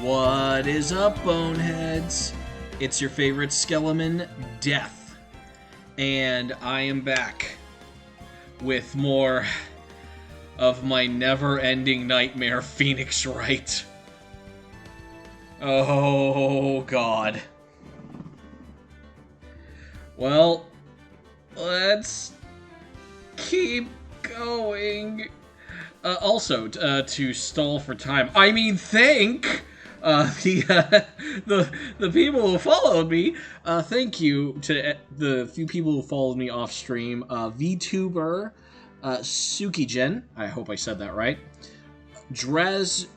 What is up, boneheads? It's your favorite Skeleman, Death. And I am back with more of my never-ending nightmare, Phoenix Wright. Oh, God. Well, let's keep going. Also, to stall for time, thank the people who followed me. Thank you to the few people who followed me off stream. VTuber, Sukigen, I hope I said that right. Drazov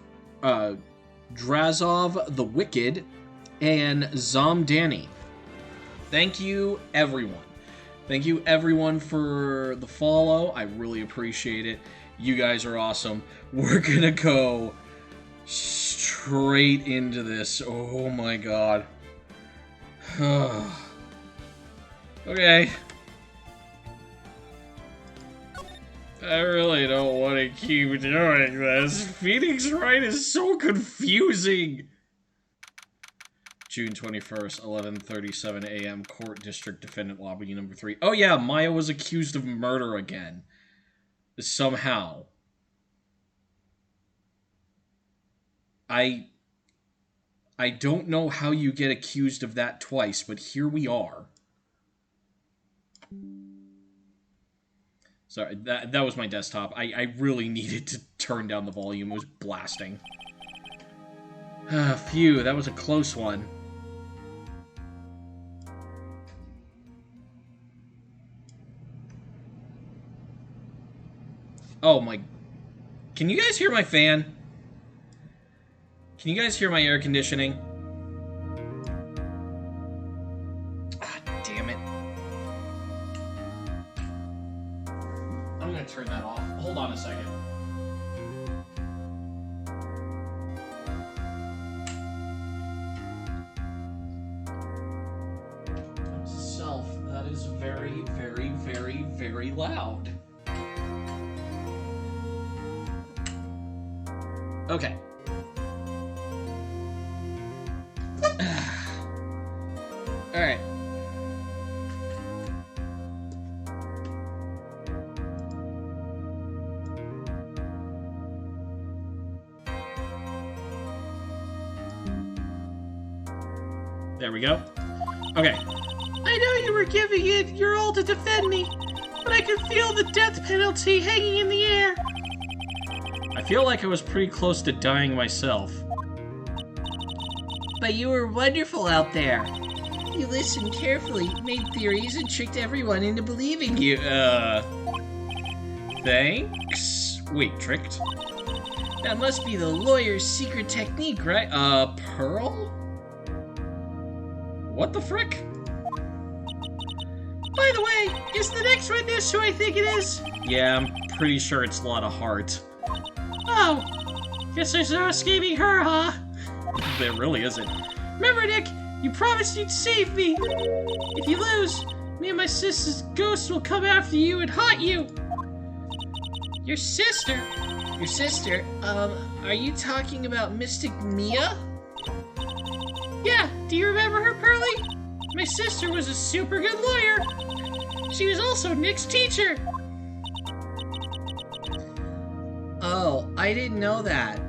the Wicked, and Zomdani. Thank you, everyone. Thank you, everyone, for the follow. I really appreciate it. You guys are awesome. We're gonna go straight into this. Oh my god. Okay. I really don't want to keep doing this. Phoenix Wright is so confusing. June 21st, 11:37 a.m. Court District Defendant Lobby number 3. Oh yeah, Maya was accused of murder again. Somehow. I don't know how you get accused of that twice, but here we are. Sorry, that was my desktop. I really needed to turn down the volume. It was blasting. Phew, that was a close one. Oh my... Can you guys hear my fan? Can you guys hear my air conditioning? Ah, damn it. I'm gonna turn that off. Hold on a second. Self, that is very, very, very, very loud. Okay. Alright. There we go. Okay. I know you were giving it your all to defend me, but I could feel the death penalty hanging in the air. I feel like I was pretty close to dying myself. But you were wonderful out there. You listened carefully, made theories, and tricked everyone into believing you. Thanks? Wait, tricked? That must be the lawyer's secret technique, right? Pearl? What the frick? By the way, is the next witness who I think it is? Yeah, I'm pretty sure it's Lotta Hart. Oh, guess there's no escaping her, huh? There really isn't. Remember, Nick, you promised you'd save me. If you lose, me and my sister's ghost will come after you and haunt you. Your sister? Your sister? Are you talking about Mystic Mia? Yeah, do you remember her, Pearly? My sister was a super good lawyer. She was also Nick's teacher. Oh, I didn't know that.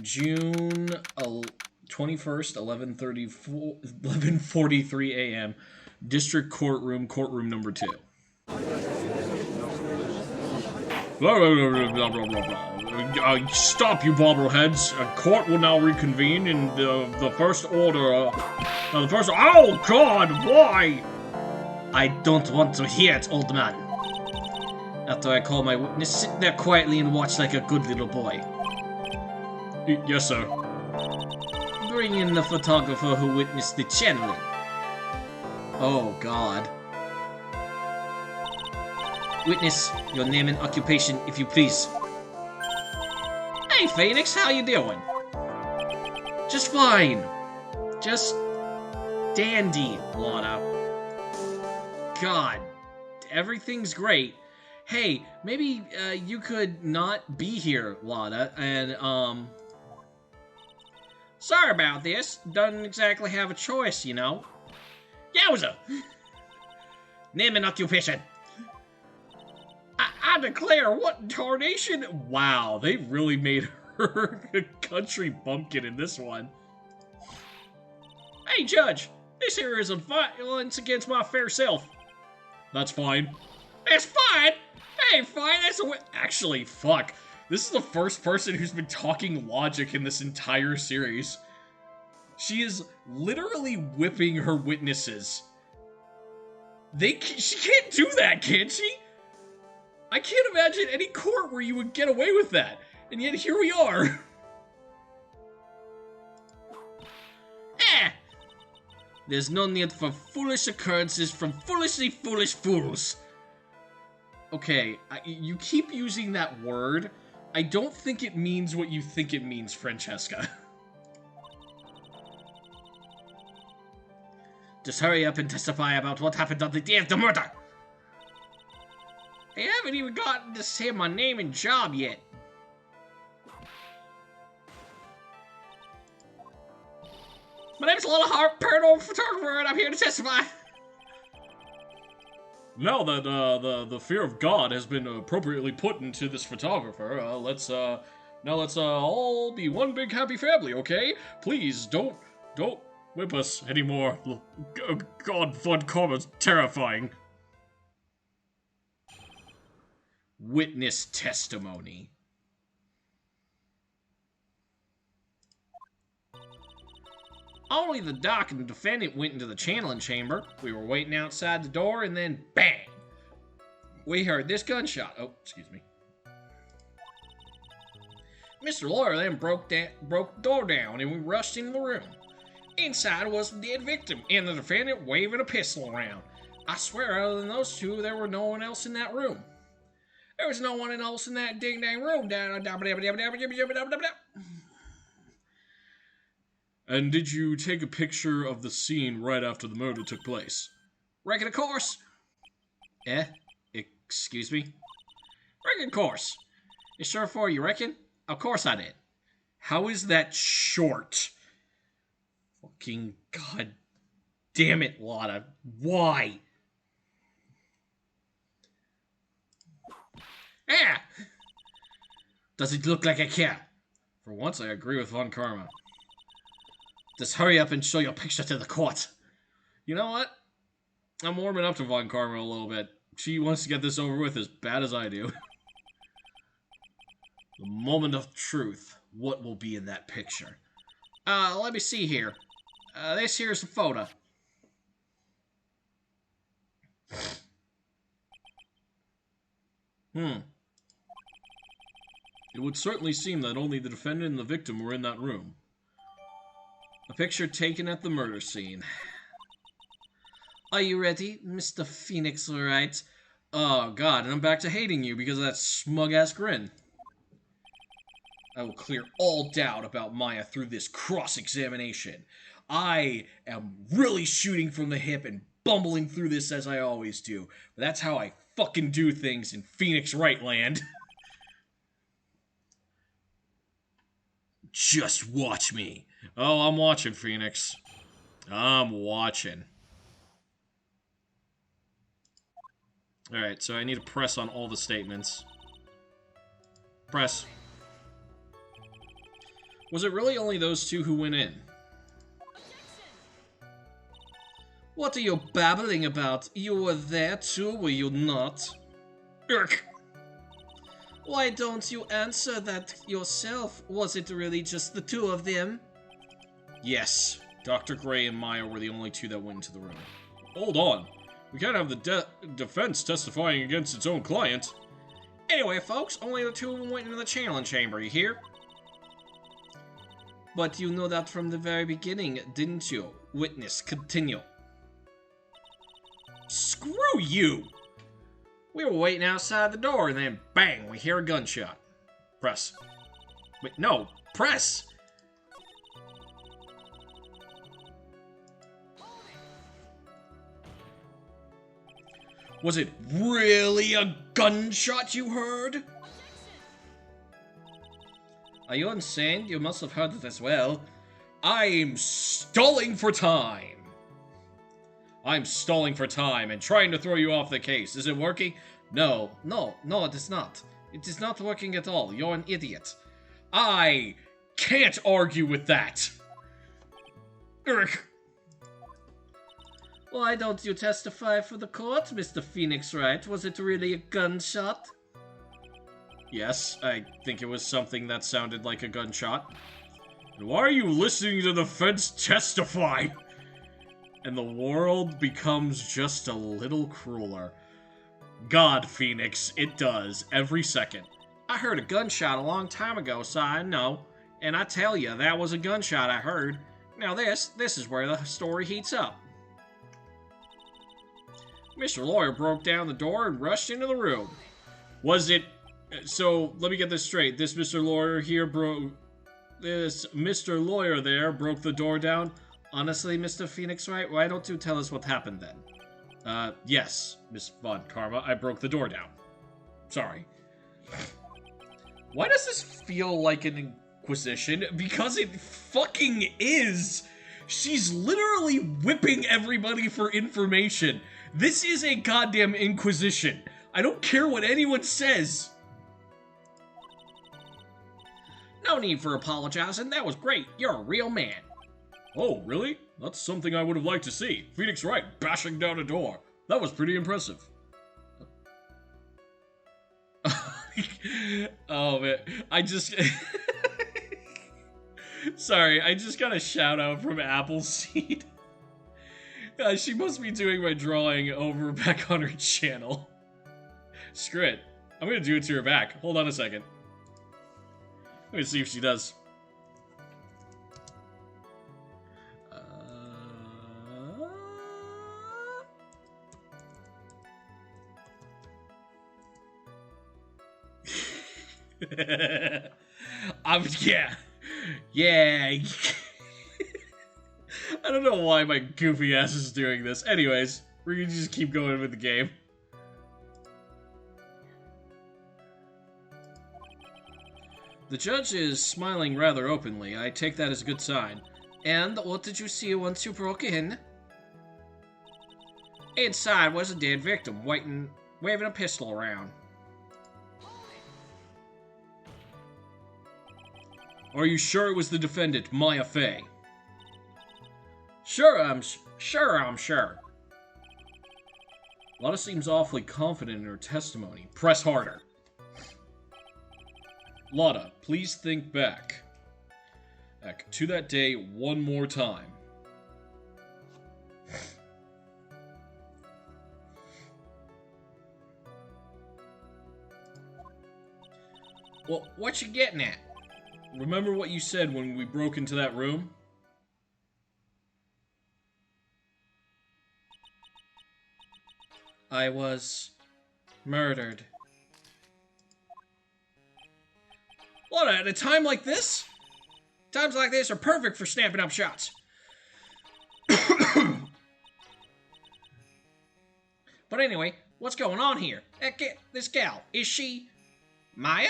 June 21st, 11:43 a.m. District Courtroom, courtroom number 2. Stop, you bobbleheads. A court will now reconvene in the first order. The first... Oh, God, why? I don't want to hear it, old man. After I call my witness, sit there quietly and watch like a good little boy. Yes, sir. Bring in the photographer who witnessed the channeling. Oh, God. Witness, your name and occupation, if you please. Hey, Phoenix, how you doing? Just fine. Just dandy, Lotta. God, everything's great. Hey, maybe you could not be here, Lada, and sorry about this. Don't exactly have a choice, you know. Yowza! Name an occupation. I declare, what tarnation? Wow, they really made her a country bumpkin in this one. Hey, Judge, this here is a violence against my fair self. That's fine. That's fine? Hey, fine, that's a actually, fuck. This is the first person who's been talking logic in this entire series. She is literally whipping her witnesses. She can't do that, can she? I can't imagine any court where you would get away with that. And yet here we are. There's no need for foolish occurrences from foolishly foolish fools. Okay, you keep using that word. I don't think it means what you think it means, Francesca. Just hurry up and testify about what happened on the day of the murder. I haven't even gotten to say my name and job yet. My name's Lola Hart, paranormal photographer, and I'm here to testify. Now that the fear of God has been appropriately put into this photographer, let's all be one big happy family, okay? Please don't whip us anymore. God, Von Karma's terrifying. Witness testimony. Only the doc and the defendant went into the channeling chamber. We were waiting outside the door, and then bang! We heard this gunshot. Oh, excuse me. Mr. Lawyer then broke the door down, and we rushed into the room. Inside was the dead victim, and the defendant waving a pistol around. I swear, other than those two, there was no one else in that room. There was no one else in that ding-dang room. And did you take a picture of the scene right after the murder took place? Reckon of course. Excuse me? Reckon of course. You sure for you reckon? Of course I did. How is that short? Fucking god damn it, Lotta. Why? Ah! Does it look like I care? For once, I agree with Von Karma. Just hurry up and show your picture to the court. You know what? I'm warming up to Von Karma a little bit. She wants to get this over with as bad as I do. The moment of truth. What will be in that picture? Let me see here. This here's the photo. It would certainly seem that only the defendant and the victim were in that room. A picture taken at the murder scene. Are you ready, Mr. Phoenix Wright? Oh god, and I'm back to hating you because of that smug-ass grin. I will clear all doubt about Maya through this cross-examination. I am really shooting from the hip and bumbling through this as I always do. But that's how I fucking do things in Phoenix Wright land. Just watch me. Oh, I'm watching, Phoenix. I'm watching. Alright, so I need to press on all the statements. Press. Was it really only those two who went in? What are you babbling about? You were there too, were you not? Urgh. Why don't you answer that yourself? Was it really just the two of them? Yes. Dr. Gray and Maya were the only two that went into the room. Hold on. We can't have the defense testifying against its own client. Anyway, folks, only the two of them went into the channeling chamber, you hear? But you know that from the very beginning, didn't you? Witness, continue. Screw you! We were waiting outside the door, and then bang, we hear a gunshot. Press. Wait, no, press! Was it really a gunshot you heard? Are you insane? You must have heard it as well. I'm stalling for time. I'm stalling for time and trying to throw you off the case. Is it working? No, it is not. It is not working at all. You're an idiot. I can't argue with that. Urgh. Why don't you testify for the court, Mr. Phoenix Wright? Was it really a gunshot? Yes, I think it was something that sounded like a gunshot. And why are you listening to the feds testify? And the world becomes just a little crueler. God, Phoenix, it does, every second. I heard a gunshot a long time ago, so I know. And I tell you, that was a gunshot I heard. Now this is where the story heats up. Mr. Lawyer broke down the door and rushed into the room. Was it... So, let me get this straight. This Mr. Lawyer here This Mr. Lawyer there broke the door down? Honestly, Mr. Phoenix Wright, why don't you tell us what happened then? Yes, Miss Von Karma, I broke the door down. Sorry. Why does this feel like an inquisition? Because it fucking is! She's literally whipping everybody for information. This is a goddamn inquisition. I don't care what anyone says. No need for apologizing. That was great. You're a real man. Oh, really? That's something I would have liked to see. Phoenix Wright bashing down a door. That was pretty impressive. Oh, man. I just... Sorry, I just got a shout out from Appleseed. She must be doing my drawing over back on her channel. Screw it. I'm gonna do it to her back. Hold on a second. Let me see if she does. Yeah. I don't know why my goofy ass is doing this. Anyways, we're gonna just keep going with the game. The judge is smiling rather openly. I take that as a good sign. And what did you see once you broke in? Inside was a dead victim, waving a pistol around. Are you sure it was the defendant, Maya Fey? Sure, I'm sure. Lotta seems awfully confident in her testimony. Press harder. Lotta, please think back to that day one more time. Well, what you getting at? Remember what you said when we broke into that room? I was murdered. What, at a time like this? Times like this are perfect for snapping up shots. But anyway, what's going on here? This gal, is she Maya?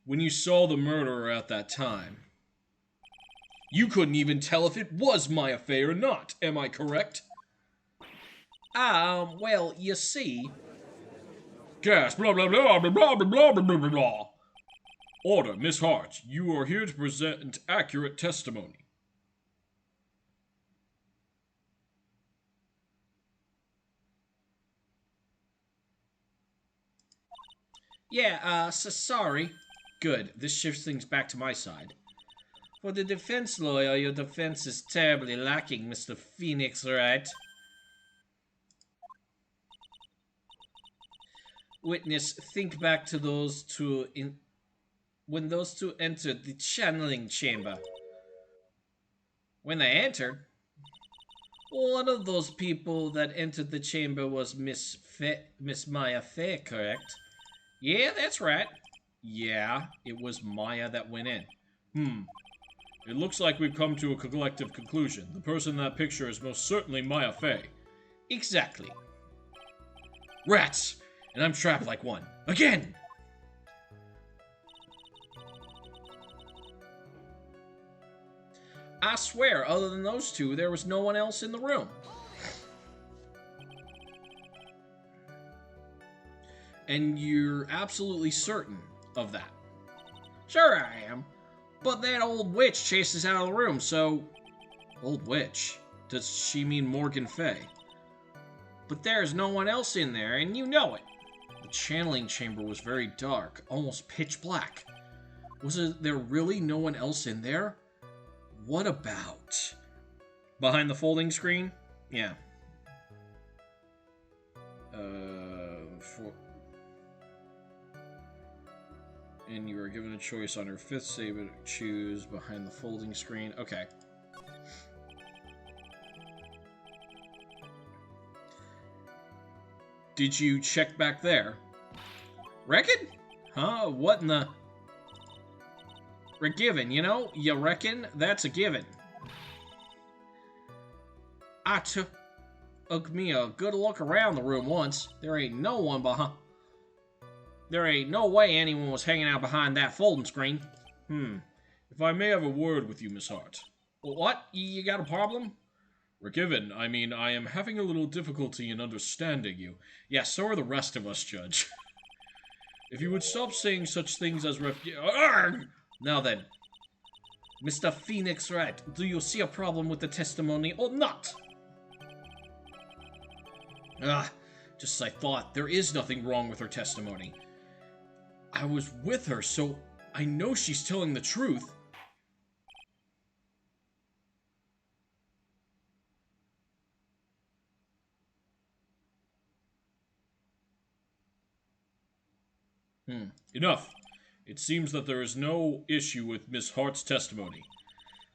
When you saw the murderer at that time, you couldn't even tell if it was Maya Fey or not, am I correct? Well, you see... Gasp, blah blah blah blah blah blah blah blah blah. Order, Miss Hart, you are here to present accurate testimony. Yeah, sorry. Good, this shifts things back to my side. For the defense lawyer, your defense is terribly lacking, Mr. Phoenix Wright. Witness, think back to those two when those two entered the channeling chamber. When they entered? One of those people that entered the chamber was Miss Maya Fey, correct? Yeah, that's right. Yeah, it was Maya that went in. It looks like we've come to a collective conclusion. The person in that picture is most certainly Maya Fey. Exactly. Rats! And I'm trapped like one. Again! I swear, other than those two, there was no one else in the room. And you're absolutely certain of that? Sure I am. But that old witch chased us out of the room, so... Old witch? Does she mean Morgan Fey? But there's no one else in there, and you know it. The channeling chamber was very dark, almost pitch black. Was there really no one else in there? What about... Behind the folding screen? Yeah. And you are given a choice on your 5th save to choose behind the folding screen. Okay. Did you check back there? Reckon? Huh? What in the... We're given, you know? You reckon? That's a given. I took me a good look around the room once. There ain't no one behind... There ain't no way anyone was hanging out behind that folding screen. If I may have a word with you, Miss Hart. What? You got a problem? Forgiven. I mean, I am having a little difficulty in understanding you. Yeah, so are the rest of us, Judge. If you would stop saying such things as Now then, Mr. Phoenix Wright, do you see a problem with the testimony or not? Just as I thought, there is nothing wrong with her testimony. I was with her, so I know she's telling the truth. Enough. It seems that there is no issue with Miss Hart's testimony.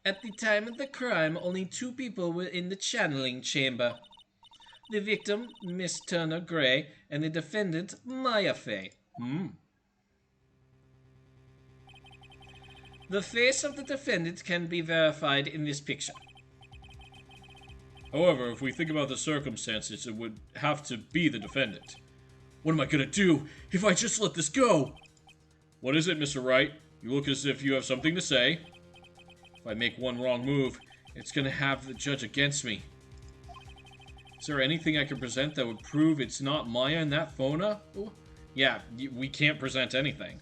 At the time of the crime, only 2 people were in the channeling chamber. The victim, Miss Turner Gray, and the defendant, Maya Fey. The face of the defendant can be verified in this picture. However, if we think about the circumstances, it would have to be the defendant. What am I gonna do if I just let this go? What is it, Mr. Wright? You look as if you have something to say. If I make one wrong move, it's gonna have the judge against me. Is there anything I can present that would prove it's not Maya in that photo? Yeah, we can't present anything.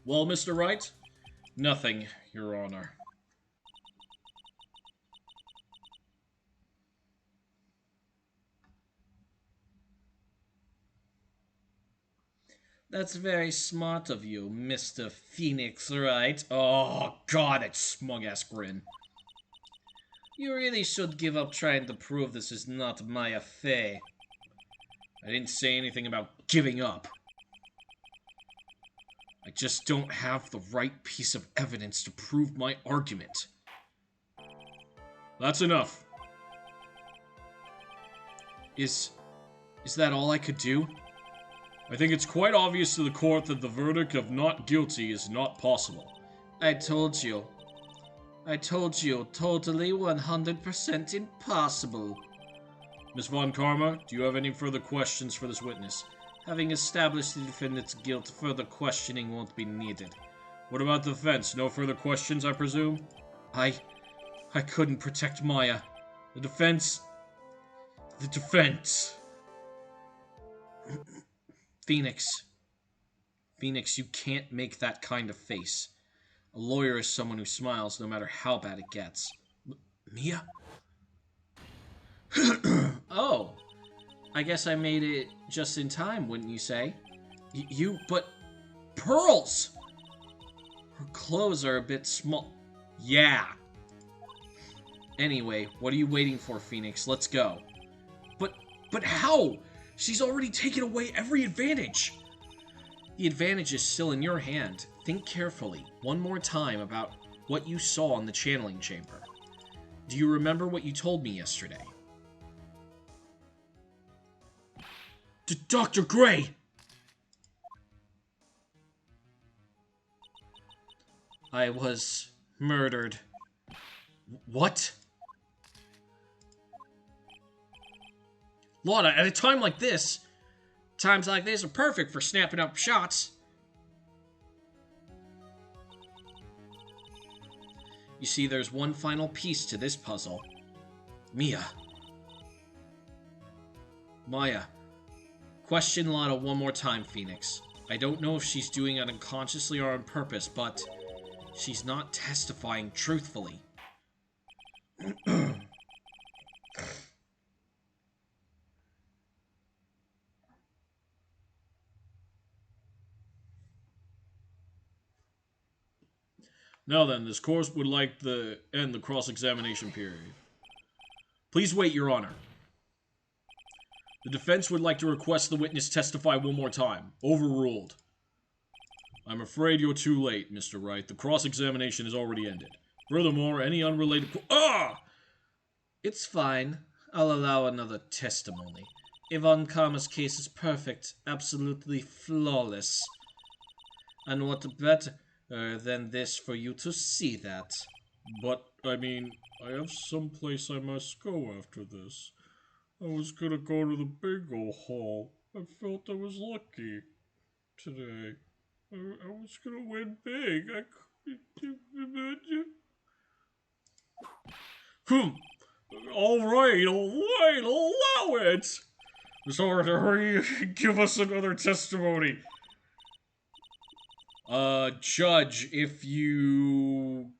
Well, Mr. Wright? Nothing, Your Honor. That's very smart of you, Mr. Phoenix Wright. Oh, God, that smug-ass grin. You really should give up trying to prove this is not Maya Fey. I didn't say anything about giving up. I just don't have the right piece of evidence to prove my argument. That's enough. Is that all I could do? I think it's quite obvious to the court that the verdict of not guilty is not possible. I told you, totally 100% impossible. Miss Von Karma, do you have any further questions for this witness? Having established the defendant's guilt, further questioning won't be needed. What about the defense? No further questions, I presume? I couldn't protect Maya. The defense... Phoenix, you can't make that kind of face. A lawyer is someone who smiles no matter how bad it gets. Mia? Oh, I guess I made it just in time, wouldn't you say? But pearls! Her clothes are a bit small. Yeah. Anyway, what are you waiting for, Phoenix? Let's go. But how? She's already taken away every advantage. The advantage is still in your hand. Think carefully, one more time, about what you saw in the channeling chamber. Do you remember what you told me yesterday? Dr. Gray! I was murdered. What? Lana, at a time like this, times like this are perfect for snapping up shots. You see, there's one final piece to this puzzle. Mia. Maya. Question Lana one more time, Phoenix. I don't know if she's doing it unconsciously or on purpose, but she's not testifying truthfully. Now then, this course would like to end the cross-examination period. Please wait, Your Honor. The defense would like to request the witness testify one more time. Overruled. I'm afraid you're too late, Mr. Wright. The cross-examination is already ended. Furthermore, any unrelated... It's fine. I'll allow another testimony. Yvonne Karma's case is perfect. Absolutely flawless. And what better than this for you to see that? But, I mean, I have someplace I must go after this. I was gonna go to the bingo hall. I felt I was lucky today. I was gonna win big. Alright, allow it! Miss Arthur, hurry, give us another testimony. Judge, if you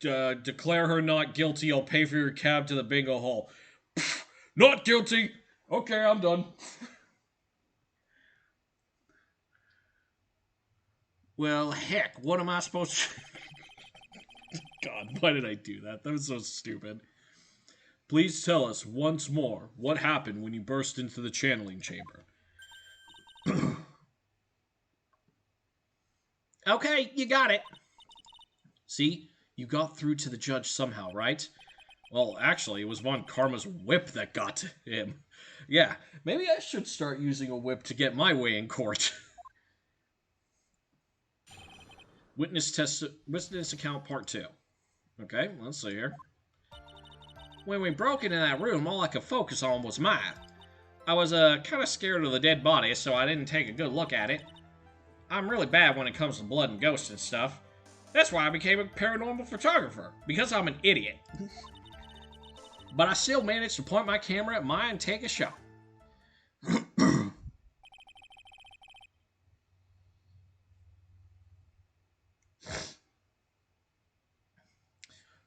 declare her not guilty, I'll pay for your cab to the bingo hall. Pfft, not guilty! Okay, I'm done. Well, heck, what am I supposed to... God, why did I do that? That was so stupid. Please tell us once more what happened when you burst into the channeling chamber. Okay, you got it. See? You got through to the judge somehow, right? Well, actually, it was Von Karma's whip that got to him. Yeah, maybe I should start using a whip to get my way in court. Witness account part 2. Okay, let's see here. When we broke into that room, all I could focus on was Maya. I was kind of scared of the dead body, so I didn't take a good look at it. I'm really bad when it comes to blood and ghosts and stuff. That's why I became a paranormal photographer, because I'm an idiot. But I still managed to point my camera at Maya and take a shot.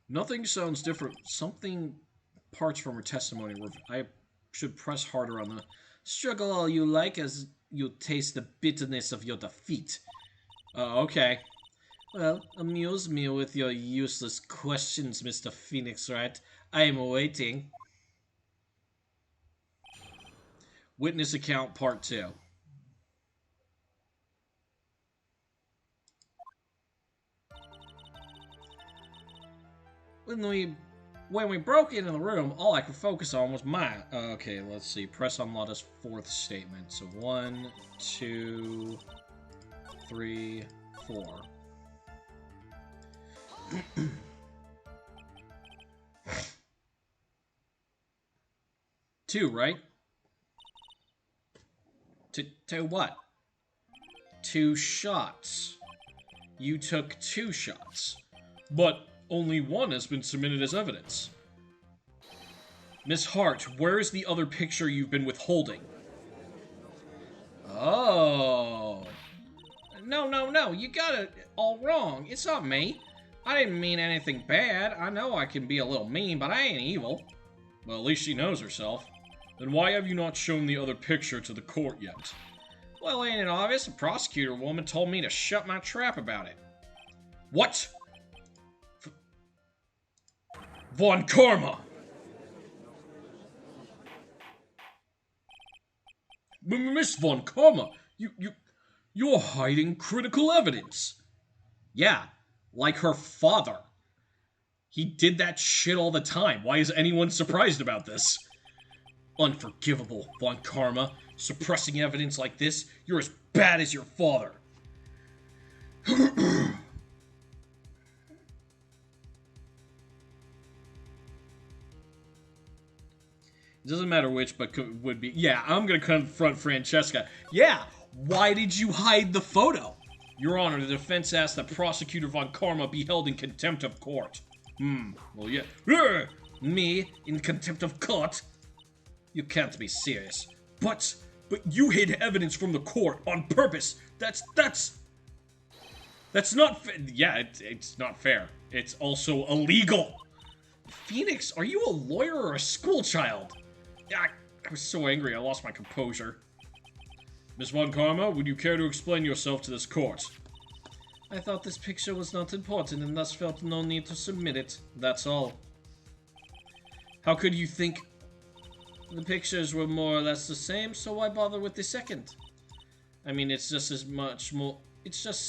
Nothing sounds different. Something parts from her testimony were... I should press harder on the... Struggle all you like as you taste the bitterness of your defeat. Okay. Well, amuse me with your useless questions, Mr. Phoenix Wright. I am waiting. Witness account part 2. When we broke into the room, all I could focus on was Maya. Okay, let's see. Press on Lotta's 4th statement. So 1, 2, 3, 4. Two, right? To what? 2 shots. You took 2 shots. But only one has been submitted as evidence. Miss Hart, where is the other picture you've been withholding? Oh. No, you got it all wrong. It's not me. I didn't mean anything bad. I know I can be a little mean, but I ain't evil. Well, at least she knows herself. Then why have you not shown the other picture to the court yet? Well, ain't it obvious? The prosecutor woman told me to shut my trap about it. What? Von Karma! Miss Von Karma, you're hiding critical evidence. Yeah, like her father. He did that shit all the time. Why is anyone surprised about this? Unforgivable, Von Karma. Suppressing evidence like this, you're as bad as your father. It doesn't matter which, but would be. Yeah, I'm gonna confront Francesca. Yeah, why did you hide the photo? Your Honor, the defense asked that Prosecutor Von Karma be held in contempt of court. Well, yeah. Me? In contempt of court? You can't be serious. But you hid evidence from the court on purpose. That's not fair. Yeah, it's not fair. It's also illegal. Phoenix, are you a lawyer or a school child? I was so angry I lost my composure. Ms. Von Karma, would you care to explain yourself to this court? I thought this picture was not important and thus felt no need to submit it. That's all. How could you think? The pictures were more or less the same, so why bother with the second? I mean, it's just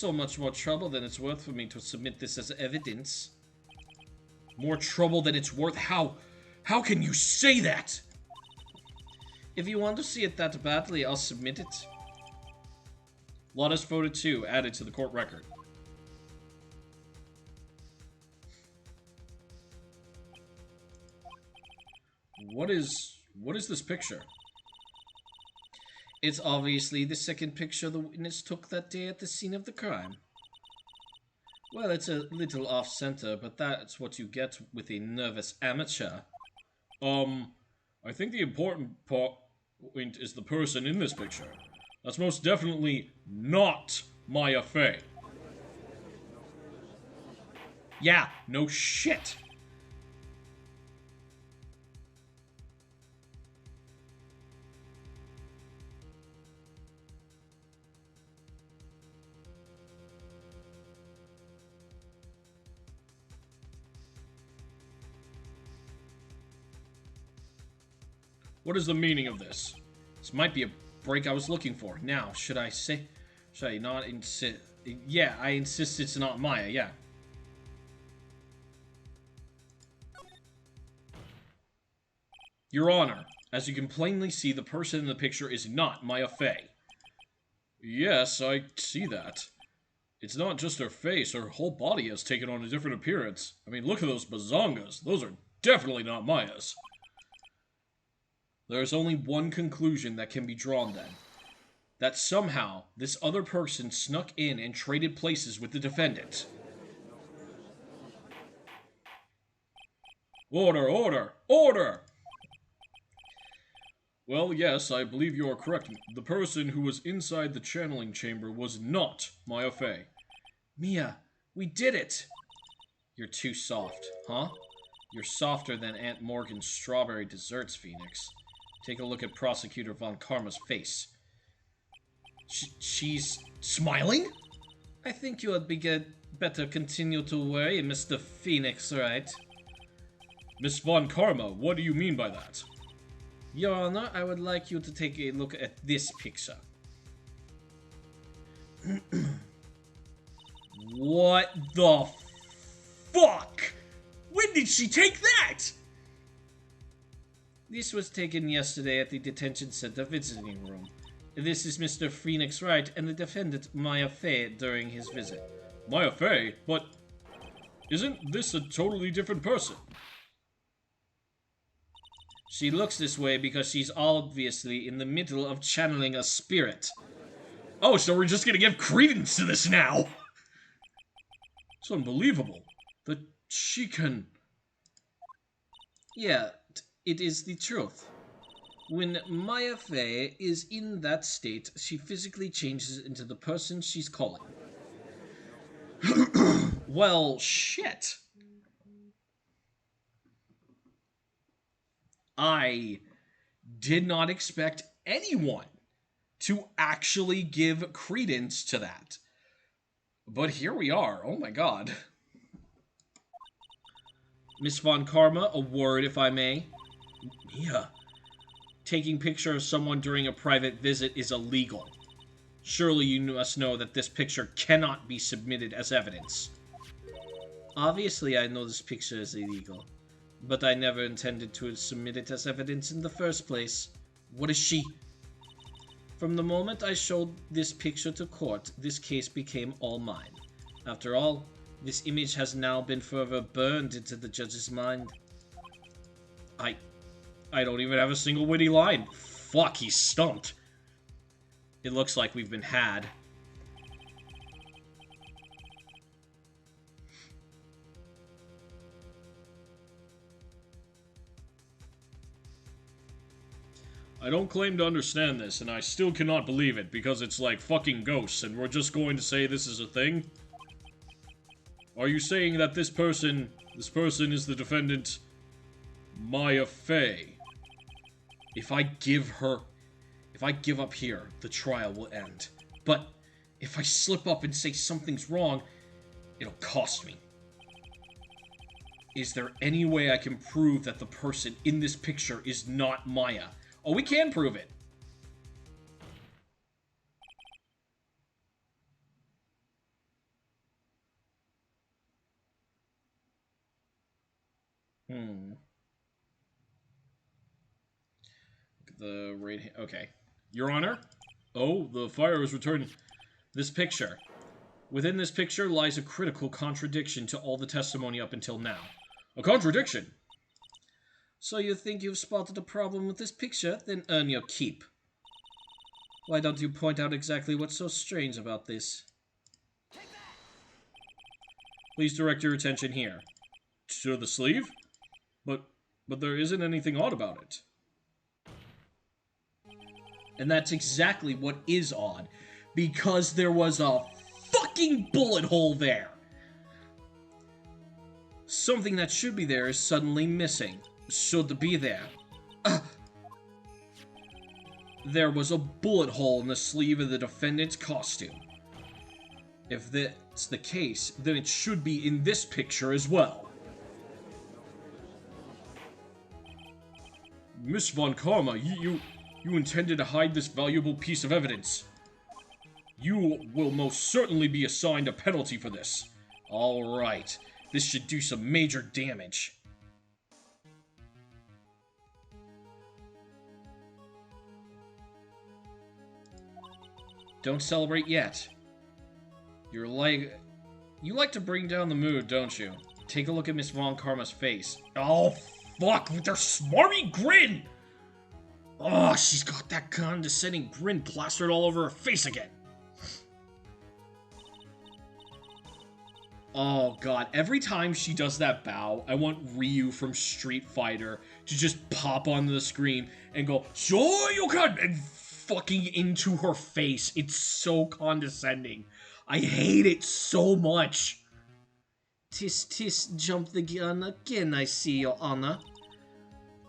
so much more trouble than it's worth for me to submit this as evidence. More trouble than it's worth? How can you say that? If you want to see it that badly, I'll submit it. Lotus voted 2, added to the court record. What is this picture? It's obviously the second picture the witness took that day at the scene of the crime. Well, it's a little off-center, but that's what you get with a nervous amateur. I think the important point is the person in this picture. That's most definitely not Maya Fey. Yeah, no shit. What is the meaning of this? This might be a break I was looking for. Now, should I not insist? Yeah, I insist it's not Maya, yeah. Your Honor, as you can plainly see, the person in the picture is not Maya Fey. Yes, I see that. It's not just her face, her whole body has taken on a different appearance. I mean, look at those bazongas. Those are definitely not Maya's. There is only one conclusion that can be drawn then. That somehow, this other person snuck in and traded places with the defendant. Order, order, order! Well, yes, I believe you are correct. The person who was inside the channeling chamber was not Maya Fey. Mia, we did it! You're too soft, huh? You're softer than Aunt Morgan's strawberry desserts, Phoenix. Take a look at Prosecutor Von Karma's face. She's smiling? I think you had better continue to worry, Mr. Phoenix, right? Miss Von Karma, what do you mean by that? Your Honor, I would like you to take a look at this picture. What the fuck? When did she take that? This was taken yesterday at the detention center visiting room. This is Mr. Phoenix Wright and the defendant Maya Fey during his visit. Maya Fey? But isn't this a totally different person? She looks this way because she's obviously in the middle of channeling a spirit. Oh, so we're just gonna give credence to this now! It's unbelievable that she can... Yeah, it is the truth. When Maya Fey is in that state, she physically changes into the person she's calling. Well, shit. I did not expect anyone to actually give credence to that. But here we are. Oh my god. Miss Von Karma, a word if I may. Mia, taking picture of someone during a private visit is illegal. Surely you must know that this picture cannot be submitted as evidence. Obviously I know this picture is illegal, but I never intended to submit it as evidence in the first place. What is she? From the moment I showed this picture to court, this case became all mine. After all, this image has now been forever burned into the judge's mind. I don't even have a single witty line. Fuck, he's stumped. It looks like we've been had. I don't claim to understand this, and I still cannot believe it, because it's like fucking ghosts, and we're just going to say this is a thing? Are you saying that this person is the defendant, Maya Fey? If I give up here, the trial will end. But if I slip up and say something's wrong, it'll cost me. Is there any way I can prove that the person in this picture is not Maya? Oh, we can prove it. The right hand. Okay. Your Honor? Oh, the fire is returning. This picture. Within this picture lies a critical contradiction to all the testimony up until now. A contradiction? So you think you've spotted a problem with this picture? Then earn your keep. Why don't you point out exactly what's so strange about this? Please direct your attention here. To the sleeve? But there isn't anything odd about it. And that's exactly what is odd. Because there was a fucking bullet hole there. Something that should be there is suddenly missing. Should be there. There was a bullet hole in the sleeve of the defendant's costume. If that's the case, then it should be in this picture as well. Miss Von Karma, you intended to hide this valuable piece of evidence. You will most certainly be assigned a penalty for this. Alright, this should do some major damage. Don't celebrate yet. You like to bring down the mood, don't you? Take a look at Miss Von Karma's face. Oh, fuck, with her smarmy grin! Oh, she's got that condescending grin plastered all over her face again. Oh, God. Every time she does that bow, I want Ryu from Street Fighter to just pop onto the screen and go, Shoryuken! And fucking into her face. It's so condescending. I hate it so much. Tis, jump the gun again, I see, Your Honor.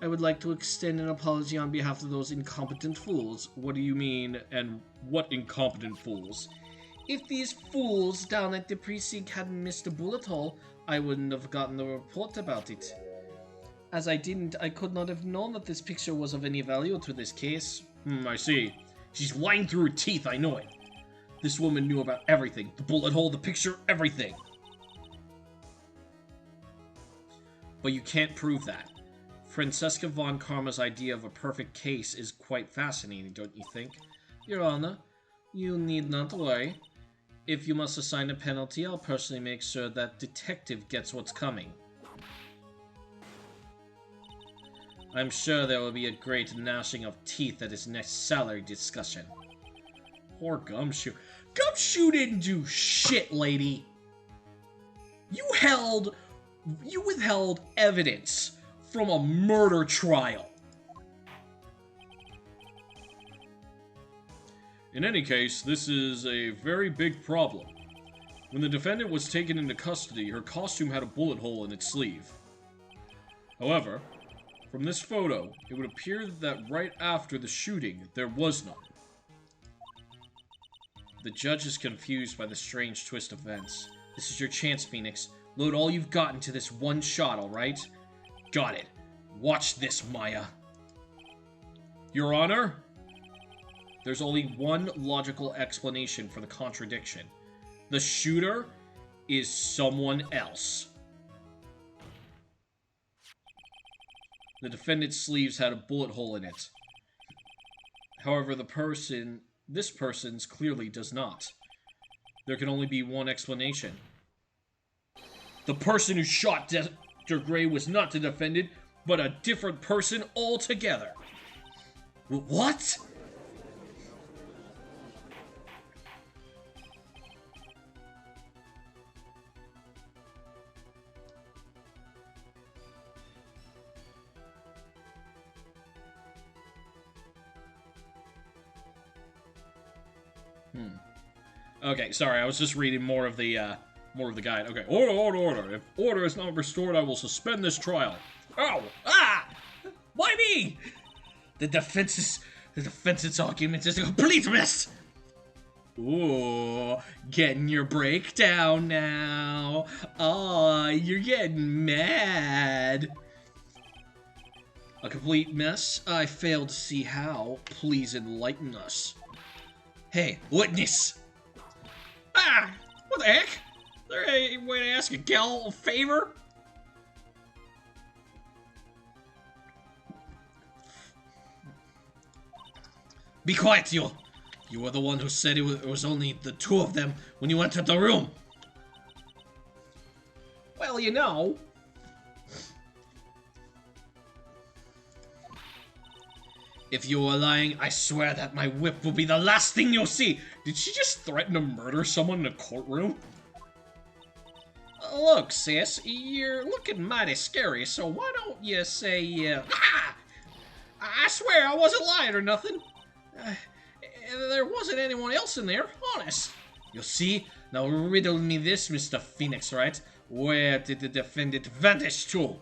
I would like to extend an apology on behalf of those incompetent fools. What do you mean, and what incompetent fools? If these fools down at the precinct hadn't missed a bullet hole, I wouldn't have gotten the report about it. As I didn't, I could not have known that this picture was of any value to this case. I see. She's lying through her teeth, I know it. This woman knew about everything. The bullet hole, the picture, everything. But you can't prove that. Francesca Von Karma's idea of a perfect case is quite fascinating, don't you think? Your Honor, you need not worry. If you must assign a penalty, I'll personally make sure that detective gets what's coming. I'm sure there will be a great gnashing of teeth at his next salary discussion. Poor Gumshoe. Gumshoe didn't do shit, lady! You withheld evidence from a murder trial. In any case, this is a very big problem. When the defendant was taken into custody, her costume had a bullet hole in its sleeve. However, from this photo, it would appear that right after the shooting, there was none. The judge is confused by the strange twist of events. This is your chance, Phoenix. Load all you've got into this one shot, alright? Got it. Watch this, Maya. Your Honor? There's only one logical explanation for the contradiction. The shooter is someone else. The defendant's sleeves had a bullet hole in it. However, this person's clearly does not. There can only be one explanation. The person who shot Dr. Gray was not the defendant, but a different person altogether. What? Okay, sorry, I was just reading more of the guide. Okay, order. If order is not restored, I will suspend this trial. Oh, why me? The defense's argument is a complete mess. Ooh, getting your breakdown now. You're getting mad. A complete mess? I fail to see how. Please enlighten us. Hey, witness! What the heck? Is there a way to ask a gal a favor? Be quiet, you! You were the one who said it was only the two of them when you entered the room. Well, you know. If you are lying, I swear that my whip will be the last thing you'll see. Did she just threaten to murder someone in a courtroom? Look, sis, you're looking mighty scary, so why don't you say, I swear I wasn't lying or nothing. There wasn't anyone else in there, honest. You see? Now riddle me this, Mr. Phoenix, right? Where did the defendant vanish to?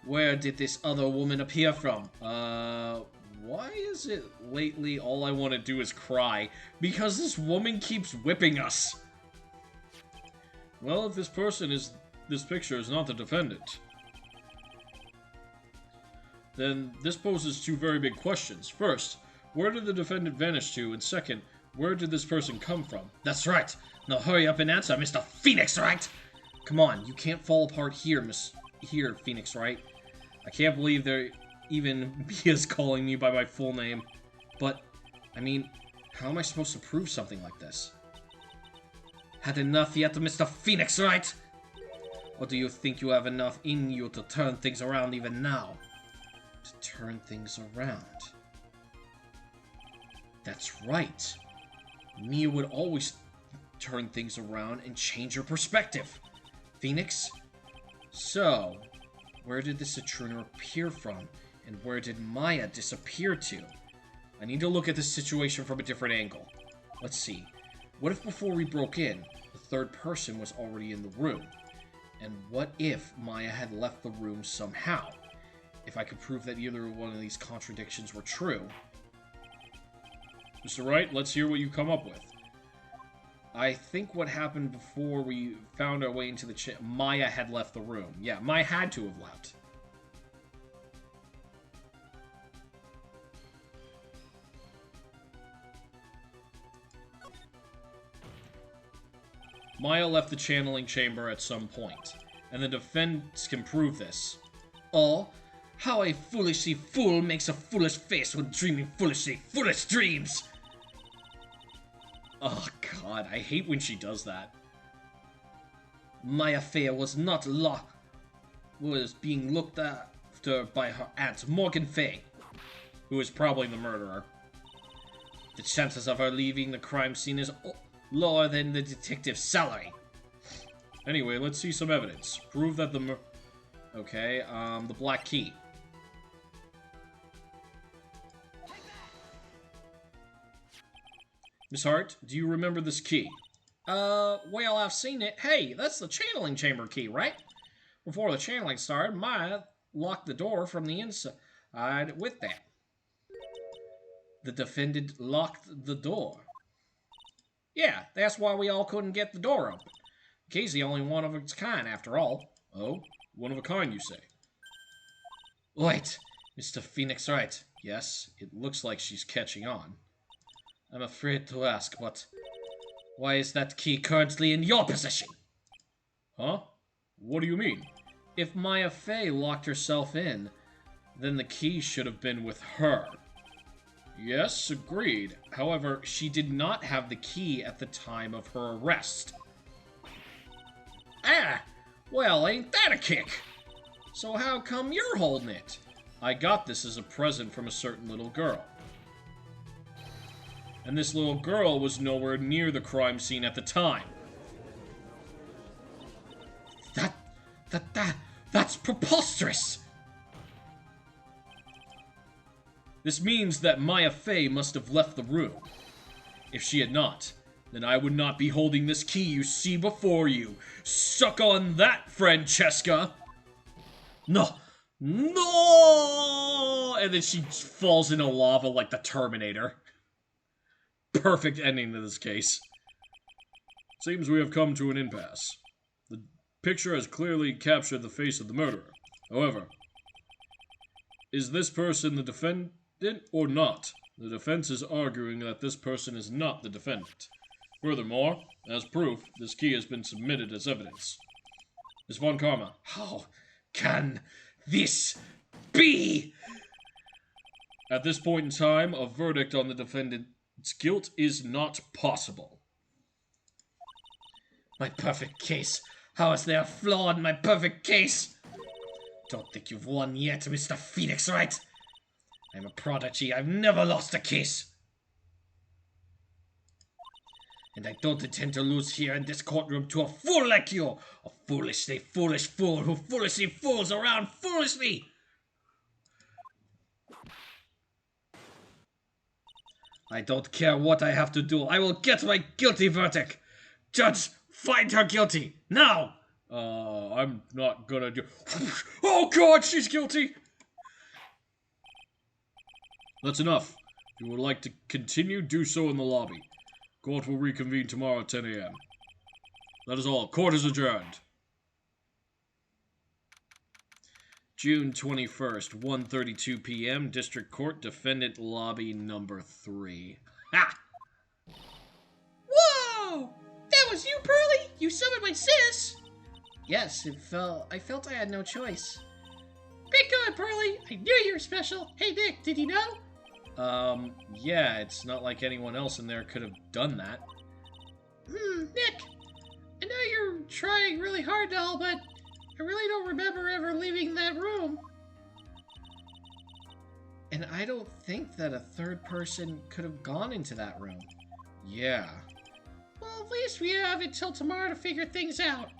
Where did this other woman appear from? Why is it lately all I want to do is cry? Because this woman keeps whipping us. Well, if this picture is not the defendant, then this poses two very big questions. First, where did the defendant vanish to? And second, where did this person come from? That's right. Now hurry up and answer, Mr. Phoenix, right? Come on, you can't fall apart here, Phoenix, right? I can't believe there even is calling me by my full name. But, I mean, how am I supposed to prove something like this? Had enough yet, Mr. Phoenix, right? Or do you think you have enough in you to turn things around even now? To turn things around. That's right. Mia would always turn things around and change her perspective. Phoenix? So, where did this intruder appear from? And where did Maya disappear to? I need to look at this situation from a different angle. Let's see. What if before we broke in, the third person was already in the room? And what if Maya had left the room somehow? If I could prove that either one of these contradictions were true. Mr. Wright, let's hear what you come up with. I think what happened before we found our way into the Maya had left the room. Yeah, Maya had to have left. Maya left the channeling chamber at some point, and the defense can prove this. Oh, how a foolishly fool makes a foolish face when dreaming foolishly foolish dreams! Oh god, I hate when she does that. Maya Fey was being looked after by her aunt, Morgan Fey, who is probably the murderer. The chances of her leaving the crime scene is lower than the detective's salary. Anyway, let's see some evidence. Prove that the the black key. Miss Hart, do you remember this key? Well, I've seen it. Hey, that's the channeling chamber key, right? Before the channeling started, Maya locked the door from the inside with that. The defendant locked the door. Yeah, that's why we all couldn't get the door open. The key's the only one of its kind, after all. Oh, one of a kind, you say? Wait, Mr. Phoenix, right? Yes, it looks like she's catching on. I'm afraid to ask, but why is that key currently in your possession? Huh? What do you mean? If Maya Fey locked herself in, then the key should have been with her. Yes, agreed. However, she did not have the key at the time of her arrest. Ah! Well, ain't that a kick? So how come you're holding it? I got this as a present from a certain little girl. And this little girl was nowhere near the crime scene at the time. That's preposterous! This means that Maya Fey must have left the room. If she had not, then I would not be holding this key you see before you. Suck on that, Francesca! No! No! And then she falls into lava like the Terminator. Perfect ending to this case. Seems we have come to an impasse. The picture has clearly captured the face of the murderer. However, is this person the defendant or not? The defense is arguing that this person is not the defendant. Furthermore, as proof, this key has been submitted as evidence. Ms. Von Karma, how can this be? At this point in time, a verdict on the defendant's guilt is not possible. My perfect case. How is there a flaw in my perfect case? Don't think you've won yet, Mr. Phoenix, right? I'm a prodigy. I've never lost a case. And I don't intend to lose here in this courtroom to a fool like you. A foolishly foolish fool who foolishly fools around foolishly. I don't care what I have to do. I will get my guilty verdict. Judge, find her guilty. Now! I'm not gonna do... Oh God, she's guilty! That's enough. If you would like to continue, do so in the lobby. Court will reconvene tomorrow at 10 a.m. That is all. Court is adjourned. June 21st, 1:32 p.m. District Court, Defendant Lobby number 3. Ha! Whoa! That was you, Pearly? You summoned my sis? Yes, I felt I had no choice. Be good, Pearly. I knew you were special. Hey, Nick, did you know? Yeah, it's not like anyone else in there could have done that. Nick, I know you're trying really hard and all, but I really don't remember ever leaving that room. And I don't think that a third person could have gone into that room. Yeah. Well, at least we have until tomorrow to figure things out.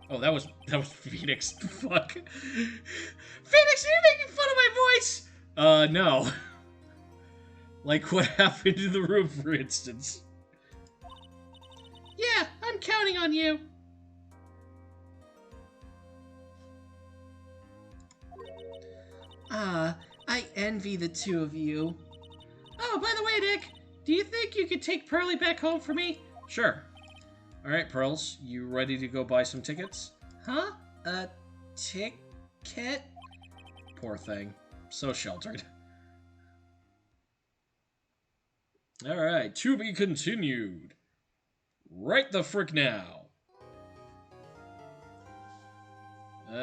Oh, that was Phoenix. Fuck. Phoenix, are you making fun of my voice? No. Like what happened in the room, for instance. Yeah, I'm counting on you. I envy the two of you. Oh, by the way, Nick, do you think you could take Pearly back home for me? Sure. Alright, Pearls, you ready to go buy some tickets? Huh? A ticket? Poor thing. So sheltered. Alright, to be continued. Right the frick now.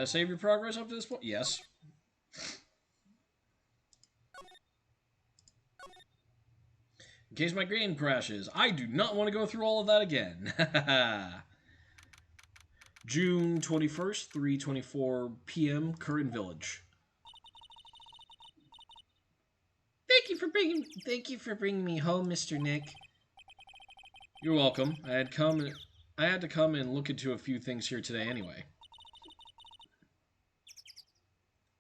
Save your progress up to this point? Yes. In case my game crashes, I do not want to go through all of that again. June 21st, 3:24 p.m., Current Village. Thank you for bringing me home, Mr. Nick. You're welcome. I had to come and look into a few things here today anyway.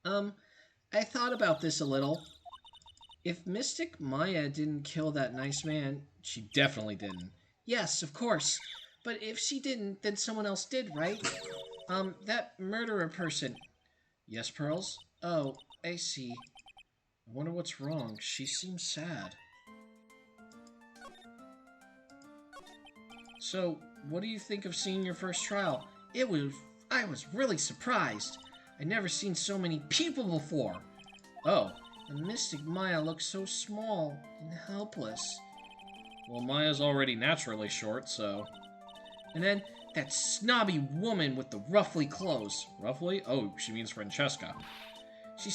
I thought about this a little. If Mystic Maya didn't kill that nice man... She definitely didn't. Yes, of course. But if she didn't, then someone else did, right? That murderer person. Yes, Pearls? Oh, I see. I wonder what's wrong. She seems sad. So, what do you think of seeing your first trial? I was really surprised. I'd never seen so many people before. Oh. And Mystic Maya looks so small and helpless. Well, Maya's already naturally short, so... And then, that snobby woman with the ruffly clothes. Ruffly? Oh, she means Francesca. She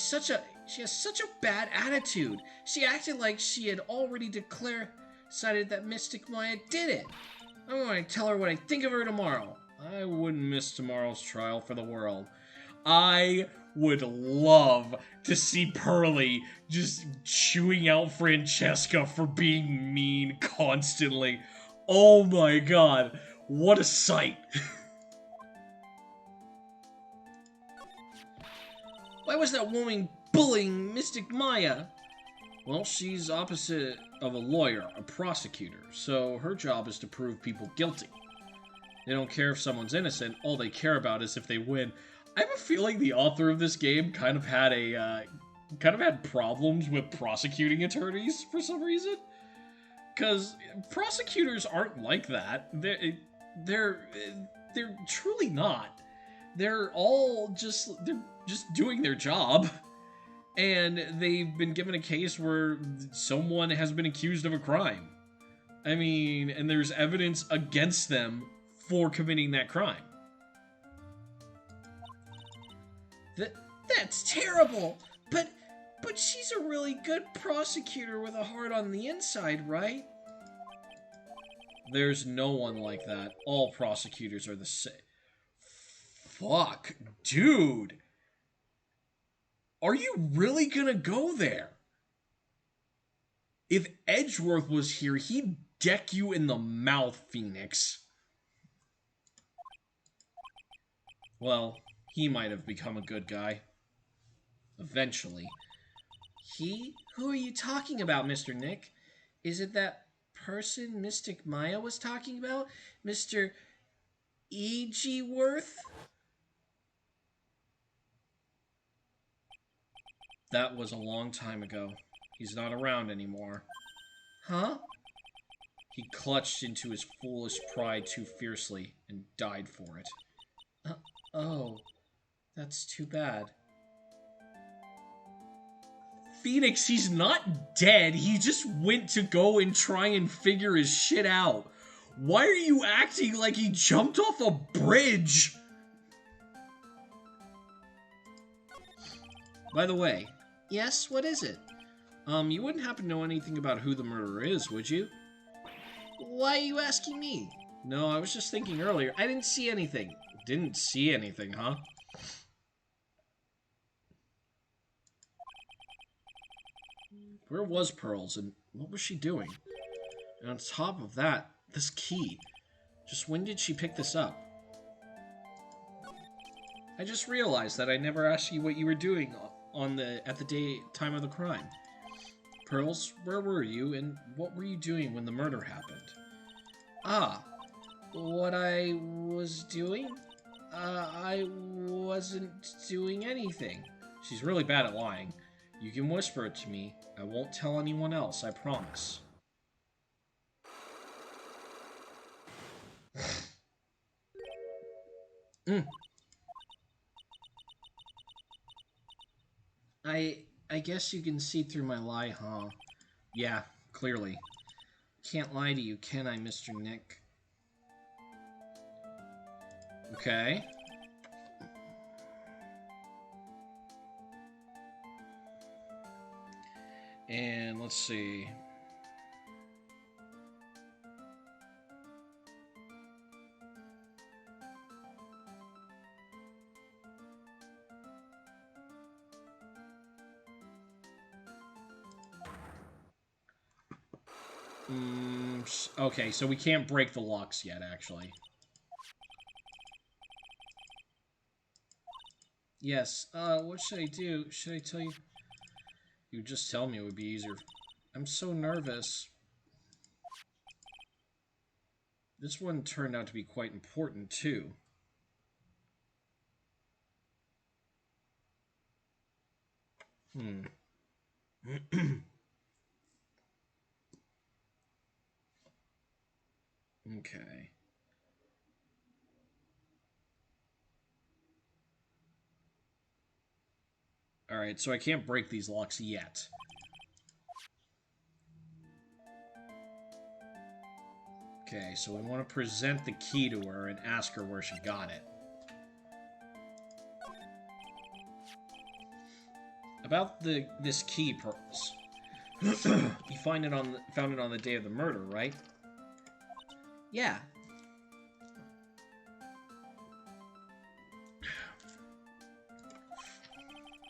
has such a bad attitude. She acted like she had already decided that Mystic Maya did it. I'm going to tell her what I think of her tomorrow. I wouldn't miss tomorrow's trial for the world. I would love to see Pearly just chewing out Francesca for being mean constantly. Oh my god, what a sight. Why was that woman bullying Mystic Maya? Well, she's opposite of a lawyer, a prosecutor, so her job is to prove people guilty. They don't care if someone's innocent, all they care about is if they win. I have a feeling the author of this game kind of had problems with prosecuting attorneys for some reason. Because prosecutors aren't like that. They're truly not. They're just doing their job. And they've been given a case where someone has been accused of a crime. I mean, and there's evidence against them for committing that crime. That's terrible. But she's a really good prosecutor with a heart on the inside, right? There's no one like that. All prosecutors are the same. Fuck, dude. Are you really gonna go there? If Edgeworth was here, he'd deck you in the mouth, Phoenix. Well, he might have become a good guy. Eventually. He? Who are you talking about, Mr. Nick? Is it that person Mystic Maya was talking about? Mr. Edgeworth? That was a long time ago. He's not around anymore. Huh? He clutched into his foolish pride too fiercely and died for it. Oh. That's too bad. Phoenix, he's not dead. He just went to go and try and figure his shit out. Why are you acting like he jumped off a bridge? By the way, yes, what is it? You wouldn't happen to know anything about who the murderer is, would you? Why are you asking me? No, I was just thinking earlier. I didn't see anything. Didn't see anything, huh? Where was Pearls, and what was she doing? And on top of that, this key. Just when did she pick this up? I just realized that I never asked you what you were doing at the time of the crime. Pearls, where were you, and what were you doing when the murder happened? Ah, what I was doing? I wasn't doing anything. She's really bad at lying. You can whisper it to me. I won't tell anyone else, I promise. I guess you can see through my lie, huh? Yeah, clearly. Can't lie to you, can I, Mr. Nick? Okay. And let's see. Okay, so we can't break the locks yet, actually. Yes, what should I do? Should I tell you? You just tell me, it would be easier. I'm so nervous. This one turned out to be quite important, too. Okay. Alright, so I can't break these locks yet. Okay, so we want to present the key to her and ask her where she got it. About this key, Pearls. You found it on the day of the murder, right? Yeah.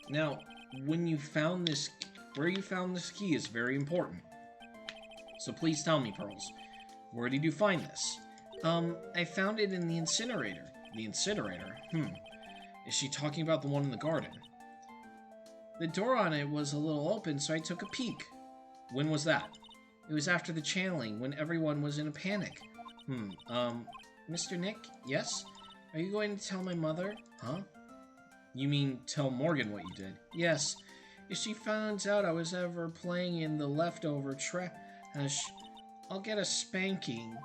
Now, when you found this... Where you found this key is very important. So please tell me, Pearls. Where did you find this? I found it in the incinerator. The incinerator? Is she talking about the one in the garden? The door on it was a little open, so I took a peek. When was that? It was after the channeling, when everyone was in a panic. Mr. Nick? Yes? Are you going to tell my mother? Huh? You mean tell Morgan what you did? Yes. If she finds out I was ever playing in the leftover trash, I'll get a spanking.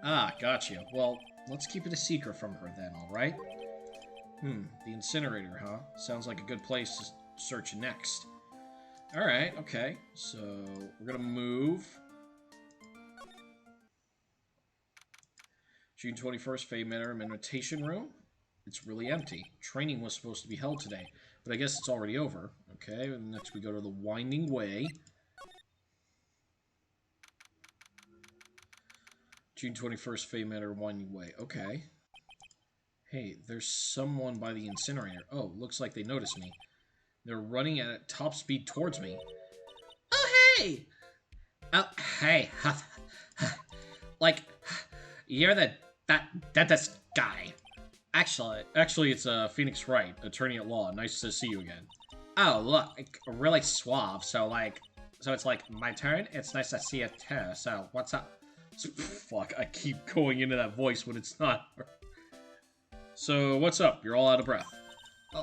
Ah, gotcha. Well, let's keep it a secret from her then, alright? The incinerator, huh? Sounds like a good place to search next. Alright, okay. So, we're gonna move. June 21st, Fey Manor Meditation Room. It's really empty. Training was supposed to be held today, but I guess it's already over. Okay, and next we go to the Winding Way. June 21st, Fey Manor Winding Way. Okay. Hey, there's someone by the incinerator. Oh, looks like they noticed me. They're running at top speed towards me. Oh, hey! Oh, hey. Like, you're the dentist guy. Actually, it's Phoenix Wright, attorney at law. Nice to see you again. Oh, look, really suave. So it's like my turn. It's nice to see you too. So what's up? Fuck, I keep going into that voice when it's not. So what's up? You're all out of breath.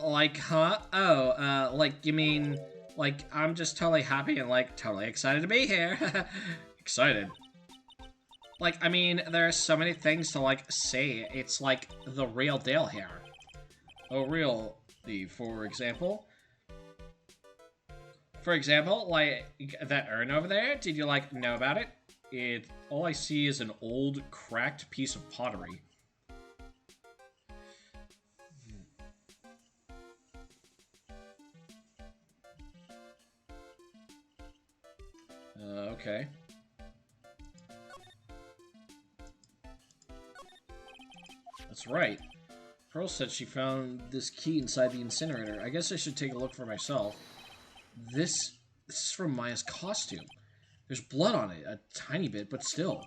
Like, huh? Oh, like you mean like I'm just totally happy and like totally excited to be here. Excited. Like, I mean, there's so many things to, like, say. It's, like, the real deal here. Oh, real, for example? For example, like, that urn over there, did you, like, know about it? All I see is an old, cracked piece of pottery. Okay. That's right. Pearl said she found this key inside the incinerator. I guess I should take a look for myself. This is from Maya's costume. There's blood on it, a tiny bit, but still.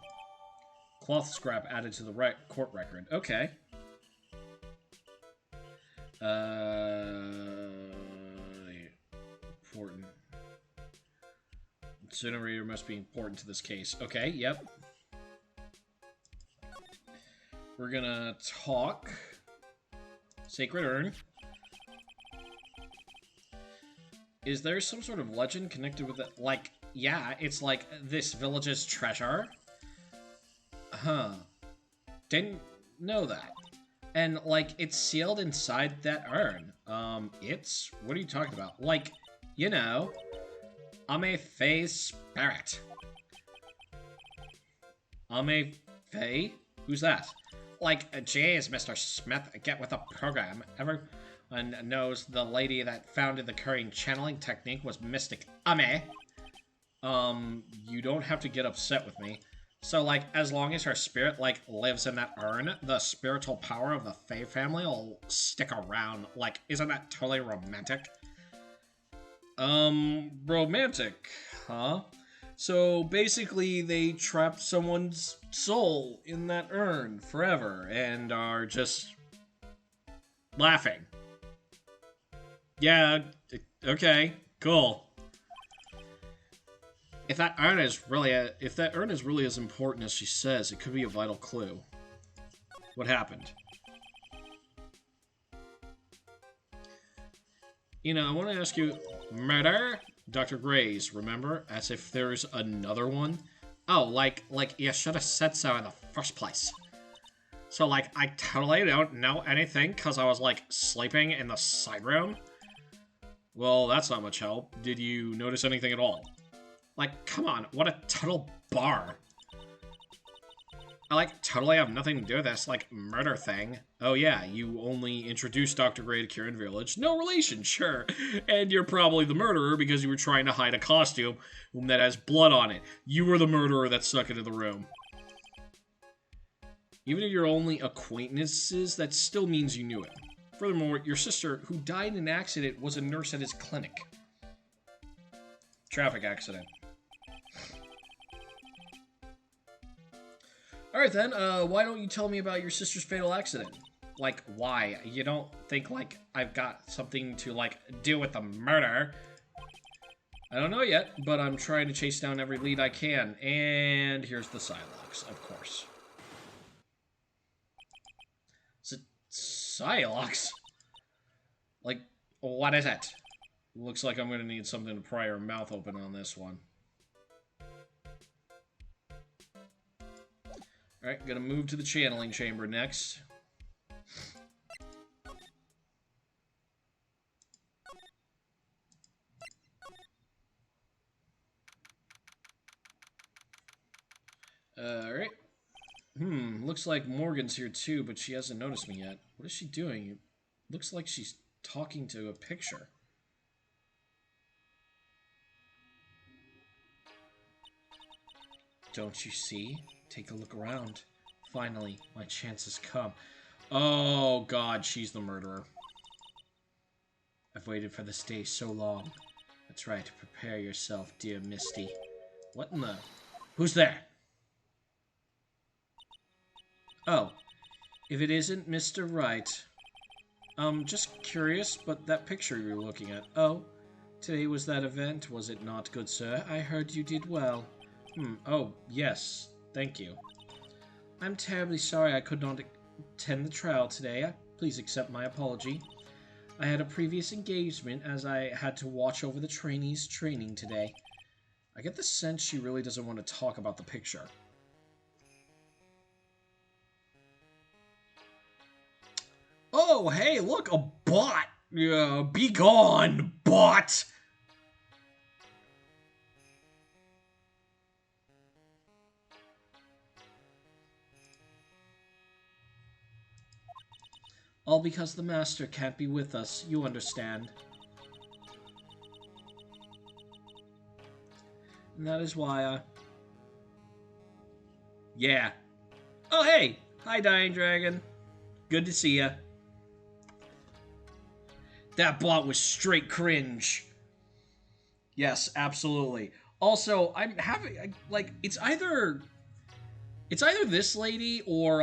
Cloth scrap added to the court record. Okay. Important. Incinerator must be important to this case. Okay, yep. We're gonna talk. Sacred Urn. Is there some sort of legend connected with it? Like, yeah, it's like this village's treasure. Huh. Didn't know that. And, like, it's sealed inside that urn. What are you talking about? Like, you know, Ame Faye's spirit. Ame Faye? Who's that? Like, jeez, Mr. Smith, get with the program. Everyone knows the lady that founded the current channeling technique was Mystic Ame. You don't have to get upset with me. So, like, as long as her spirit, like, lives in that urn, the spiritual power of the Faye family will stick around. Like, isn't that totally romantic? Romantic, huh? So, basically, they trapped someone's soul in that urn forever and are just laughing. Yeah, okay, cool. If that urn is really as important as she says, it could be a vital clue. What happened? You know, I want to ask you, murder? Dr. Gray's, remember? As if there's another one? Oh, like you should have said so in the first place. So, like, I totally don't know anything because I was, like, sleeping in the side room? Well, that's not much help. Did you notice anything at all? Like, come on, what a total bar. I, like, totally have nothing to do with this, like, murder thing. Oh, yeah, you only introduced Dr. Gray to Kieran Village. No relation, sure. And you're probably the murderer because you were trying to hide a costume that has blood on it. You were the murderer that snuck into the room. Even if you're only acquaintances, that still means you knew it. Furthermore, your sister, who died in an accident, was a nurse at his clinic. Traffic accident. Alright then, why don't you tell me about your sister's fatal accident? Like, why? You don't think, like, I've got something to, like, do with the murder? I don't know yet, but I'm trying to chase down every lead I can. And here's the Psylocke, of course. Psylocke? Like, what is it? Looks like I'm gonna need something to pry her mouth open on this one. Alright, gonna move to the channeling chamber next. Alright. Looks like Morgan's here too, but she hasn't noticed me yet. What is she doing? It looks like she's talking to a picture. Don't you see? Take a look around. Finally, my chance has come. Oh god, she's the murderer. I've waited for this day so long. That's right, prepare yourself, dear Misty. What in the... Who's there? Oh, if it isn't Mr. Wright. Just curious, but that picture you're looking at. Oh, today was that event, was it not, good sir? I heard you did well. Oh, yes, thank you. I'm terribly sorry I could not attend the trial today. Please accept my apology. I had a previous engagement as I had to watch over the trainees' training today. I get the sense she really doesn't want to talk about the picture. Oh, hey, look, a bot! Be gone, bot! All because the master can't be with us, you understand. And that is why Yeah. Oh, hey! Hi, Dying Dragon. Good to see ya. That bot was straight cringe. Yes, absolutely. Also, I'm having, like, it's either this lady or,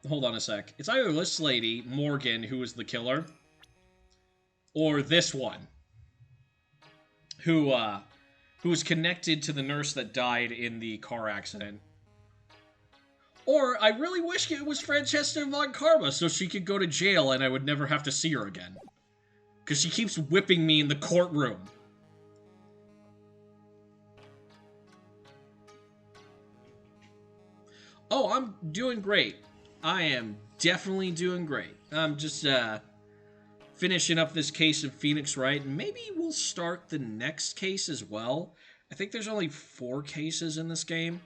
hold on a sec. It's either this lady, Morgan, who was the killer, or this one, who was connected to the nurse that died in the car accident. Or, I really wish it was Francesca Von Karma so she could go to jail and I would never have to see her again. Because she keeps whipping me in the courtroom. Oh, I'm doing great. I am definitely doing great. I'm just, finishing up this case of Phoenix Wright, and maybe we'll start the next case as well. I think there's only 4 cases in this game,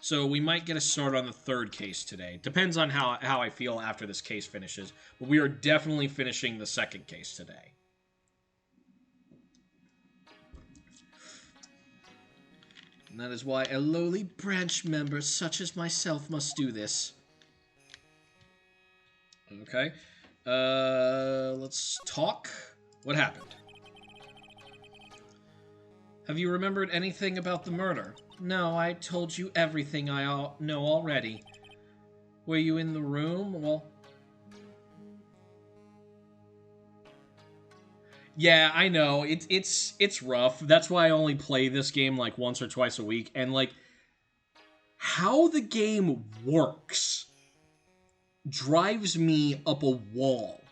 so we might get a start on the 3rd case today. Depends on how I feel after this case finishes, but we are definitely finishing the 2nd case today. And that is why a lowly branch member such as myself must do this. Okay. Let's talk. What happened? Have you remembered anything about the murder? No, I told you everything I know already. Were you in the room? Well... Yeah, I know. It's rough. That's why I only play this game like once or twice a week. And like, how the game works drives me up a wall.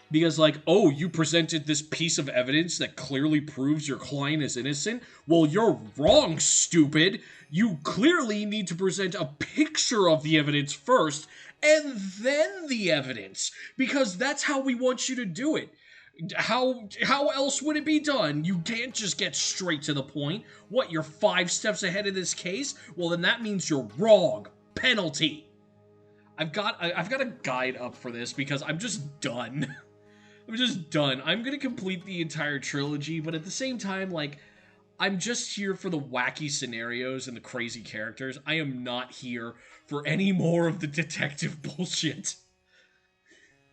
Because like, oh, you presented this piece of evidence that clearly proves your client is innocent? Well, you're wrong, stupid. You clearly need to present a picture of the evidence first, and then the evidence. Because that's how we want you to do it. How else would it be done? You can't just get straight to the point. What, you're 5 steps ahead of this case? Well, then that means you're wrong. Penalty. I've got a guide up for this because I'm just done. I'm just done. I'm gonna complete the entire trilogy, but at the same time, like, I'm just here for the wacky scenarios and the crazy characters. I am not here for any more of the detective bullshit.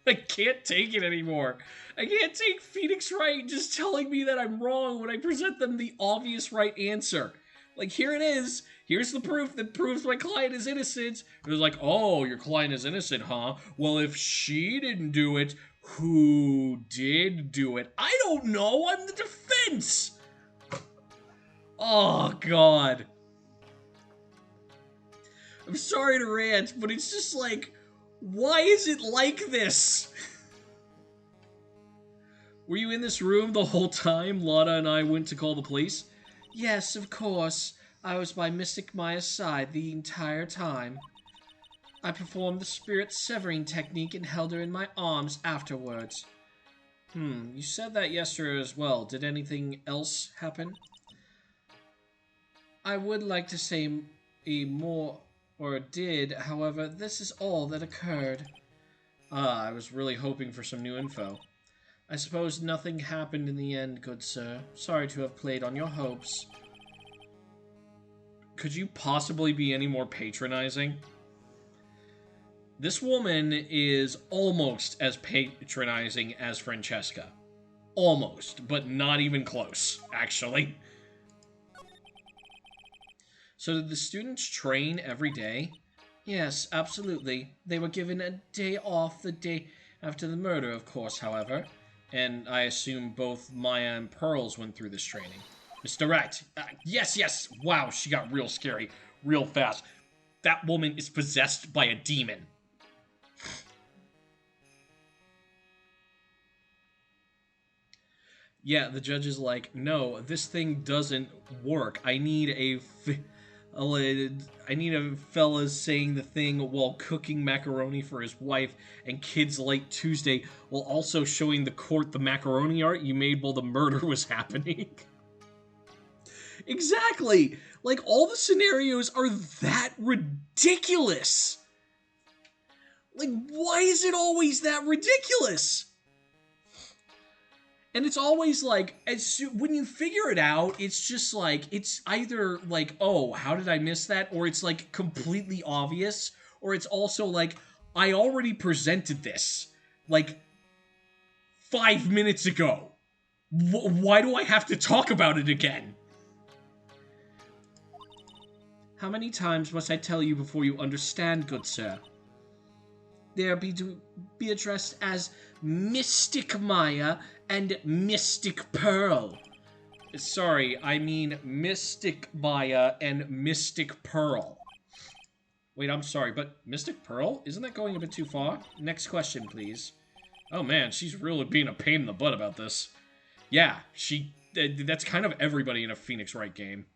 I can't take it anymore. I can't take Phoenix Wright just telling me that I'm wrong when I present them the obvious right answer. Like, here it is. Here's the proof that proves my client is innocent. It was like, oh, your client is innocent, huh? Well, if she didn't do it, who did do it? I don't know. I'm the defense. Oh, God. I'm sorry to rant, but it's just like, why is it like this? Were you in this room the whole time Lana and I went to call the police? Yes, of course. I was by Mystic Maya's side the entire time. I performed the spirit severing technique and held her in my arms afterwards. You said that yesterday as well. Did anything else happen? I would like to say more, or did, however, this is all that occurred. I was really hoping for some new info. I suppose nothing happened in the end, good sir. Sorry to have played on your hopes. Could you possibly be any more patronizing? This woman is almost as patronizing as Francesca. Almost, but not even close, actually. So did the students train every day? Yes, absolutely. They were given a day off the day after the murder, of course, however. And I assume both Maya and Pearls went through this training. Mr. Wright. Yes. Wow, she got real scary real fast. That woman is possessed by a demon. Yeah, the judge is like, no, this thing doesn't work. I need a fella saying the thing while cooking macaroni for his wife and kids late Tuesday, while also showing the court the macaroni art you made while the murder was happening. Exactly! Like, all the scenarios are that ridiculous! Like, why is it always that ridiculous? And it's always like, when you figure it out, it's just like, it's either like, oh, how did I miss that? Or it's like completely obvious. Or it's also like, I already presented this like 5 minutes ago. Why do I have to talk about it again? How many times must I tell you before you understand, good sir? They are to be addressed as Mystic Maya and Mystic Pearl. Sorry, I mean Mystic Maya and Mystic Pearl. Wait, I'm sorry, but Mystic Pearl? Isn't that going a bit too far? Next question, please. Oh man, she's really being a pain in the butt about this. Yeah, that's kind of everybody in a Phoenix Wright game.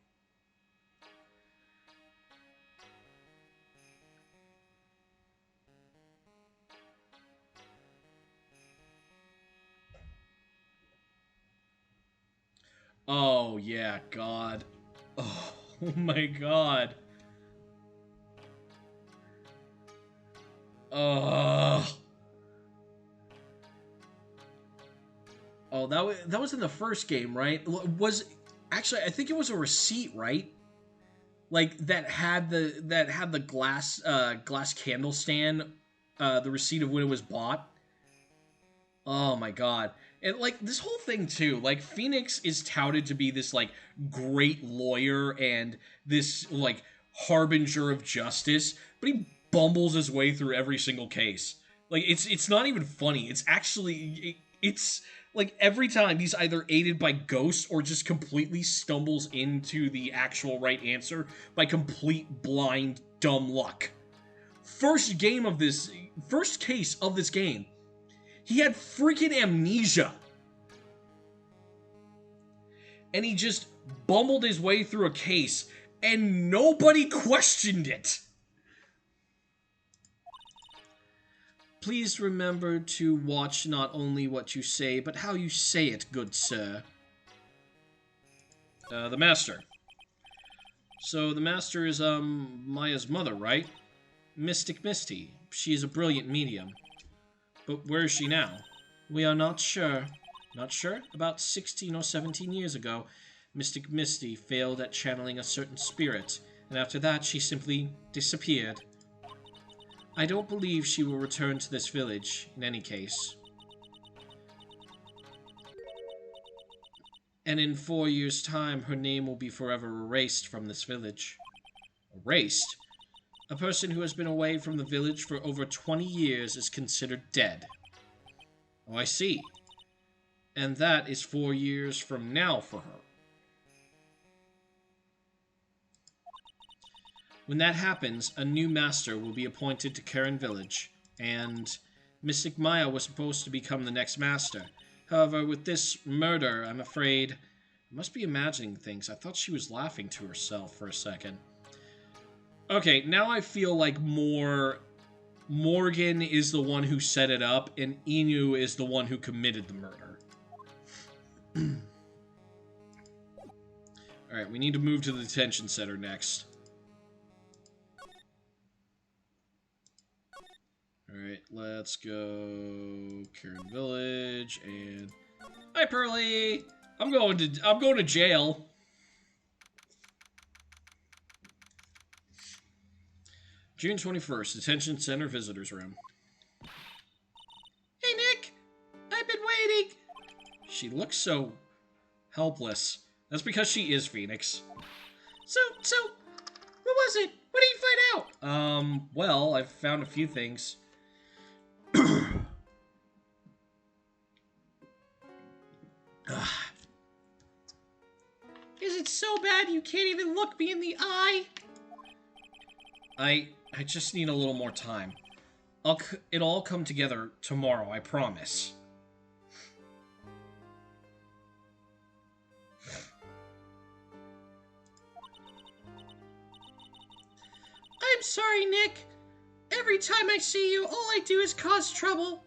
Oh, yeah, God. Oh my God. Oh, that was in the first game, right? Actually, I think it was a receipt, right? Like that had the glass candle stand, the receipt of when it was bought. Oh my God. And like this whole thing too, like Phoenix is touted to be this like great lawyer and this like harbinger of justice, but he bumbles his way through every single case. Like it's not even funny. It's actually it's like every time he's either aided by ghosts or just completely stumbles into the actual right answer by complete blind dumb luck. First case of this game, he had freaking amnesia. And he just bumbled his way through a case, and nobody questioned it. Please remember to watch not only what you say, but how you say it, good sir. The Master. So the Master is, Maya's mother, right? Mystic Misty. She is a brilliant medium. But where is she now? We are not sure. Not sure? About 16 or 17 years ago, Mystic Misty failed at channeling a certain spirit, and after that she simply disappeared. I don't believe she will return to this village, in any case. And in 4 years' time, her name will be forever erased from this village. Erased? A person who has been away from the village for over 20 years is considered dead. Oh, I see. And that is 4 years from now for her. When that happens, a new master will be appointed to Karen Village, and Mystic Maya was supposed to become the next master. However, with this murder, I'm afraid... I must be imagining things. I thought she was laughing to herself for a second. Okay, now I feel like Morgan is the one who set it up, and Inu is the one who committed the murder. Alright, we need to move to the detention center next. Alright, let's go Karen Village and hi Pearly! I'm going to jail. June 21st, detention center visitors room. Hey Nick! I've been waiting! She looks so helpless. That's because she is Phoenix. So, what was it? What did you find out? Well, I've found a few things. Is it so bad you can't even look me in the eye? I just need a little more time. It'll all come together tomorrow, I promise. I'm sorry, Nick. Every time I see you, all I do is cause trouble.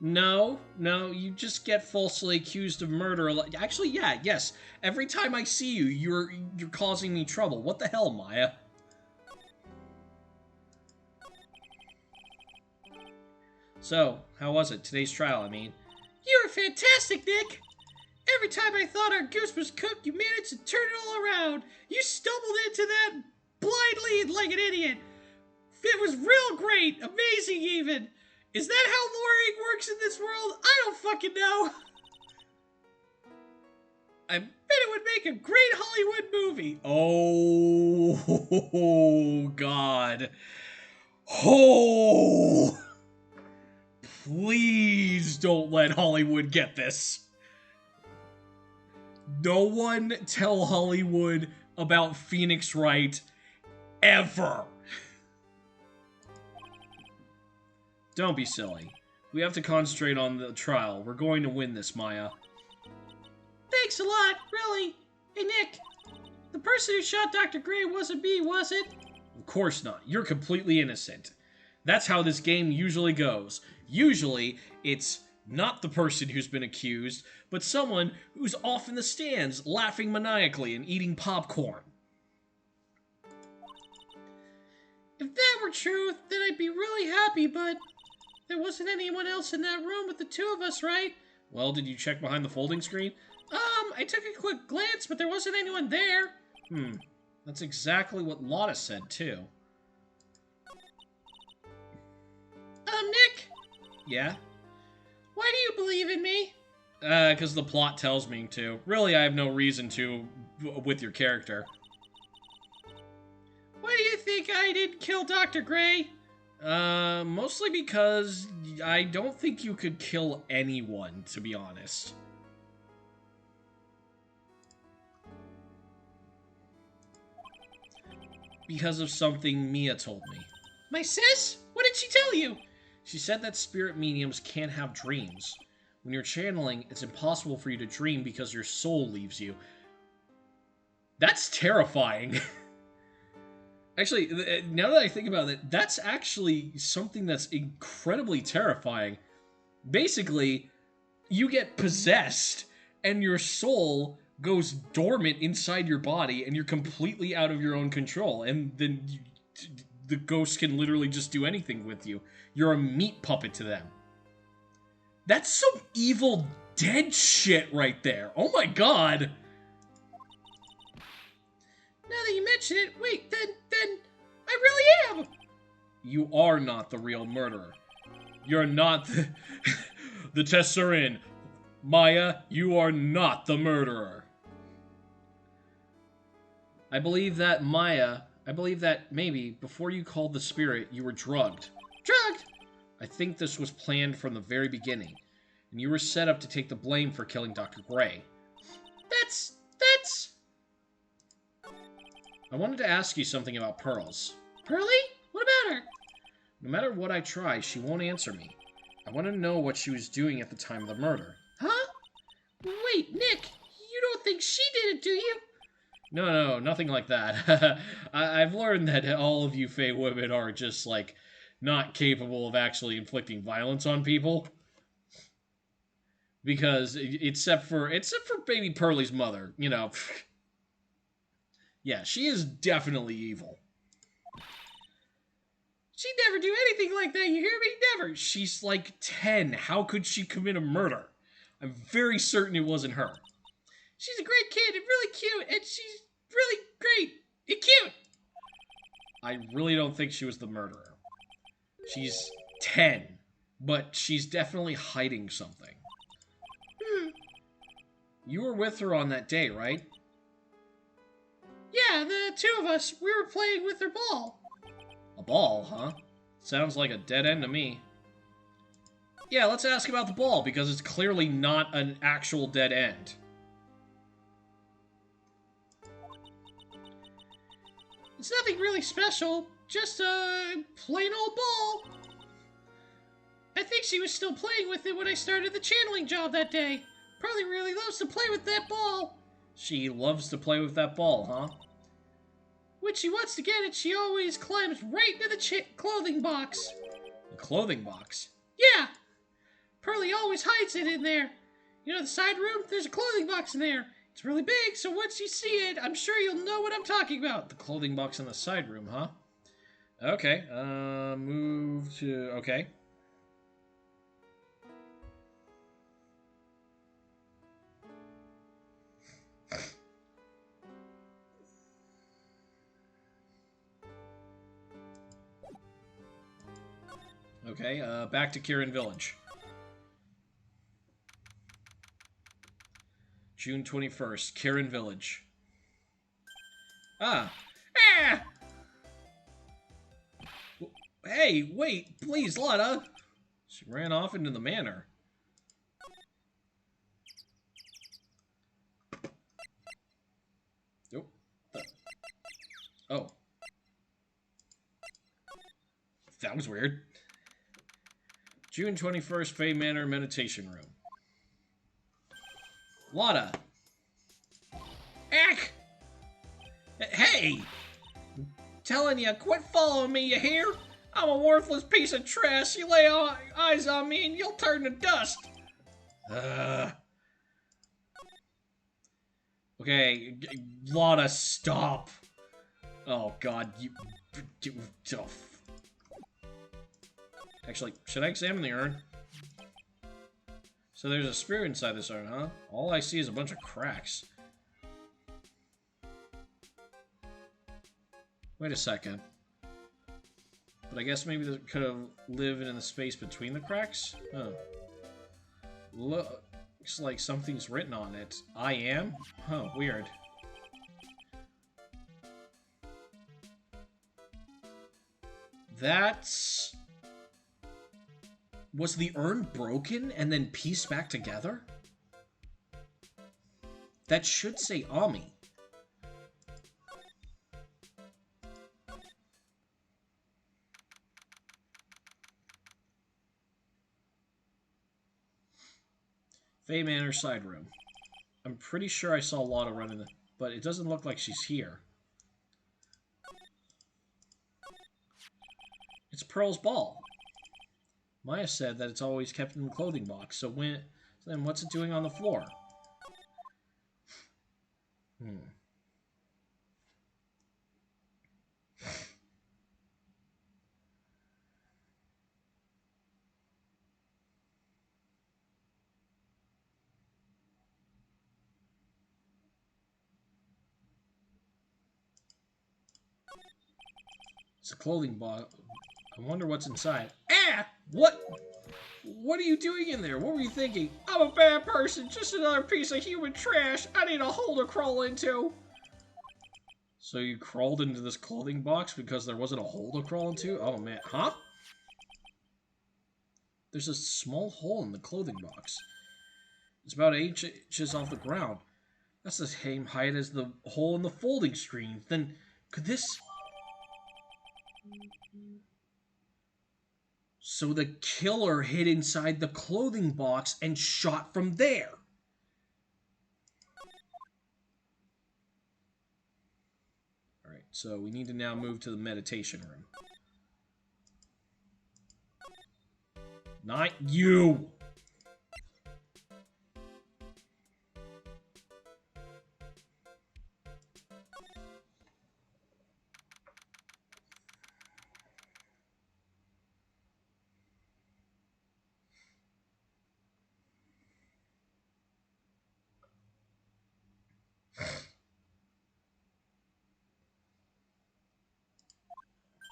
No, you just get falsely accused of murder. Actually, yes. Every time I see you, you're causing me trouble. What the hell, Maya? So, how was it? Today's trial, I mean. You were fantastic, Nick! Every time I thought our goose was cooked, you managed to turn it all around. You stumbled into that blindly like an idiot. It was real great. Amazing, even. Is that how lawyering works in this world? I don't fucking know. I bet it would make a great Hollywood movie. Oh, God. Oh! Please don't let Hollywood get this. No one tell Hollywood about Phoenix Wright ever. Don't be silly. We have to concentrate on the trial. We're going to win this, Maya. Thanks a lot, really. Hey, Nick, the person who shot Dr. Gray wasn't me, was it? Of course not. You're completely innocent. That's how this game usually goes. Usually, it's not the person who's been accused, but someone who's off in the stands laughing maniacally and eating popcorn. If that were true, then I'd be really happy, but there wasn't anyone else in that room with the two of us, right? Well, did you check behind the folding screen? I took a quick glance, but there wasn't anyone there. That's exactly what Lotta said, too. Nick? Yeah? Why do you believe in me? Because the plot tells me to. Really, I have no reason to with your character. Why do you think I didn't kill Dr. Gray? Mostly because I don't think you could kill anyone, to be honest. Because of something Mia told me. My sis? What did she tell you? She said that spirit mediums can't have dreams. When you're channeling, it's impossible for you to dream because your soul leaves you. That's terrifying. Actually, now that I think about it, that's actually something that's incredibly terrifying. Basically, you get possessed, and your soul goes dormant inside your body, and you're completely out of your own control, and then the ghost can literally just do anything with you. You're a meat puppet to them. That's some Evil Dead shit right there. Oh my god. Now that you mention it, wait, then I really am. You are not the real murderer. You're not the... The tests are in. Maya, you are not the murderer. I believe that maybe, before you called the spirit, you were drugged. Drugged? I think this was planned from the very beginning, and you were set up to take the blame for killing Dr. Gray. That's... I wanted to ask you something about Pearls. Pearly? What about her? No matter what I try, she won't answer me. I want to know what she was doing at the time of the murder. Huh? Wait, Nick, you don't think she did it, do you? No, nothing like that. I've learned that all of you Fey women are just, like, not capable of actually inflicting violence on people. Because, except for baby Pearly's mother, you know. Yeah, she is definitely evil. She'd never do anything like that, you hear me? Never. She's like 10. How could she commit a murder? I'm very certain it wasn't her. She's a great kid and really cute, and she's really great and cute. I really don't think she was the murderer. She's 10, but she's definitely hiding something. You were with her on that day, right? Yeah, the two of us, we were playing with her ball. A ball, huh? Sounds like a dead end to me. Yeah, let's ask about the ball, because it's clearly not an actual dead end. It's nothing really special, just a plain old ball. I think she was still playing with it when I started the channeling job that day. Probably really loves to play with that ball. She loves to play with that ball, huh? When she wants to get it, she always climbs right into the clothing box. The clothing box? Yeah. Pearly always hides it in there. You know the side room? There's a clothing box in there. It's really big, so once you see it, I'm sure you'll know what I'm talking about. The clothing box in the side room, huh? Okay, move to... okay. Okay, back to Kirin Village. June 21st, Kirin Village. Ah! Ah! Hey, wait, please, Lotta! She ran off into the manor. Nope. Oh. That was weird. June 21st, Fey Manor Meditation Room. Lotta. Ack! Hey! I'm telling you, quit following me, you hear? I'm a worthless piece of trash. You lay eyes on me and you'll turn to dust. Okay, Lotta, stop. Oh, God, you... Actually, should I examine the urn? So there's a spirit inside this urn, huh? All I see is a bunch of cracks. Wait a second. But I guess maybe it could have lived in the space between the cracks? Huh. Looks like something's written on it. I am? Huh, weird. That's... Was the urn broken and then pieced back together? That should say Ami. Fey Manor side room. I'm pretty sure I saw Lotta running the... But it doesn't look like she's here. It's Pearl's ball. Maya said that it's always kept in the clothing box, so then what's it doing on the floor? It's a clothing box. I wonder what's inside. Ah! What? What are you doing in there? What were you thinking? I'm a bad person, just another piece of human trash I need a hole to crawl into. So you crawled into this clothing box because there wasn't a hole to crawl into? Oh man, huh? There's a small hole in the clothing box. It's about 8 inches off the ground. That's the same height as the hole in the folding screen. Then, could this... So the killer hid inside the clothing box and shot from there. Alright, so we need to now move to the meditation room. Not you!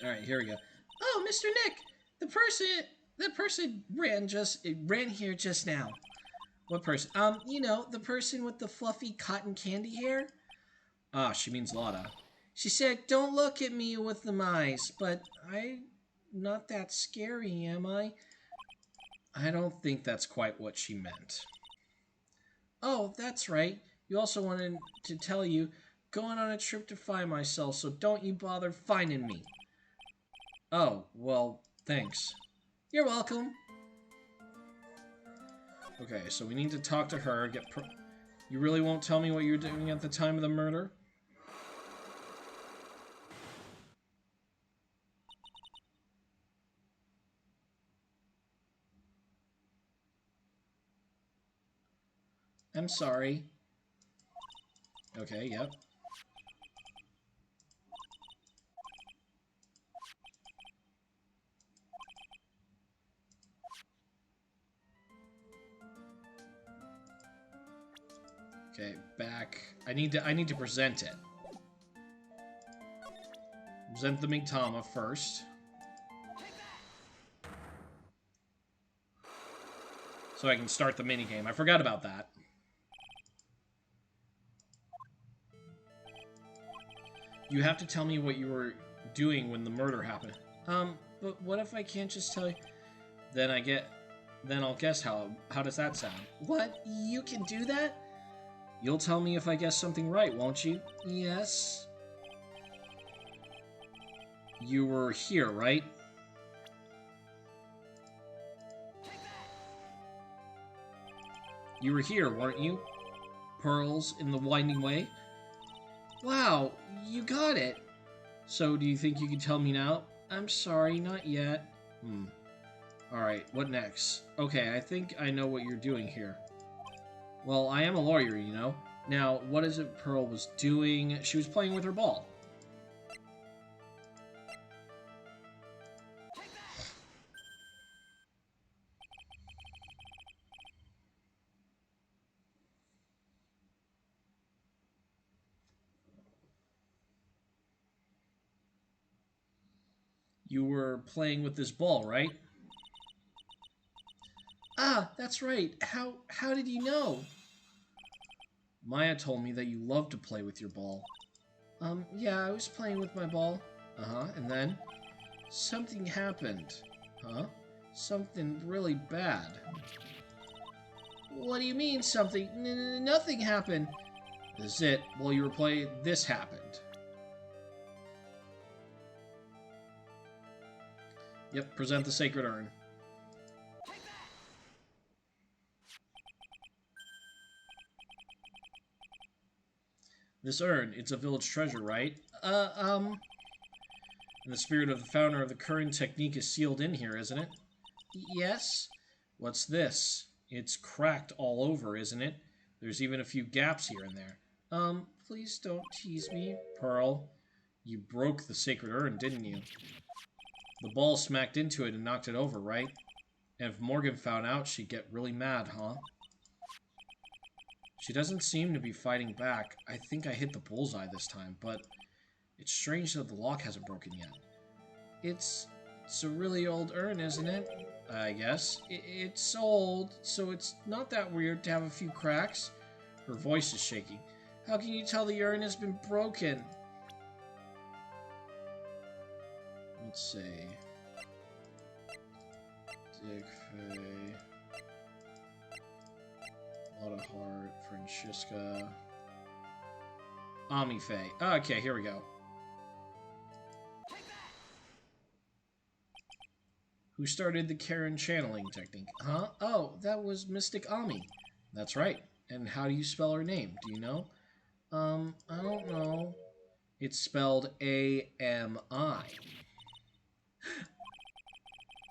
Alright, here we go. Oh, Mr. Nick, the person ran here just now. What person? You know, the person with the fluffy cotton candy hair. Ah, she means Lotta. She said, "Don't look at me with them eyes," but I'm not that scary, am I? I don't think that's quite what she meant. Oh, that's right. You also wanted to tell you, going on a trip to find myself, so don't you bother finding me. Oh, well, thanks. You're welcome. Okay, so we need to talk to her, You really won't tell me what you were doing at the time of the murder? I'm sorry. Okay, yep. Okay, back. I need to present it. Present the Migtama first. So I can start the minigame. I forgot about that. You have to tell me what you were doing when the murder happened. But what if I can't just tell you? Then I'll guess how. How does that sound? What? You can do that? You'll tell me if I guess something right, won't you? Yes. You were here, right? You were here, weren't you? Pearls in the Winding Way? Wow, you got it. So, do you think you can tell me now? I'm sorry, not yet. Alright, what next? Okay, I think I know what you're doing here. Well, I am a lawyer, you know. Now, what is it Pearl was doing? She was playing with her ball. You were playing with this ball, right? Ah, that's right. How did you know? Maya told me that you love to play with your ball. Yeah, I was playing with my ball. And then? Something happened. Huh? Something really bad. What do you mean, something? Nothing happened. This is it. While you were playing, this happened. Yep, present the sacred urn. This urn, it's a village treasure, right? And the spirit of the founder of the current technique is sealed in here, isn't it? Yes. What's this? It's cracked all over, isn't it? There's even a few gaps here and there. Please don't tease me. Pearl, you broke the sacred urn, didn't you? The ball smacked into it and knocked it over, right? And if Morgan found out, she'd get really mad, huh? She doesn't seem to be fighting back. I think I hit the bullseye this time, but it's strange that the lock hasn't broken yet. It's It's a really old urn, isn't it? I guess. It's old, so it's not that weird to have a few cracks. Her voice is shaking. How can you tell the urn has been broken? Let's see. Dick Faye. Lotta Heart. Francesca. Ami Faye. Okay, here we go. Who started the Karen channeling technique? Huh? Oh, that was Mystic Ami. That's right. And how do you spell her name? Do you know? I don't know. It's spelled A-M-I.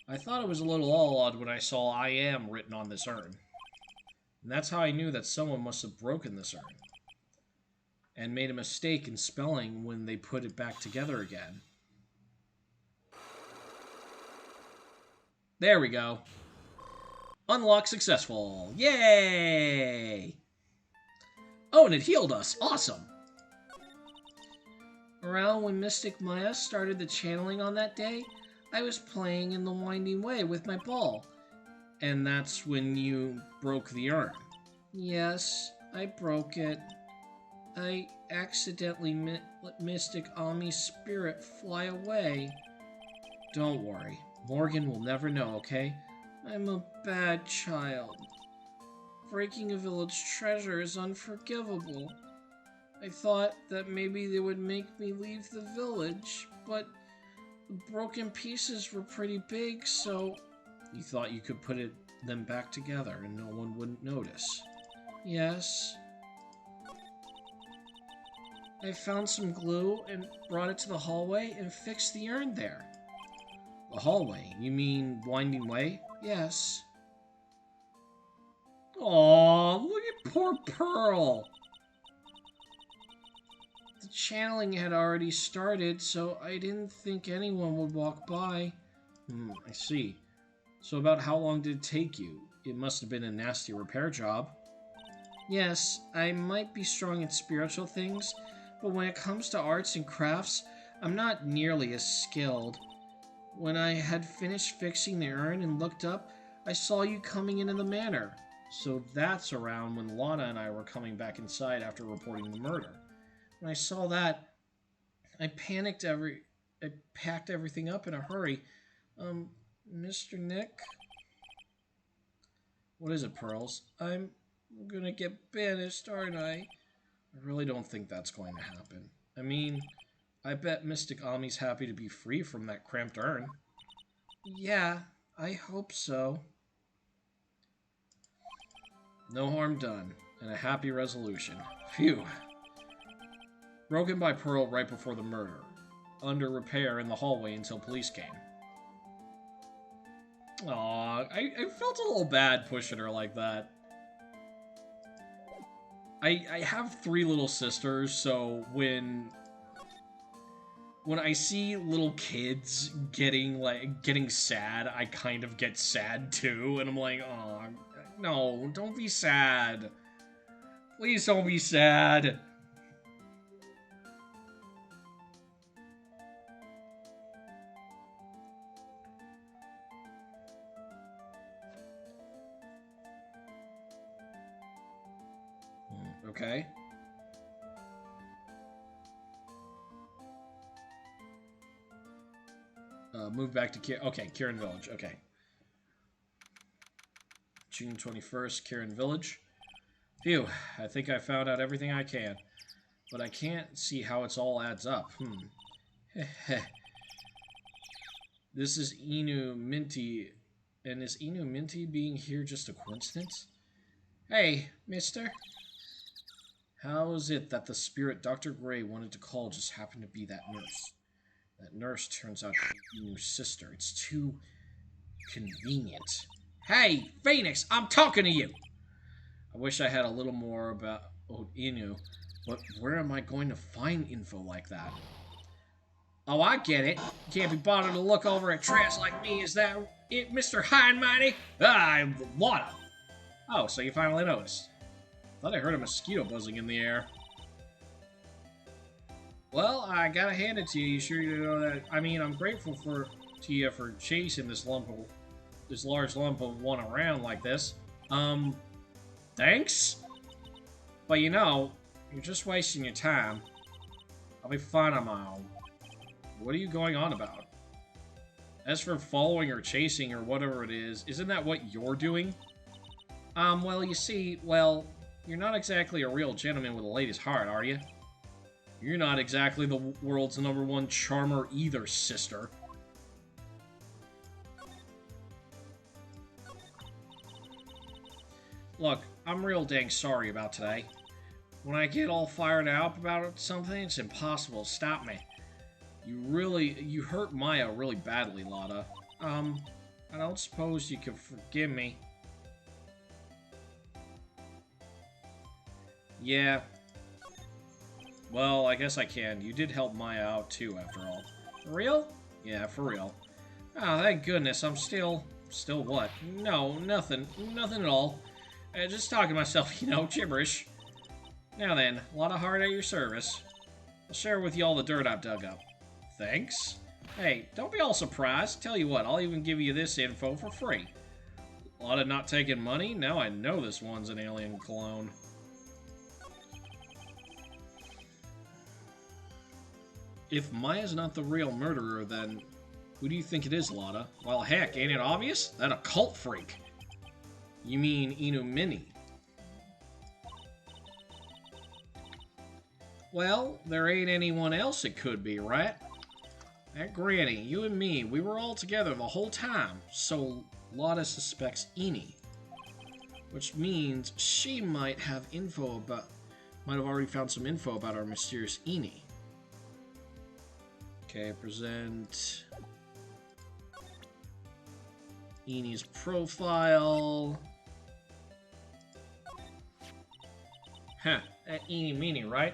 I thought it was a little odd when I saw I am written on this urn. And that's how I knew that someone must have broken this urn. And made a mistake in spelling when they put it back together again. There we go. Unlock successful. Yay! Oh, and it healed us. Awesome. Around when Mystic Maya started the channeling on that day, I was playing in the Winding Way with my ball. And that's when you broke the urn. Yes, I broke it. I accidentally let Mystic Ami's spirit fly away. Don't worry. Morgan will never know, okay? I'm a bad child. Breaking a village treasure is unforgivable. I thought that maybe they would make me leave the village, but the broken pieces were pretty big, so... You thought you could put them back together and no one wouldn't notice. Yes. I found some glue and brought it to the hallway and fixed the urn there. The hallway? You mean Winding Way? Yes. Aww, look at poor Pearl! The channeling had already started, so I didn't think anyone would walk by. I see. So about how long did it take you? It must have been a nasty repair job. Yes, I might be strong in spiritual things, but when it comes to arts and crafts, I'm not nearly as skilled. When I had finished fixing the urn and looked up, I saw you coming into the manor. So that's around when Lana and I were coming back inside after reporting the murder. When I saw that, I packed everything up in a hurry. Mr. Nick? What is it, Pearls? I'm gonna get banished, aren't I? I really don't think that's going to happen. I mean, I bet Mystic Ami's happy to be free from that cramped urn. Yeah, I hope so. No harm done, and a happy resolution. Phew. Broken by Pearl right before the murder. Under repair in the hallway until police came. Aw, I felt a little bad pushing her like that. I have 3 little sisters, so when I see little kids getting sad, I kind of get sad too, and I'm like, oh, no, don't be sad. Please don't be sad. Okay. Move back to Kieran Village. Okay. June 21st, Kieran Village. Phew, I think I found out everything I can. But I can't see how it all adds up. This is Inu Minty. And is Inu Minty being here just a coincidence? Hey, mister. How is it that the spirit Dr. Gray wanted to call just happened to be that nurse? That nurse turns out to be Inu's sister. It's too convenient. Hey, Phoenix, I'm talking to you! I wish I had a little more about Inu, but where am I going to find info like that? Oh, I get it. You can't be bothered to look over at trash like me, is that it, Mr. High and Mighty? I'm Lana. Oh, so you finally noticed. Thought I heard a mosquito buzzing in the air. Well, I gotta hand it to you. You sure you know that? I mean, I'm grateful for to you for chasing this large lump of one around like this. Thanks? But you know, you're just wasting your time. I'll be fine on my own. What are you going on about? As for following or chasing or whatever it is, isn't that what you're doing? Well, you see, you're not exactly a real gentleman with a lady's heart, are you? You're not exactly the world's #1 charmer either, sister. Look, I'm real dang sorry about today. When I get all fired up about something, it's impossible to stop me. You hurt Maya really badly, Lotta. I don't suppose you can forgive me. Yeah. Well, I guess I can. You did help Maya out too, after all. For real? Yeah, for real. Oh, thank goodness. I'm still what? No, nothing. Nothing at all. Just talking to myself, you know, gibberish. Now then, a lot of heart at your service. I'll share with you all the dirt I've dug up. Thanks. Hey, don't be all surprised. Tell you what, I'll even give you this info for free. A lot of not taking money? Now I know this one's an alien clone. If Maya's not the real murderer, then who do you think it is, Lotta? Well, heck, ain't it obvious? That occult freak. You mean Inu Mini? Well, there ain't anyone else it could be, right? That Granny, you and me, we were all together the whole time, so Lotta suspects Ini. Which means she might have already found some info about our mysterious Ini. Okay, present Ini's profile. Huh, that Ini Mini, right?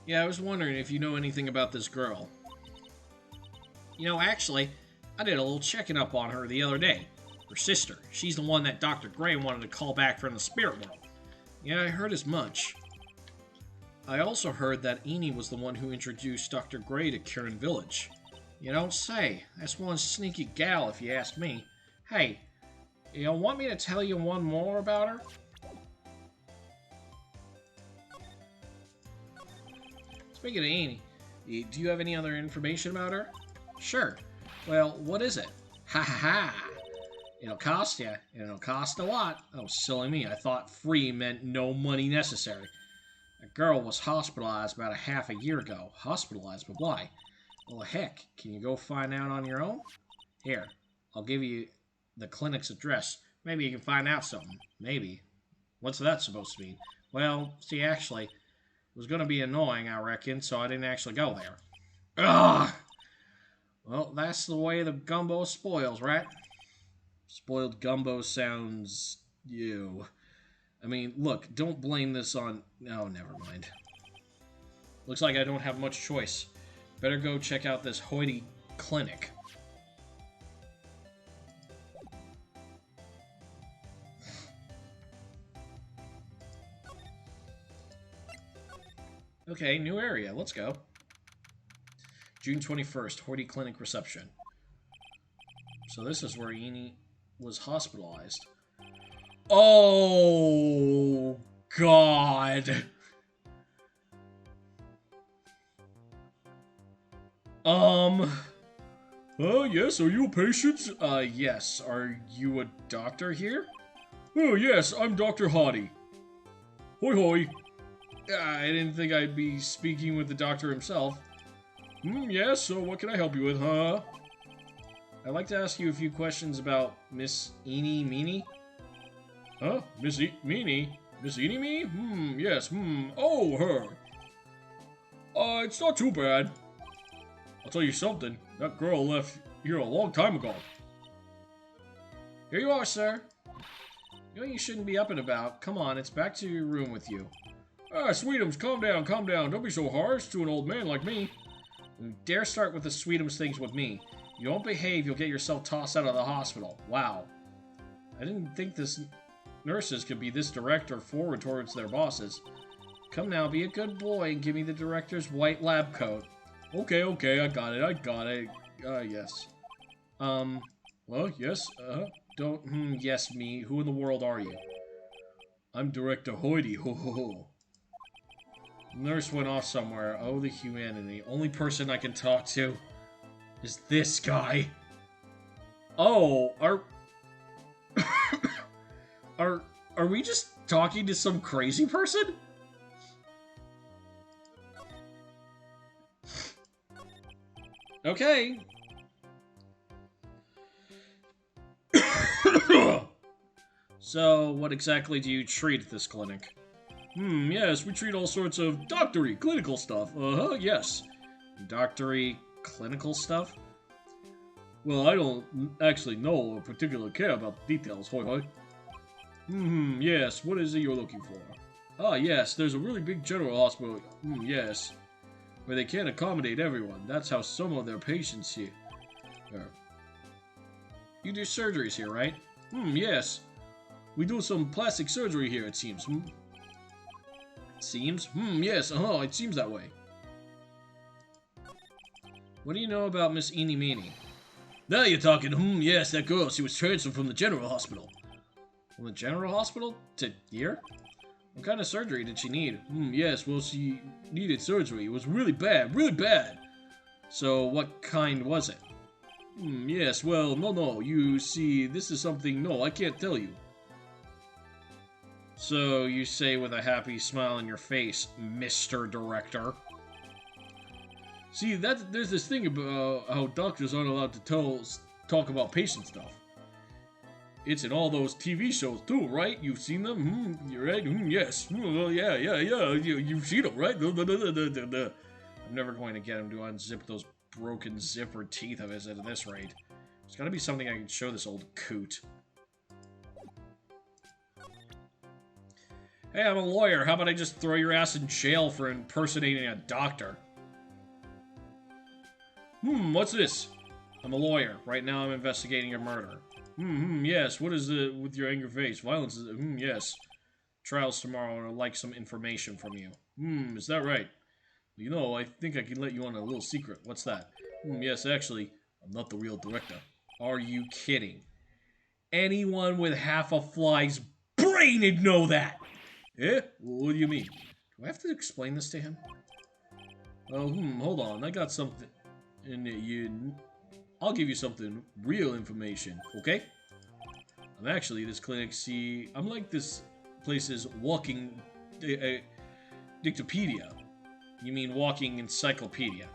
Yeah, I was wondering if you know anything about this girl. You know, actually, I did a little checking up on her the other day. Her sister. She's the one that Dr. Gray wanted to call back from the spirit world. Yeah, I heard as much. I also heard that Ini was the one who introduced Dr. Gray to Kirin Village. You don't say. That's one sneaky gal, if you ask me. Hey, you want me to tell you one more about her? Speaking of Ini, do you have any other information about her? Sure. Well, what is it? Ha ha ha! It'll cost you. It'll cost a lot. Oh, silly me. I thought free meant no money necessary. A girl was hospitalized about a half a year ago. Hospitalized? But why? Well, heck, can you go find out on your own? Here, I'll give you the clinic's address. Maybe you can find out something. Maybe. What's that supposed to mean? Well, see, actually, it was going to be annoying, I reckon, so I didn't actually go there. Ugh! Well, that's the way the gumbo spoils, right? Spoiled gumbo sounds... ew. I mean, look, don't blame this on... Oh, never mind. Looks like I don't have much choice. Better go check out this hoity clinic. Okay, new area. Let's go. June 21st, Hoity Clinic reception. So this is where Ini was hospitalized. Oh, God. Oh, yes, are you a patient? Yes. Are you a doctor here? Oh, yes, I'm Dr. Hottie. Hoi hoi. I didn't think I'd be speaking with the doctor himself. Yes, so what can I help you with, huh? I'd like to ask you a few questions about Miss Ini Mini. Huh? Miss Mini? Miss Ini Me? Yes, oh, her. It's not too bad. I'll tell you something. That girl left here a long time ago. Here you are, sir. You know you shouldn't be up and about. Come on, it's back to your room with you. Sweetums, calm down, calm down. Don't be so harsh to an old man like me. You dare start with the Sweetums things with me. You don't behave, you'll get yourself tossed out of the hospital. Wow. I didn't think nurses could be this direct or forward towards their bosses. Come now, be a good boy and give me the director's white lab coat. Okay, I got it. Yes. Well, yes, yes, me. Who in the world are you? I'm Director Hoity, ho ho ho. Nurse went off somewhere. Oh, the humanity. Only person I can talk to is this guy. Oh, are we just talking to some crazy person? Okay. So, what exactly do you treat at this clinic? Yes, we treat all sorts of doctory, clinical stuff. Yes. Doctory, clinical stuff? Well, I don't actually know or particularly care about the details, hoi hoi. Yes, what is it you're looking for? Ah, yes, there's a really big general hospital, yes, where they can't accommodate everyone. That's how some of their patients here. You do surgeries here, right? Yes. We do some plastic surgery here, it seems. Seems? Yes, it seems that way. What do you know about Miss Eenie Meenie? Now you're talking, yes, that girl, she was transferred from the general hospital. From the general hospital? To here? What kind of surgery did she need? Yes, well, she needed surgery. It was really bad, really bad. So, what kind was it? Yes, well, no, you see, this is something, no, I can't tell you. So, you say with a happy smile on your face, Mr. Director. See, there's this thing about how doctors aren't allowed to talk about patient stuff. It's in all those TV shows too, right? You've seen them? You're right? Yes. Well, yeah. You've seen them, right? I'm never going to get him to unzip those broken zipper teeth of his at this rate. There's gotta be something I can show this old coot. Hey, I'm a lawyer. How about I just throw your ass in jail for impersonating a doctor? What's this? I'm a lawyer. Right now I'm investigating a murder. Yes. What is it with your angry face? Violence is... yes. Trial's tomorrow and I'd like some information from you. Is that right? You know, I think I can let you on a little secret. What's that? Yes, actually, I'm not the real director. Are you kidding? Anyone with half a fly's brain would know that! Eh? What do you mean? Do I have to explain this to him? Well, hold on. I got something... And I'll give you something, real information, okay? I'm actually this clinic, I'm like this place's walking dictopedia. You mean walking encyclopedia?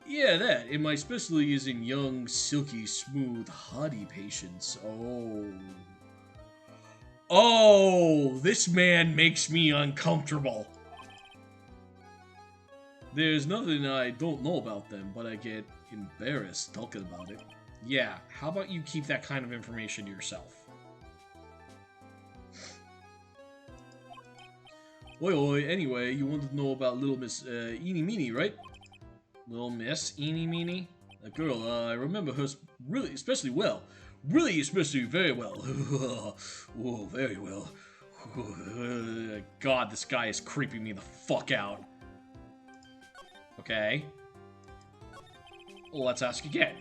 Yeah, that. And my specialty is in young, silky, smooth, haughty patients. Oh, this man makes me uncomfortable. There's nothing I don't know about them, but I get embarrassed talking about it. Yeah, how about you keep that kind of information to yourself? Oi, anyway, you wanted to know about little Miss Eenie Meenie, right? Little Miss Eenie Meenie? That girl, I remember her really especially well. Really especially very well. Oh, very well. God, this guy is creeping me the fuck out. Okay. Well, let's ask again.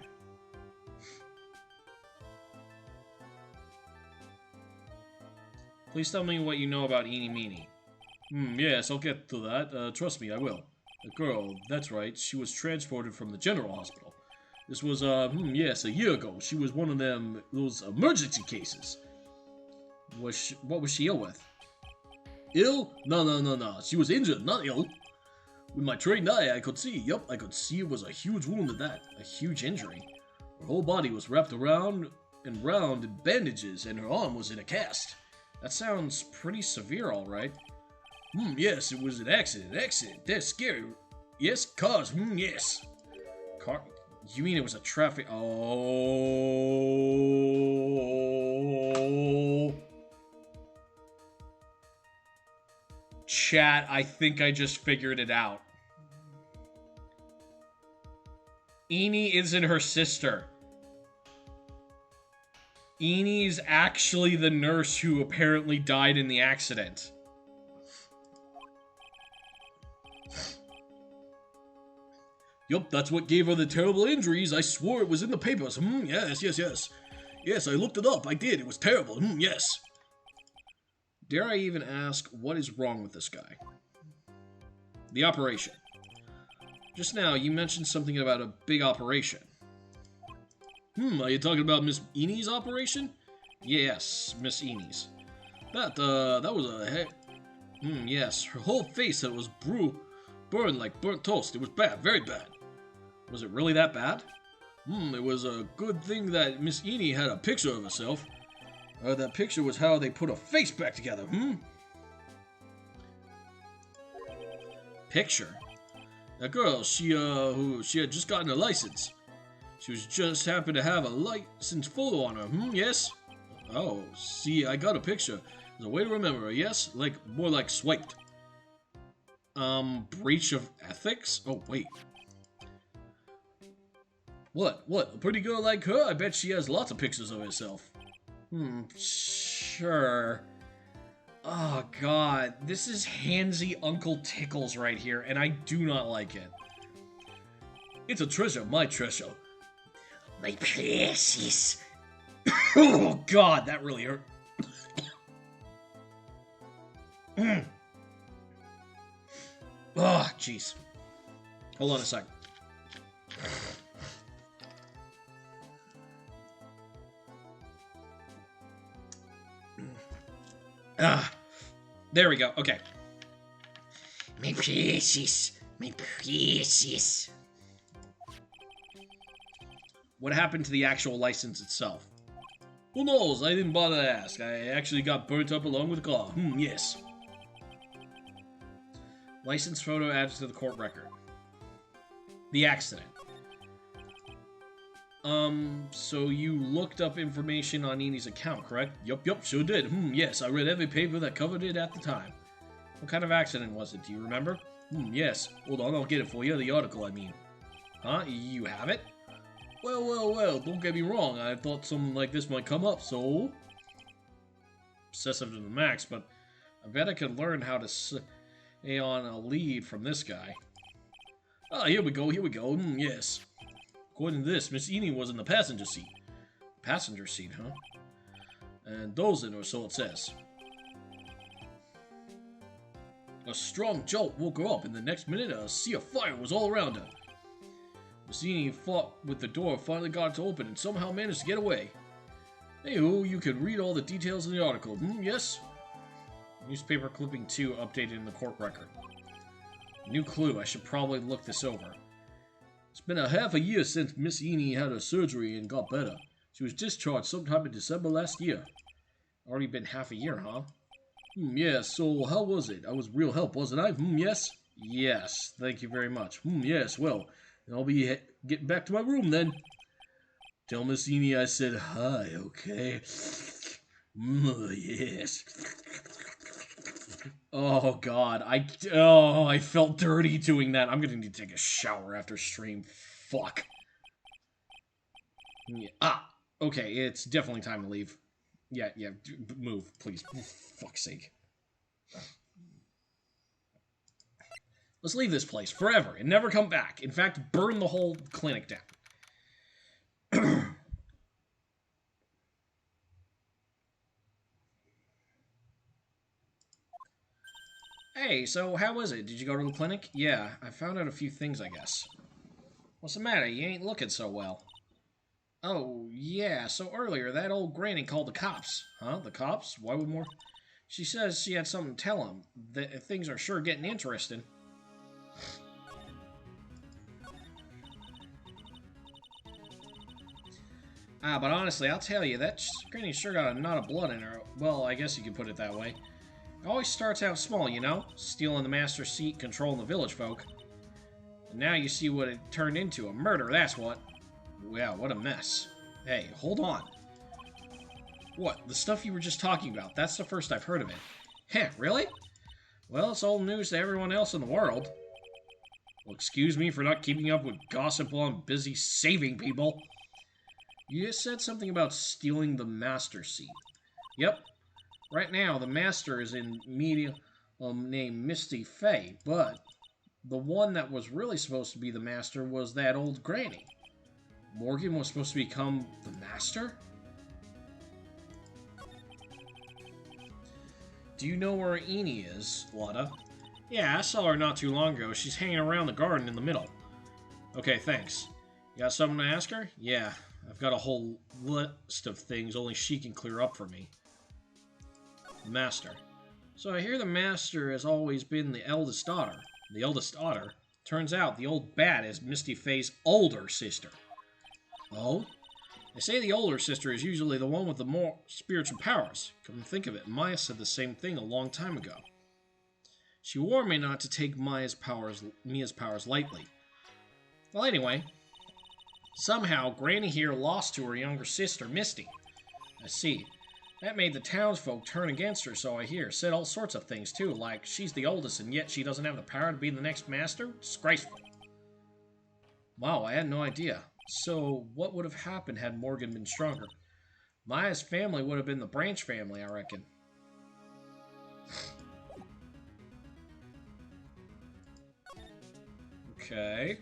Please tell me what you know about Eenie Meenie. Yes, I'll get to that. Trust me, I will. The girl, that's right, she was transported from the general hospital. This was, yes, a year ago. She was one of those emergency cases. What was she ill with? Ill? No. She was injured, not ill. With my trained eye, I could see. Yup, I could see it was a huge wound at that. A huge injury. Her whole body was wrapped around and round in bandages, and her arm was in a cast. That sounds pretty severe, alright. Yes, it was an accident. That's scary. Yes, cars. Yes. Car... You mean it was a traffic... Oh... Chat, I think I just figured it out. Eenie isn't her sister. Eenie's actually the nurse who apparently died in the accident. Yup, that's what gave her the terrible injuries. I swore it was in the papers. Yes. Yes, I looked it up. I did. It was terrible. Yes. Dare I even ask what is wrong with this guy? The operation. Just now, you mentioned something about a big operation. Are you talking about Miss Eni's operation? Yes, Miss Eni's. That was a heck. Yes, her whole face that was burned like burnt toast. It was bad, very bad. Was it really that bad? It was a good thing that Miss Eni had a picture of herself. That picture was how they put her face back together, Picture? That girl, she had just gotten a license. She was just happened to have a license photo on her, yes? Oh, see, I got a picture. There's a way to remember her, yes? More like swiped. Breach of ethics? Oh, wait. What? A pretty girl like her? I bet she has lots of pictures of herself. Sure. Oh, God. This is handsy Uncle Tickles right here, and I do not like it. It's a treasure, my treasure. My precious. Oh, God, that really hurt. Oh, jeez. Hold on a sec. There we go. Okay. My precious. My precious. What happened to the actual license itself? Who knows? I didn't bother to ask. I actually got burnt up along with the car. Yes. License photo added to the court record. The accident. So you looked up information on Eni's account, correct? Yup, sure did. Yes, I read every paper that covered it at the time. What kind of accident was it? Do you remember? Yes. Hold on, I'll get it for you. The article, I mean. Huh? You have it? Well, don't get me wrong. I thought something like this might come up, so... Obsessive to the max, but I bet I could learn how to stay on a lead from this guy. Ah, here we go. Yes. According to this, Miss Eni was in the passenger seat. Passenger seat, huh? And dozing, or so it says. A strong jolt woke her up, and the next minute a sea of fire was all around her. Miss Eni fought with the door, finally got it to open, and somehow managed to get away. Anywho, you can read all the details in the article. Yes? Newspaper clipping 2 updated in the court record. New clue, I should probably look this over. It's been a half a year since Miss Eni had her surgery and got better. She was discharged sometime in December last year. Already been half a year, huh? Yes, so how was it? I was real help, wasn't I? Yes? Yes, thank you very much. Yes, well, I'll be getting back to my room then. Tell Miss Eni I said hi, okay? Yes. Oh, God. I felt dirty doing that. I'm gonna need to take a shower after stream. Fuck. Yeah. Okay, it's definitely time to leave. Yeah, move, please. For fuck's sake. Let's leave this place forever and never come back. In fact, burn the whole clinic down. Hey, so how was it? Did you go to the clinic? Yeah, I found out a few things, I guess. What's the matter? You ain't looking so well. Oh, yeah, so earlier that old granny called the cops. Huh? The cops? Why would more... She says she had something to tell him. Things are sure getting interesting. But honestly, I'll tell you, that granny sure got a knot of blood in her. Well, I guess you could put it that way. It always starts out small, you know? Stealing the master seat, controlling the village folk. And now you see what it turned into, a murder, that's what. Yeah, what a mess. Hey, hold on. What, the stuff you were just talking about, that's the first I've heard of it. Heh, really? Well, it's old news to everyone else in the world. Well, excuse me for not keeping up with gossip while I'm busy saving people. You just said something about stealing the master seat. Yep. Right now, the master is in medium named Misty Faye, but The one that was really supposed to be the master was that old granny. Morgan was supposed to become the master? Do you know where Eni is, Lotta? Yeah, I saw her not too long ago. She's hanging around the garden in the middle. Okay, thanks. You got something to ask her? Yeah, I've got a whole list of things only she can clear up for me. The master. So I hear the master has always been the eldest daughter. The eldest daughter? Turns out the old bat is Misty Faye's older sister. Oh? They say the older sister is usually the one with the more spiritual powers. Come to think of it, Maya said the same thing a long time ago. She warned me not to take Mia's powers lightly. Well, anyway, somehow Granny here lost to her younger sister, Misty. I see. That made the townsfolk turn against her, so I hear. Said all sorts of things, too, like she's the oldest and yet she doesn't have the power to be the next master? Disgraceful. Wow, I had no idea. So, what would have happened had Morgan been stronger? Maya's family would have been the Branch family, I reckon. Okay.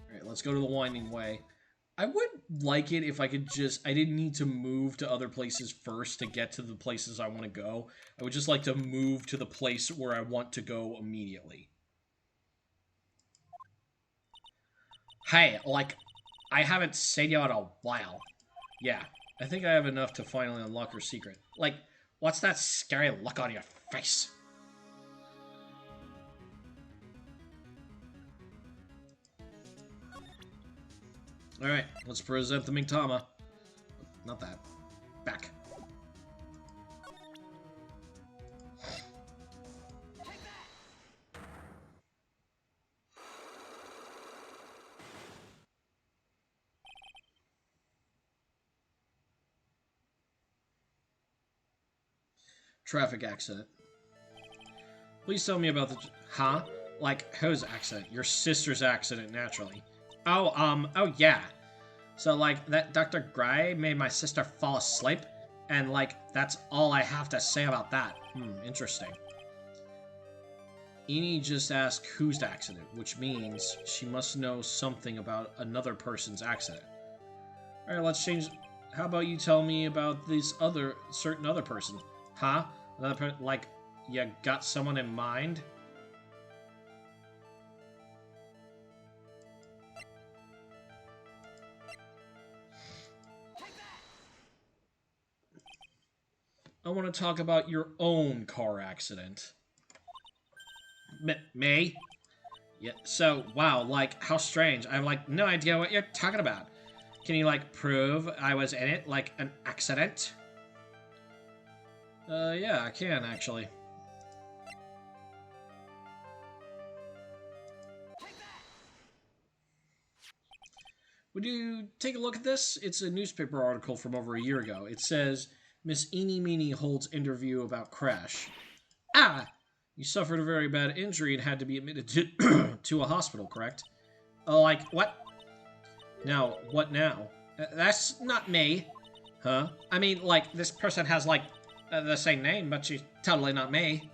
Alright, let's go to the Winding Way. I would like it if I could just... I didn't need to move to other places first to get to the places I want to go. I would just like to move to the place where I want to go immediately. Hey, like, I haven't seen you in a while. Yeah, I think I have enough to finally unlock her secret. Like, what's that scary look on your face? Alright, let's present the Mingtama. Not that. Back. Traffic accident. Please tell me about the... Huh? Like, whose accident? Your sister's accident, naturally. Oh yeah. So, like, that Dr. Gray made my sister fall asleep? And, like, that's all I have to say about that. Interesting. Eni just asked whose accident, which means she must know something about another person's accident. Alright, let's change... How about you tell me about this certain other person? Huh? Another person, like, you got someone in mind? I want to talk about your own car accident. Me? Yeah, so, wow, like, how strange. I have, like, no idea what you're talking about. Can you, like, prove I was in it, like, an accident? Yeah, I can, actually. Would you take a look at this? It's a newspaper article from over a year ago. It says, Miss Eeny Meeny holds interview about crash. Ah! You suffered a very bad injury and had to be admitted to, to a hospital, correct? Like, what? Now, what now? That's not me. Huh? I mean, like, this person has, like, the same name, but she's totally not me.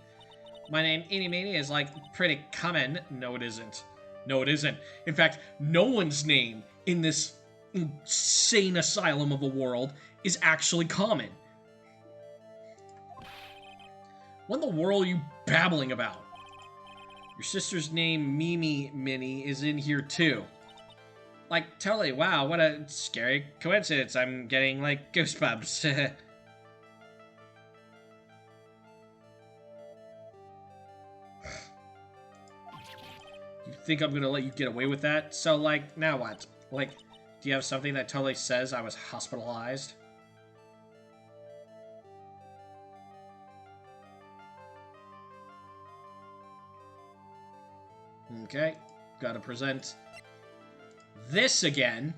My name, Eeny Meeny, is, like, pretty common. No, it isn't. No, it isn't. In fact, no one's name in this insane asylum of a world is actually common. What in the world are you babbling about? Your sister's name, Mimi Minnie, is in here too. Like, totally, wow, what a scary coincidence. I'm getting, like, goosebumps. You think I'm gonna let you get away with that? So, like, now what? Like, do you have something that totally says I was hospitalized? Okay, gotta present this again.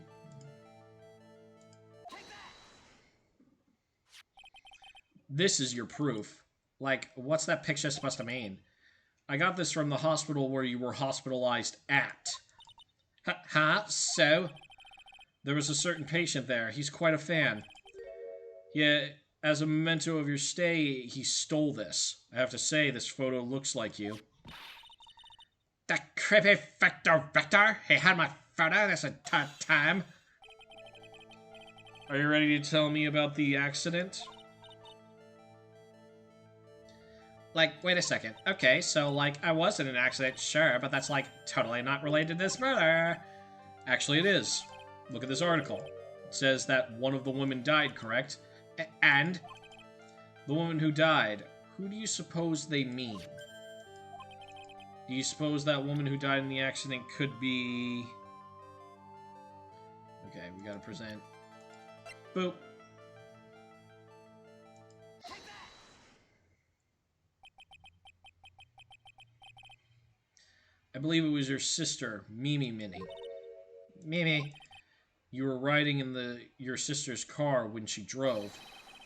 This is your proof. Like, what's that picture supposed to mean? I got this from the hospital where you were hospitalized at. Huh? So? There was a certain patient there. He's quite a fan. Yeah, as a memento of your stay, he stole this. I have to say, this photo looks like you. That creepy Victor, he had my photo this entire time. Are you ready to tell me about the accident? Like, wait a second. Okay, so, like, I was in an accident, sure, but that's, like, totally not related to this murder. Actually, it is. Look at this article. It says that one of the women died, correct? And? The woman who died, who do you suppose they mean? Do you suppose that woman who died in the accident could be... Okay, we gotta present. Boop. I believe it was your sister, Mimi Minnie. Mimi. You were riding in your sister's car when she drove.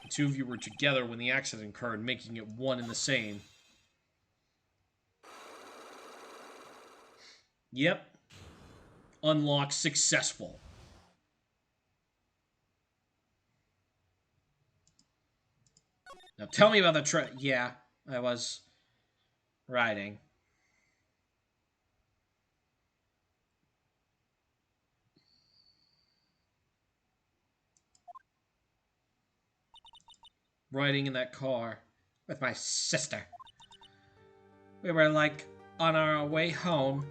The two of you were together when the accident occurred, making it one and the same. Yep. Unlock successful. Now tell me about the trip. Yeah, I was riding. Riding in that car. With my sister. We were, like, on our way home.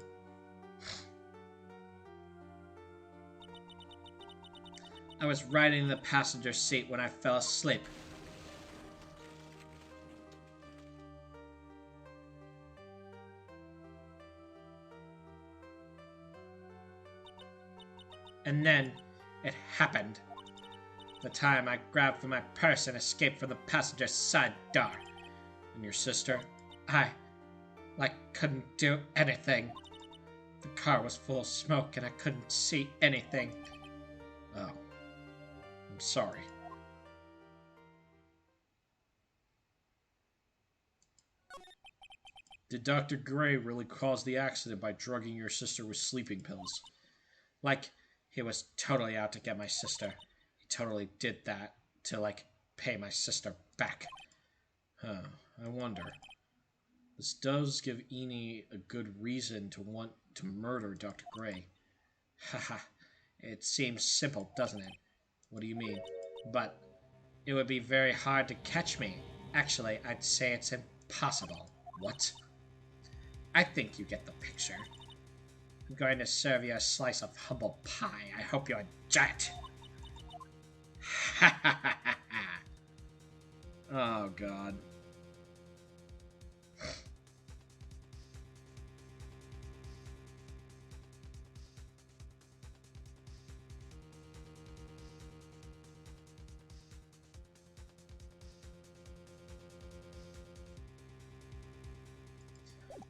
I was riding in the passenger seat when I fell asleep. And then, it happened. The time I grabbed for my purse and escaped from the passenger side door. And your sister? I, like, couldn't do anything. The car was full of smoke and I couldn't see anything. Oh. I'm sorry. Did Dr. Gray really cause the accident by drugging your sister with sleeping pills? Like, he was totally out to get my sister. He totally did that to, like, pay my sister back. Huh, I wonder. This does give Eni a good reason to want to murder Dr. Gray. Haha, it seems simple, doesn't it? What do you mean? But it would be very hard to catch me. Actually, I'd say it's impossible. What? I think you get the picture. I'm going to serve you a slice of humble pie. I hope you enjoy it. Ha ha ha ha ha. Oh, God.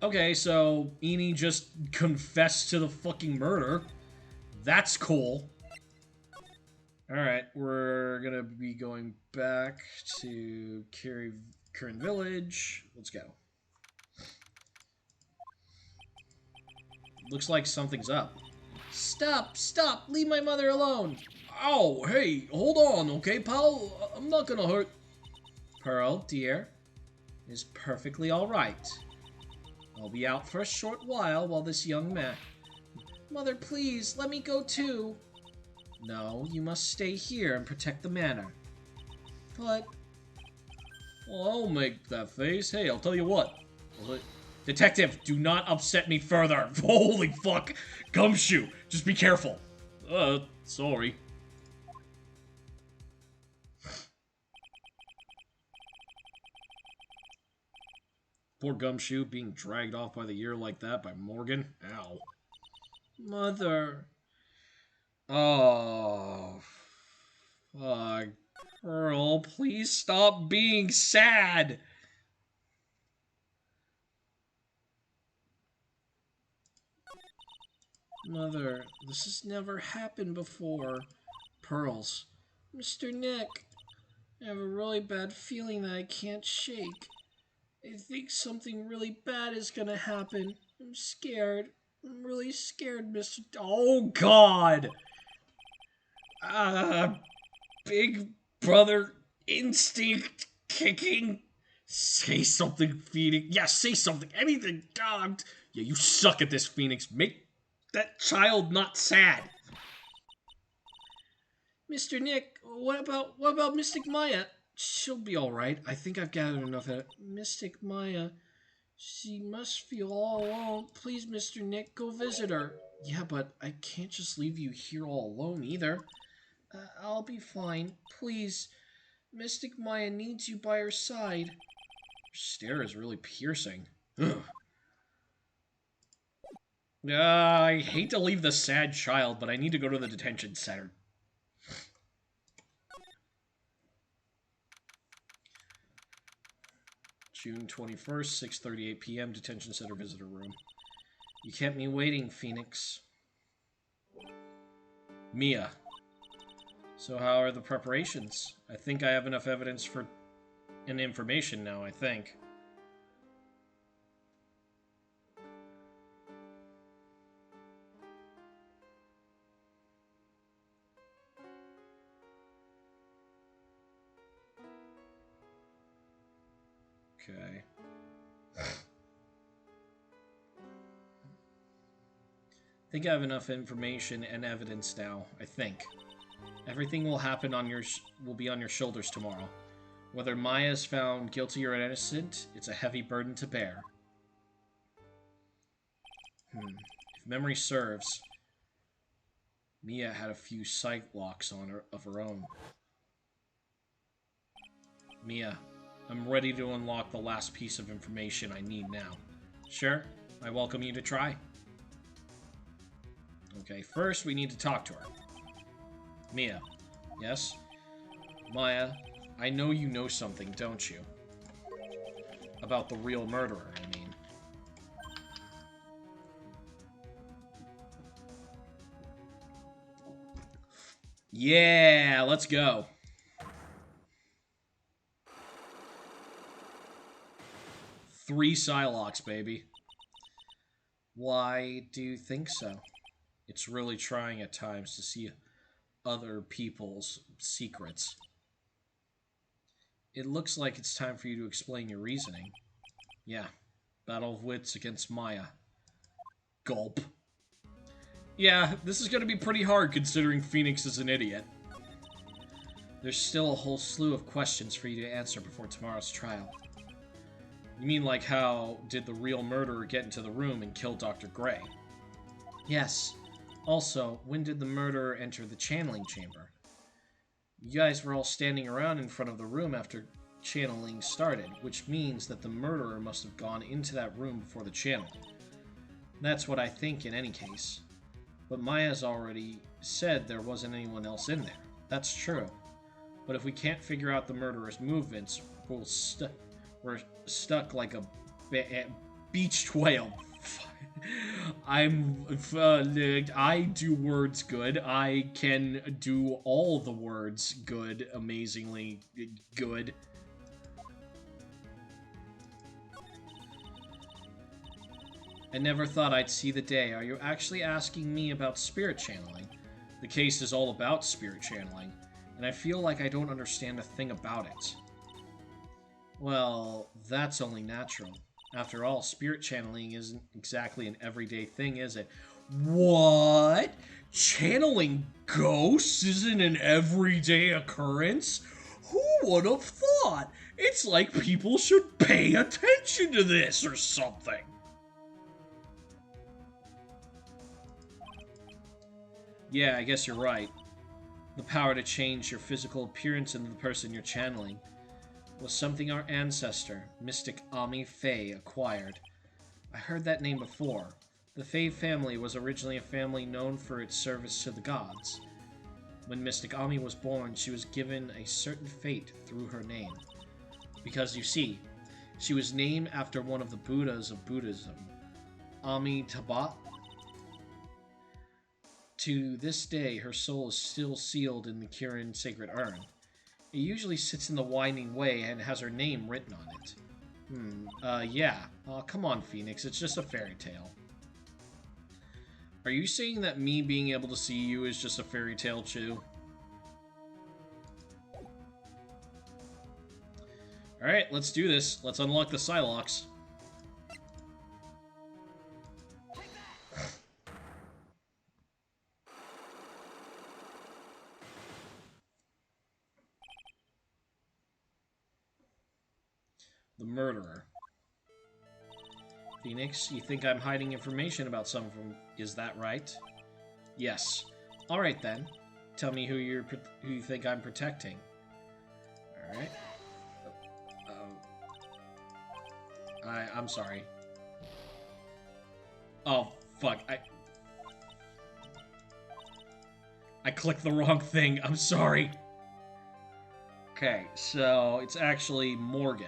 Okay, so Eni just confessed to the fucking murder. That's cool. Alright, we're gonna be going back to Kirin Village. Let's go. Looks like something's up. Stop! Stop! Leave my mother alone! Oh, hey, hold on, okay, pal? I'm not gonna hurt... Pearl, dear, is perfectly alright. I'll be out for a short while this young man... Mother, please, let me go too. No, you must stay here and protect the manor. But... Well, I'll make that face. Hey, I'll tell you what. Detective, do not upset me further. Holy fuck. Gumshoe, just be careful. Sorry. Poor Gumshoe being dragged off by the ear like that by Morgan. Ow. Mother... Oh... Fuck. Pearl, please stop being sad! Mother, this has never happened before. Pearls. Mr. Nick, I have a really bad feeling that I can't shake. I think something really bad is gonna happen. I'm scared. I'm really scared, Mr. Oh, God! Big brother instinct kicking. Say something, feeding. Yeah, say something. Anything. God, Yeah, you suck at this, Phoenix. Make that child not sad. Mr. Nick, what about Mystic Maya? She'll be all right. I think I've gathered enough of it. Mystic Maya, she must feel all alone. Please, Mr. Nick, go visit her. Yeah, but I can't just leave you here all alone either. I'll be fine. Please, Mystic Maya needs you by her side. Her stare is really piercing. Ugh. I hate to leave the sad child, but I need to go to the detention center. June 21st, 6:38 p.m., detention center visitor room. You kept me waiting, Phoenix. Mia. So how are the preparations? I think I have enough evidence for and information now, I think. Okay. I think I have enough information and evidence now, I think. Everything will happen on will be on your shoulders tomorrow. Whether Maya is found guilty or innocent, it's a heavy burden to bear. If memory serves, Mia had a few sight locks of her own. Mia, I'm ready to unlock the last piece of information I need now. Sure, I welcome you to try. Okay, first we need to talk to her. Mia. Yes? Maya, I know you know something, don't you? About the real murderer, I mean. Yeah, let's go. Three Psylocks, baby. Why do you think so? It's really trying at times to see other people's secrets. It looks like it's time for you to explain your reasoning. Yeah, battle of wits against Maya. Gulp. Yeah, this is gonna be pretty hard considering Phoenix is an idiot. There's still a whole slew of questions for you to answer before tomorrow's trial. You mean like how did the real murderer get into the room and kill Dr. Gray? Yes. Also, when did the murderer enter the channeling chamber? You guys were all standing around in front of the room after channeling started, which means that the murderer must have gone into that room before the channeling. That's what I think in any case. But Maya's already said there wasn't anyone else in there. That's true. But if we can't figure out the murderer's movements, we're stuck like a beached whale. I do words good. I can do all the words good, amazingly good. I never thought I'd see the day. Are you actually asking me about spirit channeling? The case is all about spirit channeling, and I feel like I don't understand a thing about it. Well, that's only natural. After all, spirit channeling isn't exactly an everyday thing, is it? What? Channeling ghosts isn't an everyday occurrence? Who would have thought? It's like people should pay attention to this or something. Yeah, I guess you're right. The power to change your physical appearance into the person you're channeling was something our ancestor, Mystic Ami Faye, acquired. I heard that name before. The Faye family was originally a family known for its service to the gods. When Mystic Ami was born, she was given a certain fate through her name. Because, you see, she was named after one of the Buddhas of Buddhism, Amitabha. To this day, her soul is still sealed in the Kirin sacred urn. It usually sits in the Winding Way and has her name written on it. Yeah. Come on, Phoenix, it's just a fairy tale. Are you saying that me being able to see you is just a fairy tale, too? Alright, let's do this. Let's unlock the Psylocks. The murderer. Phoenix, you think I'm hiding information about someone? Is that right? Yes. All right then. Tell me who you think I'm protecting. All right. I'm sorry. Oh fuck! I clicked the wrong thing. I'm sorry. Okay, so it's actually Morgan.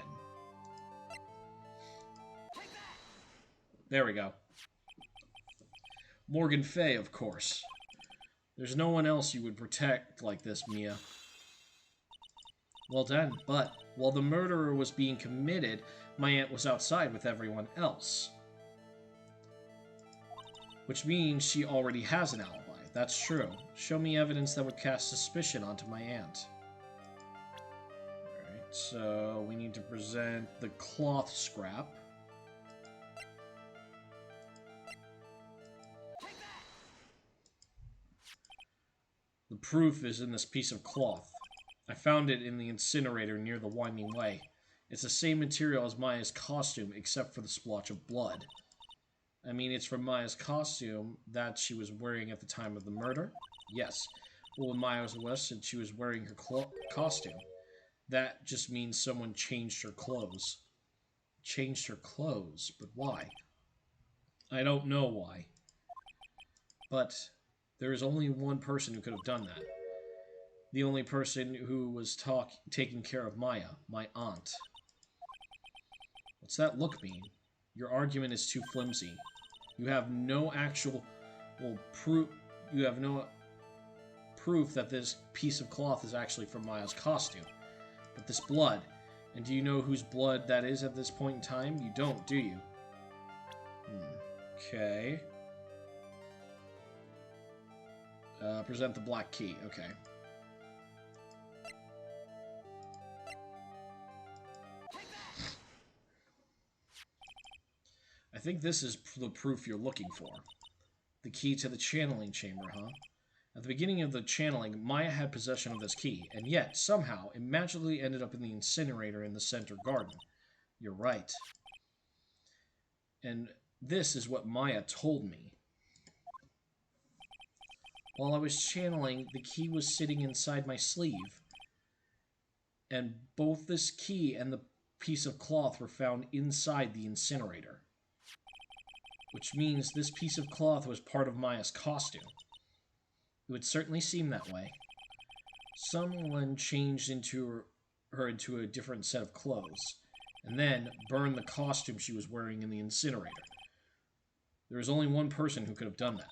There we go. Morgan Fay, of course. There's no one else you would protect like this, Mia. Well done, but while the murderer was being committed, my aunt was outside with everyone else. Which means she already has an alibi. That's true. Show me evidence that would cast suspicion onto my aunt. Alright, so we need to present the cloth scrap. The proof is in this piece of cloth. I found it in the incinerator near the Winding Way. It's the same material as Maya's costume, except for the splotch of blood. I mean, it's from Maya's costume that she was wearing at the time of the murder? Yes. Well, when Maya was arrested, she was wearing her costume. That just means someone changed her clothes. Changed her clothes? But why? I don't know why. But there is only one person who could have done that. The only person who was taking care of Maya, my aunt. What's that look mean? Your argument is too flimsy. You have no actual proof. You have no proof that this piece of cloth is actually from Maya's costume. But this blood, and do you know whose blood that is at this point in time? You don't, do you? Okay. Present the black key. Okay. I think this is the proof you're looking for. The key to the channeling chamber, huh? At the beginning of the channeling, Maya had possession of this key, and yet, somehow, it magically ended up in the incinerator in the center garden. You're right. And this is what Maya told me. While I was channeling, the key was sitting inside my sleeve. And both this key and the piece of cloth were found inside the incinerator. Which means this piece of cloth was part of Maya's costume. It would certainly seem that way. Someone changed her into a different set of clothes, and then burned the costume she was wearing in the incinerator. There is only one person who could have done that.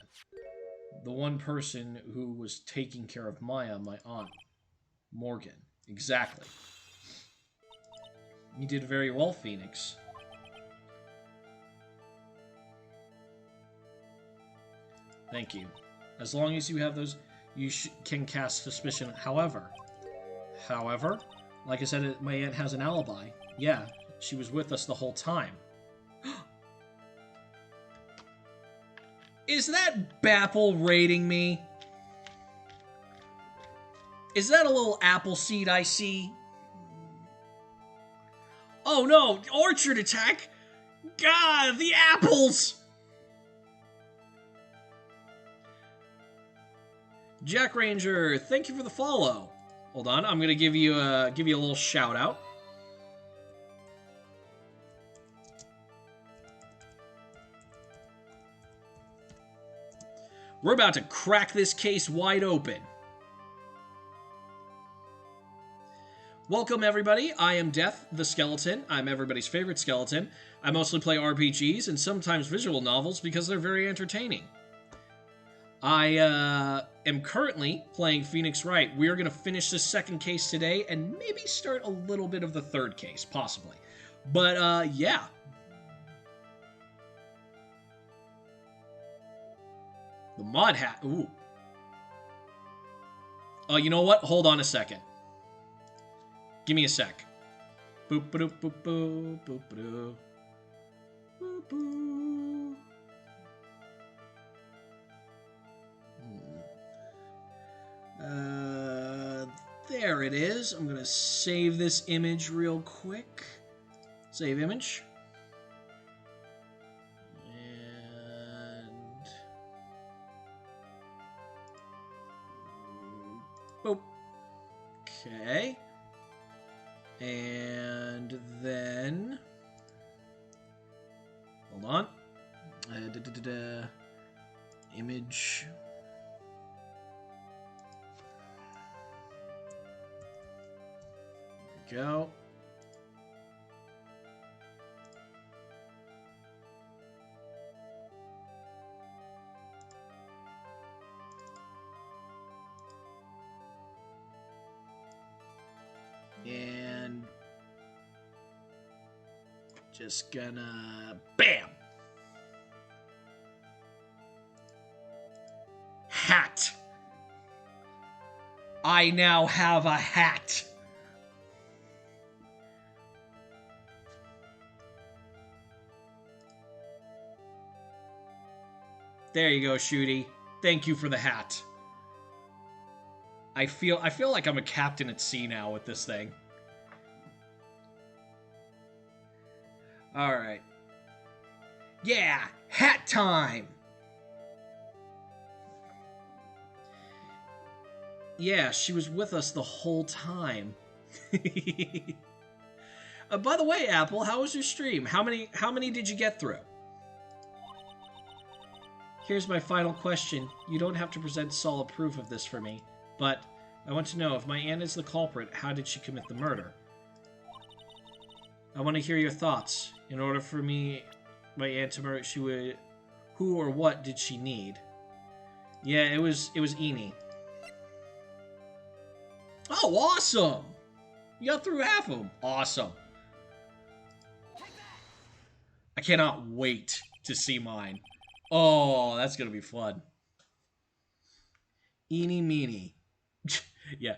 The one person who was taking care of Maya, my aunt, Morgan. Exactly. You did very well, Phoenix. Thank you. As long as you have those, you can cast suspicion. However, like I said, my aunt has an alibi. Yeah, she was with us the whole time. Is that Bapple raiding me? Is that a little apple seed I see? Oh no, orchard attack! God, the apples! Jack Ranger, thank you for the follow. Hold on, I'm gonna give you a little shout out. We're about to crack this case wide open. Welcome everybody, I am Death the Skeleton. I'm everybody's favorite skeleton. I mostly play RPGs and sometimes visual novels because they're very entertaining. I am currently playing Phoenix Wright. We're going to finish this second case today and maybe start a little bit of the third case, possibly. But, yeah. The mod hat. Ooh. Oh, you know what? Hold on a second. Give me a sec. Boop, boop, boop, boop, boop, boop, boop, boop. There it is. I'm going to save this image real quick. Save image. And... boop. Okay. And then... hold on. Image. There we go. And just gonna bam. Hat. I now have a hat. There you go, Shooty. Thank you for the hat. I feel like I'm a captain at sea now with this thing. Alright. Yeah! Hat time! Yeah, she was with us the whole time. By the way, Apple, how was your stream? How many did you get through? Here's my final question. You don't have to present solid proof of this for me, but I want to know if my aunt is the culprit, how did she commit the murder? I want to hear your thoughts. In order for my aunt to murder, she would... who or what did she need? Yeah, it was Eni. Oh, awesome! You got through half of them. Awesome. I cannot wait to see mine. Oh, that's gonna be fun. Eeny meeny. Yeah.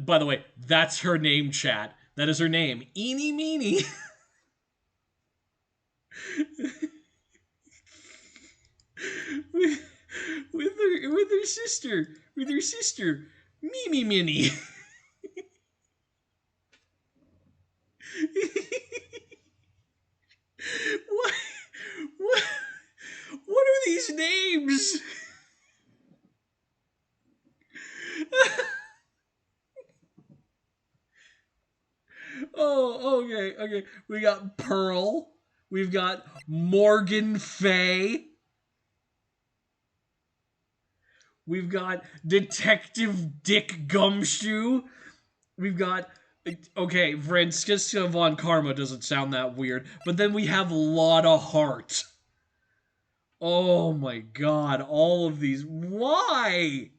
By the way, that's her name, chat. That is her name. Eeny meeny. with her sister. With her sister. Mimi Minnie. What are these names? Oh, okay. We got Pearl. We've got Morgan Fay. We've got Detective Dick Gumshoe. We've got... okay, Francisca Von Karma doesn't sound that weird. But then we have Lotta Hart. Oh my god, all of these. Why?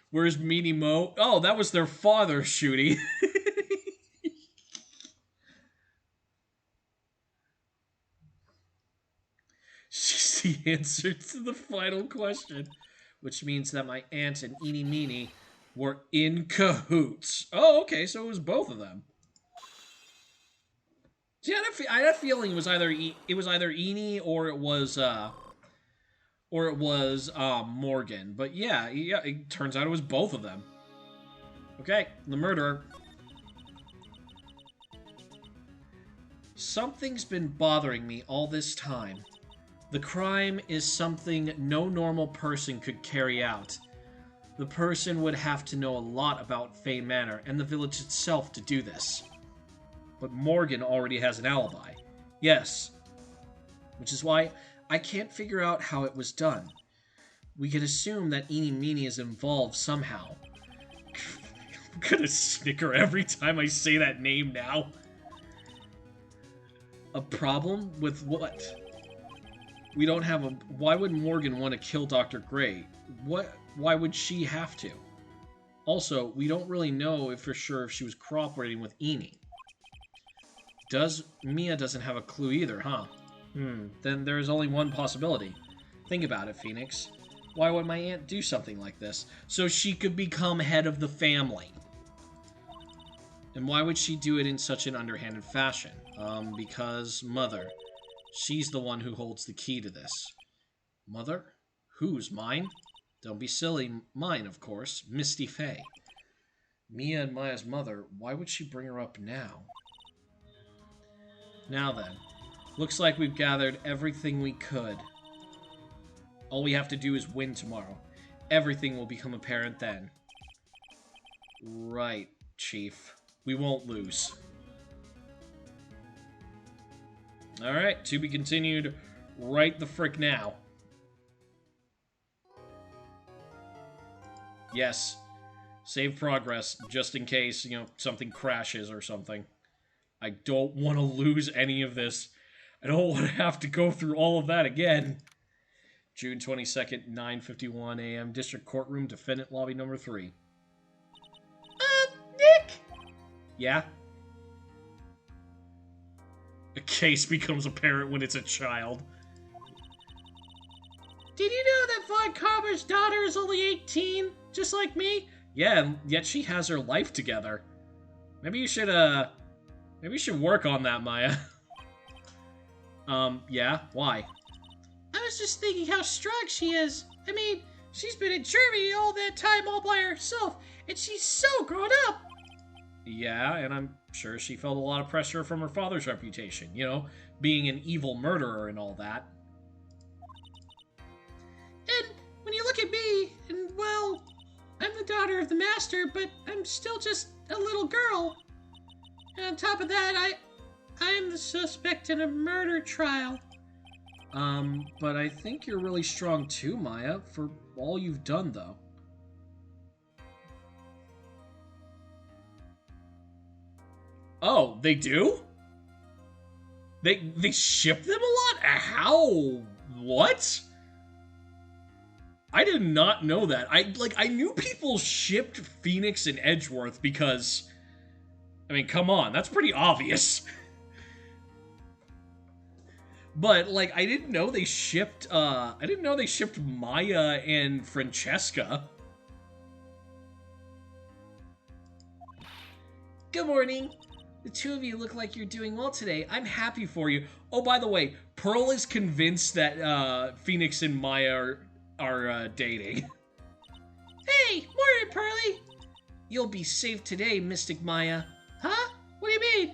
Where's Meanie Mo? Oh, that was their father, Shooty. She's the answer to the final question. Which means that my aunt and Eeny Meeny were in cahoots. Oh, okay, so it was both of them. See, I had a feeling it was either Eeny or it was Morgan. But yeah, it turns out it was both of them. Okay, the murderer. Something's been bothering me all this time. The crime is something no normal person could carry out. The person would have to know a lot about Fane Manor and the village itself to do this. But Morgan already has an alibi. Yes. Which is why I can't figure out how it was done. We can assume that Eeny Meeny is involved somehow. I'm gonna snicker every time I say that name now. A problem with what? We don't have a... why would Morgan want to kill Dr. Gray? Why would she have to? Also, we don't really know if for sure if she was cooperating with Eeny. Mia doesn't have a clue either, huh? Then there is only one possibility. Think about it, Phoenix. Why would my aunt do something like this? So she could become head of the family. And why would she do it in such an underhanded fashion? Because Mother. She's the one who holds the key to this. Mother? Whose? Mine? Don't be silly. Mine, of course. Misty Fey. Mia and Maya's mother. Why would she bring her up now? Now then, looks like we've gathered everything we could. All we have to do is win tomorrow. Everything will become apparent then. Right, Chief. We won't lose. Alright, to be continued right the frick now. Yes. Save progress, just in case, you know, something crashes or something. I don't want to lose any of this. I don't want to have to go through all of that again. June 22nd, 9:51 a.m. District Courtroom, Defendant Lobby number 3. Nick! Yeah? A case becomes apparent when it's a child. Did you know that Von Karma's daughter is only 18, just like me? Yeah, and yet she has her life together. Maybe you should work on that, Maya. Yeah? Why? I was just thinking how strong she is. I mean, she's been in Germany all that time all by herself, and she's so grown up. Yeah, and I'm sure she felt a lot of pressure from her father's reputation, you know, being an evil murderer and all that. And when you look at me, and well, I'm the daughter of the master, but I'm still just a little girl. And on top of that, I am the suspect in a murder trial. But I think you're really strong too, Maya, for all you've done, though. Oh, they do? They ship them a lot? How? What? I did not know that. I knew people shipped Phoenix and Edgeworth because, I mean, come on, that's pretty obvious. But, like, I didn't know they shipped Maya and Francesca. Good morning. The two of you look like you're doing well today. I'm happy for you. Oh, by the way, Pearl is convinced that Phoenix and Maya are dating. Hey, morning, Pearly. You'll be safe today, Mystic Maya. Huh? What do you mean?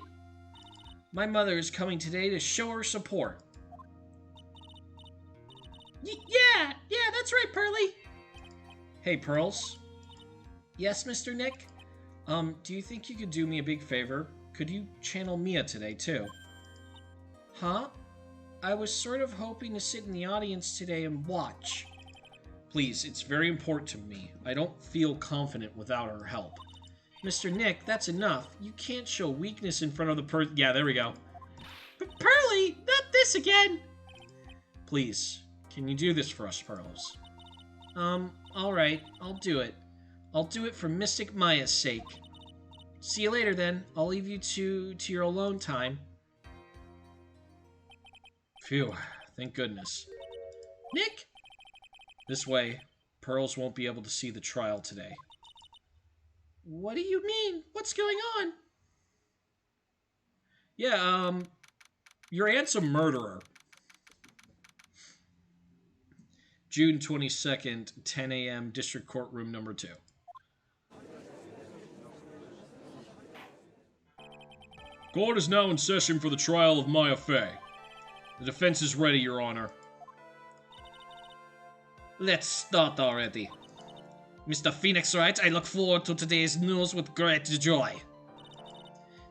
My mother is coming today to show her support. Yeah, that's right, Pearly. Hey, Pearls. Yes, Mr. Nick? Do you think you could do me a big favor? Could you channel Mia today, too? Huh? I was sort of hoping to sit in the audience today and watch. Please, it's very important to me. I don't feel confident without her help. Mr. Nick, that's enough. You can't show weakness in front of the person. Yeah, there we go. But Pearly, not this again. Please, can you do this for us, Pearls? Alright, I'll do it. I'll do it for Mystic Maya's sake. See you later, then. I'll leave you to your alone time. Phew, thank goodness. Nick? This way, Pearls won't be able to see the trial today. What do you mean? What's going on? Yeah, your aunt's a murderer. June 22nd, 10 a.m., District Courtroom number 2. Court is now in session for the trial of Maya Fey. The defense is ready, Your Honor. Let's start already. Mr. Phoenix Wright, I look forward to today's news with great joy.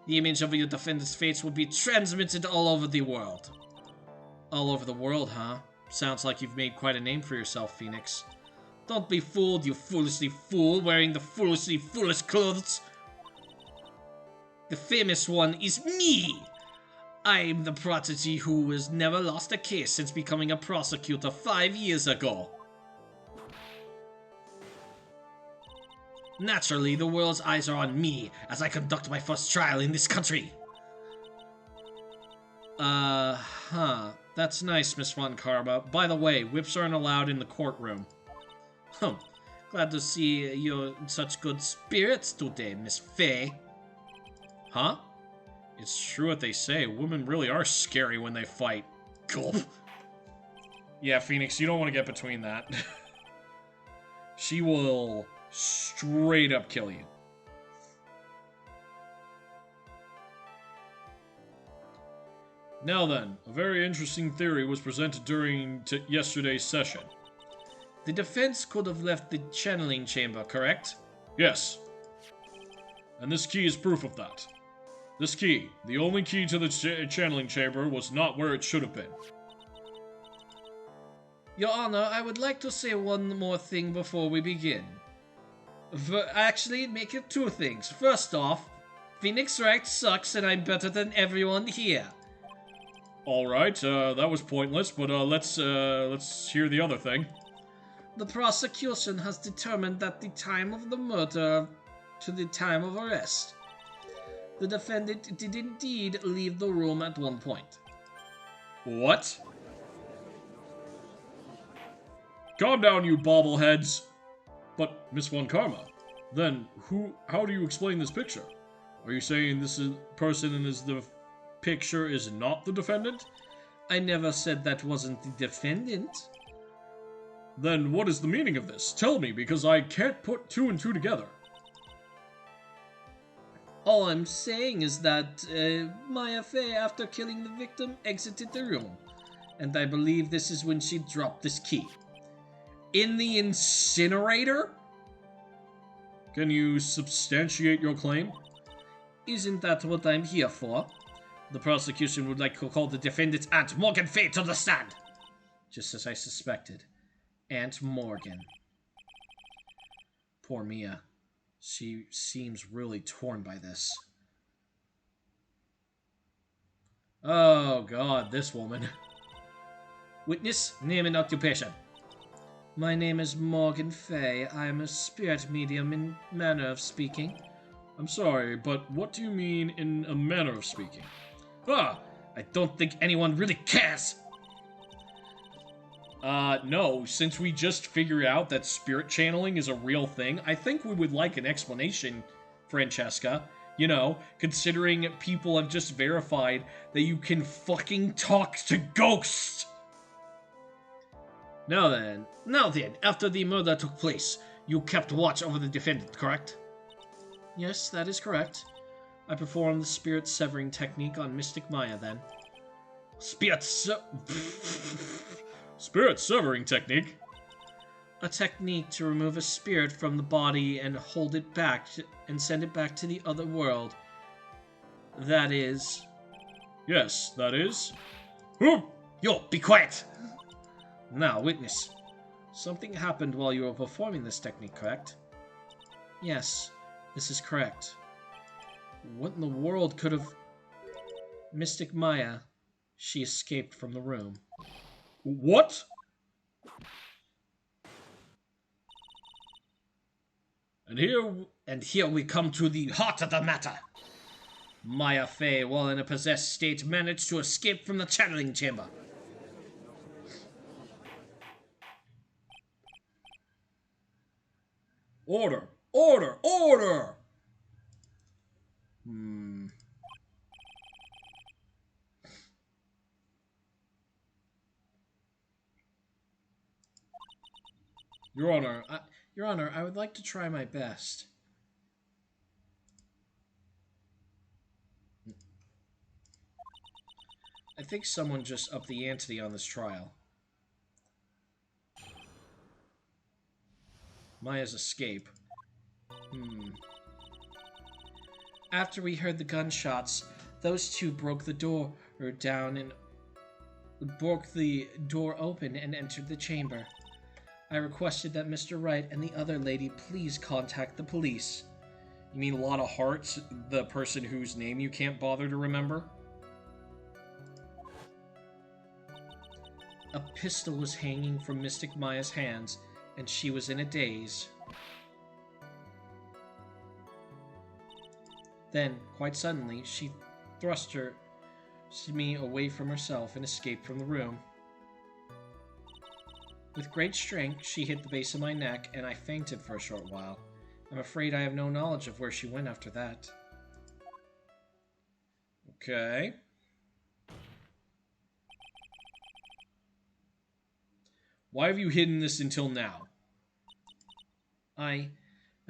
The image of your defendant's face will be transmitted all over the world. All over the world, huh? Sounds like you've made quite a name for yourself, Phoenix. Don't be fooled, you foolishly fool, wearing the foolishly foolish clothes. The famous one is me! I'm the prodigy who has never lost a case since becoming a prosecutor 5 years ago. Naturally, the world's eyes are on me as I conduct my first trial in this country. That's nice, Miss Von Karma. By the way, whips aren't allowed in the courtroom. Glad to see you're in such good spirits today, Miss Fey. Huh? It's true what they say. Women really are scary when they fight. Gulp. Yeah, Phoenix, you don't want to get between that. She will straight up kill you. Now then, a very interesting theory was presented during yesterday's session. The defense could have left the channeling chamber, correct? Yes. And this key is proof of that. This key, the only key to the channeling chamber, was not where it should have been. Your Honor, I would like to say one more thing before we begin. Actually, make it two things. First off, Phoenix Wright sucks and I'm better than everyone here. Alright, that was pointless, but let's hear the other thing. The prosecution has determined that the time of the murder to the time of arrest. The defendant did indeed leave the room at one point. What? Calm down, you bobbleheads. But, Miss Von Karma, then how do you explain this picture? Are you saying this person in the picture is not the defendant? I never said that wasn't the defendant. Then what is the meaning of this? Tell me, because I can't put two and two together. All I'm saying is that Maya Fey, after killing the victim, exited the room. And I believe this is when she dropped this key. In the incinerator? Can you substantiate your claim? Isn't that what I'm here for? The prosecution would like to call the defendant's Aunt Morgan Fey to the stand. Just as I suspected. Aunt Morgan. Poor Mia. She seems really torn by this. Oh god, this woman. Witness, name and occupation. My name is Morgan Fey. I am a spirit medium in manner of speaking. I'm sorry, but what do you mean in a manner of speaking? Ah, I don't think anyone really cares. No, since we just figured out that spirit channeling is a real thing, I think we would like an explanation, Francesca. You know, considering people have just verified that you can fucking talk to ghosts! Now then, after the murder took place, you kept watch over the defendant, correct? Yes, that is correct. I performed the spirit severing technique on Mystic Maya then. Spirit severing technique? A technique to remove a spirit from the body and hold it back and send it back to the other world. That is... Yes, that is... Yo, be quiet! Now, witness. Something happened while you were performing this technique, correct? Yes, this is correct. What in the world could have... Mystic Maya, she escaped from the room. What? And here we come to the heart of the matter. Maya Fey, while in a possessed state, managed to escape from the channeling chamber. Order! Order! Order! Your Honor, I would like to try my best. I think someone just upped the ante on this trial. Maya's escape. After we heard the gunshots, those two broke the door down and broke the door open and entered the chamber. I requested that Mr. Wright and the other lady please contact the police. You mean Lotta Hart, the person whose name you can't bother to remember? A pistol was hanging from Mystic Maya's hands, and she was in a daze. Then, quite suddenly, she thrust me away from herself and escaped from the room. With great strength, she hit the base of my neck, and I fainted for a short while. I'm afraid I have no knowledge of where she went after that. Okay. Why have you hidden this until now? I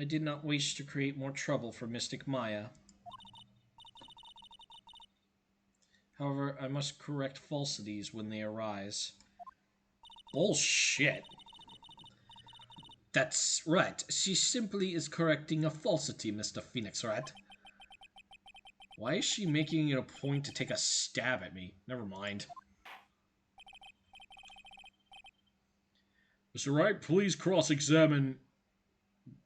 did not wish to create more trouble for Mystic Maya. However, I must correct falsities when they arise. Bullshit. That's right. She simply is correcting a falsity, Mr. Phoenix Wright. Why is she making it a point to take a stab at me? Never mind. Mr. Wright, please cross-examine...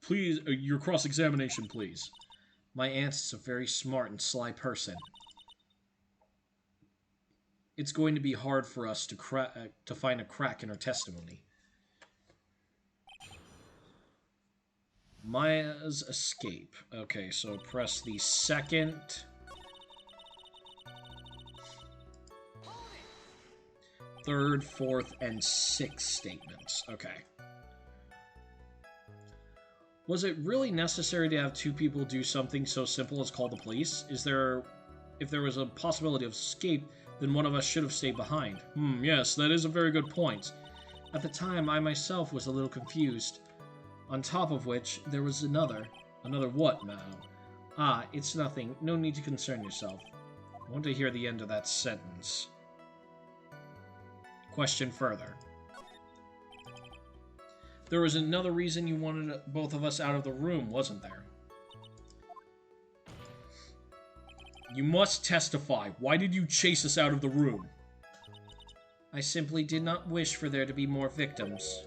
Please, your cross-examination, please. My aunt is a very smart and sly person. It's going to be hard for us to find a crack in her testimony. Maya's escape. Okay, so press the second... third, fourth, and sixth statements. Okay. Was it really necessary to have two people do something so simple as call the police? If there was a possibility of escape, then one of us should have stayed behind. Yes, that is a very good point. At the time, I myself was a little confused. On top of which, there was another. Another what, madam? Ah, it's nothing. No need to concern yourself. I want to hear the end of that sentence. Question further. There was another reason you wanted both of us out of the room, wasn't there? You must testify. Why did you chase us out of the room? I simply did not wish for there to be more victims.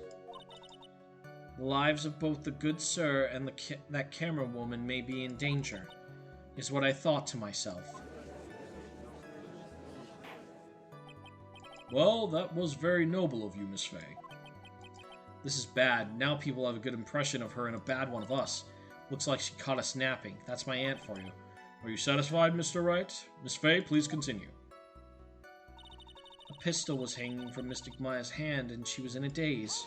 The lives of both the good sir and that camera woman may be in danger, is what I thought to myself. Well, that was very noble of you, Miss Fey. This is bad. Now people have a good impression of her and a bad one of us. Looks like she caught us napping. That's my aunt for you. Are you satisfied, Mr. Wright? Miss Fey, please continue. A pistol was hanging from Mystic Maya's hand, and she was in a daze.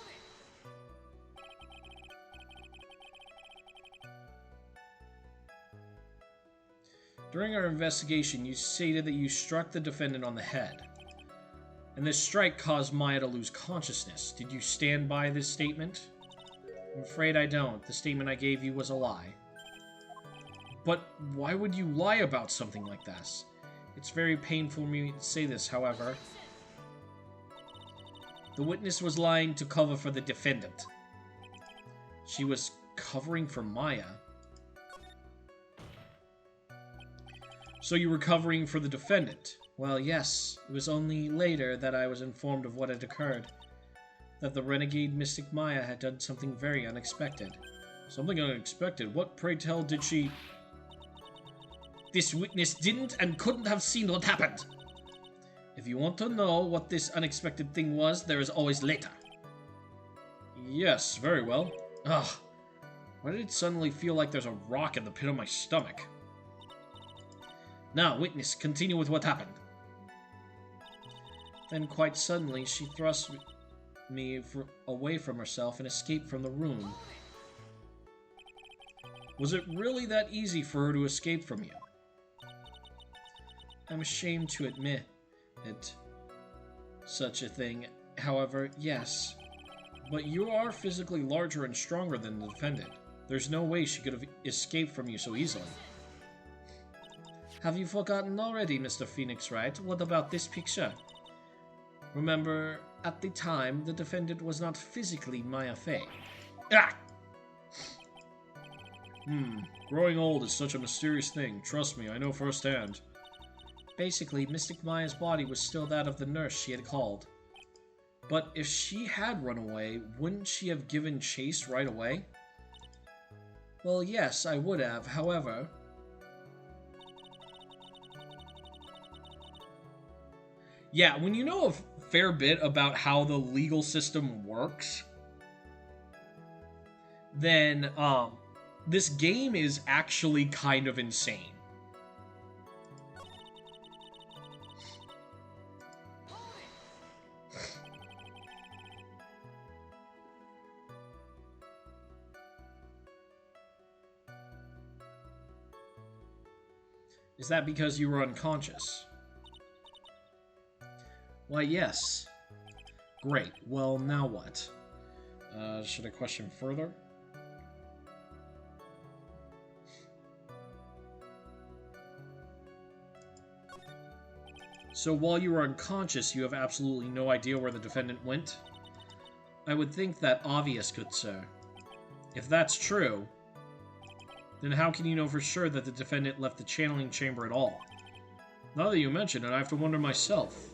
During our investigation, you stated that you struck the defendant on the head. And this strike caused Maya to lose consciousness. Did you stand by this statement? I'm afraid I don't. The statement I gave you was a lie. But why would you lie about something like this? It's very painful for me to say this, however. The witness was lying to cover for the defendant. She was covering for Maya. So you were covering for the defendant? Well, yes. It was only later that I was informed of what had occurred. That the renegade Mystic Maya had done something very unexpected. Something unexpected? What, pray tell, did she... This witness didn't and couldn't have seen what happened. If you want to know what this unexpected thing was, there is always later. Yes, very well. Ugh. Why did it suddenly feel like there's a rock in the pit of my stomach? Now, witness, continue with what happened. Then, quite suddenly, she thrust me away from herself and escaped from the room. Was it really that easy for her to escape from you? I'm ashamed to admit it. Such a thing. However, yes. But you are physically larger and stronger than the defendant. There's no way she could have escaped from you so easily. Have you forgotten already, Mr. Phoenix Wright? What about this picture? Remember, at the time, the defendant was not physically Maya Fey. Ah! Growing old is such a mysterious thing. Trust me, I know firsthand. Basically, Mystic Maya's body was still that of the nurse she had called. But if she had run away, wouldn't she have given chase right away? Well, yes, I would have. However... Yeah, when you know a fair bit about how the legal system works, then, this game is actually kind of insane. Is that because you were unconscious? Why, yes. Great. Well, now what? Should I question further? So while you were unconscious, you have absolutely no idea where the defendant went? I would think that obvious, good sir. If that's true, then how can you know for sure that the defendant left the channeling chamber at all? Now that you mention it, I have to wonder myself.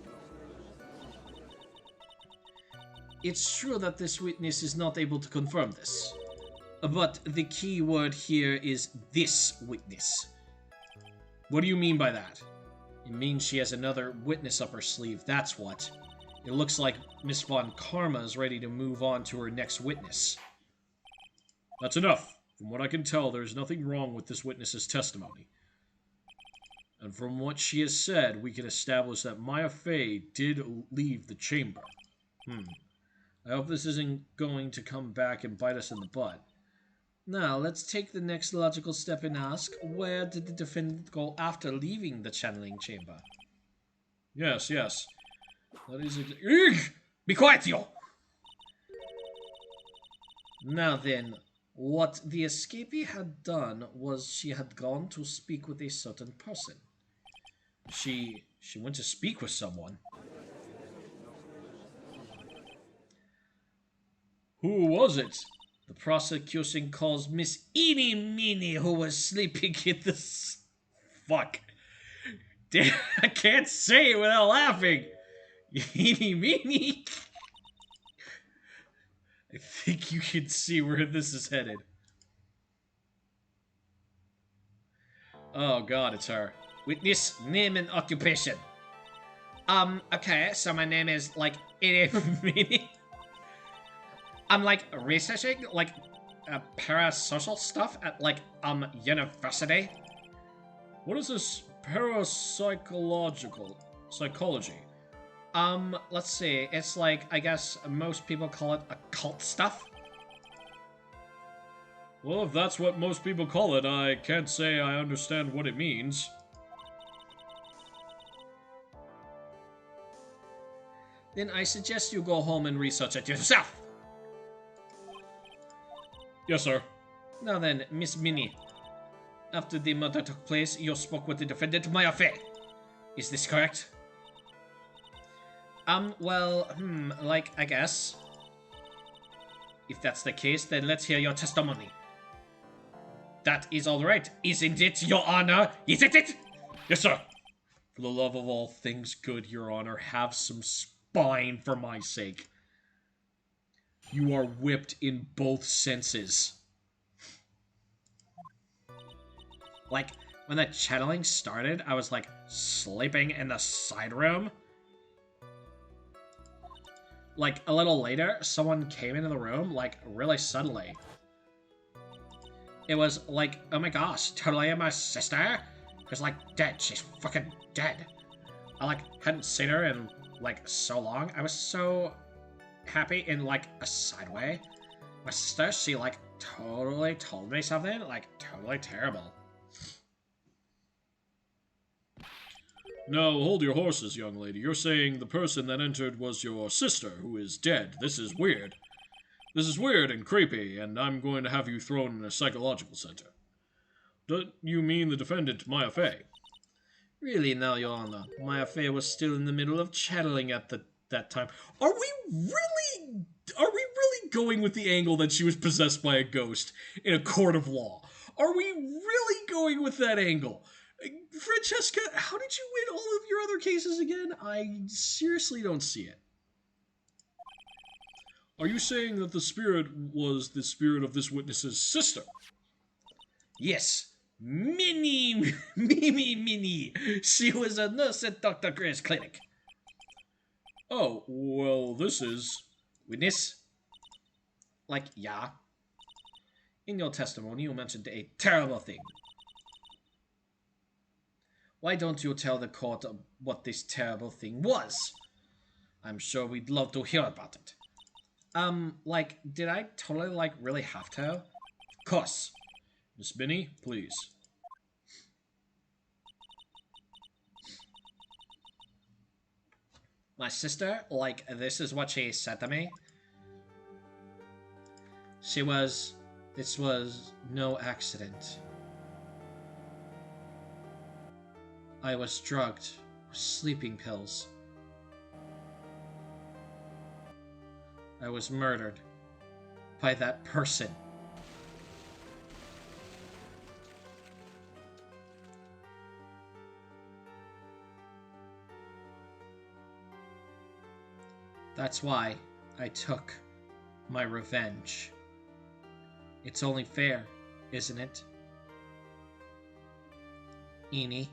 It's true that this witness is not able to confirm this. But the key word here is this witness. What do you mean by that? It means she has another witness up her sleeve, that's what. It looks like Miss Von Karma is ready to move on to her next witness. That's enough. From what I can tell, there's nothing wrong with this witness's testimony. And from what she has said, we can establish that Maya Fey did leave the chamber. I hope this isn't going to come back and bite us in the butt. Now, let's take the next logical step and ask, where did the defendant go after leaving the channeling chamber? Yes. That is Be quiet, you! Now then, what the escapee had done was she had gone to speak with a certain person. She went to speak with someone. Who was it? The prosecution calls Miss Eeny Meeny, who was sleeping in the... Fuck. Damn, I can't say it without laughing. Eeny Meeny. I think you can see where this is headed. Oh god, it's her. Witness, name and occupation. Okay, so my name is, like, Eeny Meeny. I'm, like, researching, like, parasocial stuff at, like, university. What is this parapsychology? Let's see. It's like, I guess most people call it occult stuff. Well, if that's what most people call it, I can't say I understand what it means. Then I suggest you go home and research it yourself. Yes, sir. Now then, Miss Minnie. After the murder took place, you spoke with the defendant, Maya Fey. Is this correct? Well, like, I guess. If that's the case, then let's hear your testimony. That is all right, isn't it, Your Honor? Isn't it? Yes, sir. For the love of all things good, Your Honor, have some spine for my sake. You are whipped in both senses. Like, when the channeling started, I was, like, sleeping in the side room. Like, a little later, someone came into the room, like, really suddenly. It was like, oh my gosh, totally my sister? She's, like, dead. She's fucking dead. I, like, hadn't seen her in, like, so long. I was so happy in, like, a side way. My sister, she, like, totally told me something, like, totally terrible. Now, hold your horses, young lady. You're saying the person that entered was your sister, who is dead. This is weird. This is weird and creepy, and I'm going to have you thrown in a psychological center. Don't you mean the defendant, Maya Fey? Really now, Your Honor. Maya Fey was still in the middle of channeling at that time. Are we really going with the angle that she was possessed by a ghost in a court of law? Are we really going with that angle? Francesca, how did you win all of your other cases again? I seriously don't see it. Are you saying that the spirit was the spirit of this witness's sister? Yes. Minnie. She was a nurse at Dr. Gray's clinic. Oh, well, this is... Witness? Like, yeah. In your testimony, you mentioned a terrible thing. Why don't you tell the court what this terrible thing was? I'm sure we'd love to hear about it. Like, did I totally, like, really have to? Of course. Miss Minnie, please. My sister, like, this is what she said to me. This was no accident. I was drugged sleeping pills. I was murdered by that person. That's why I took my revenge. It's only fair, isn't it? Eenie.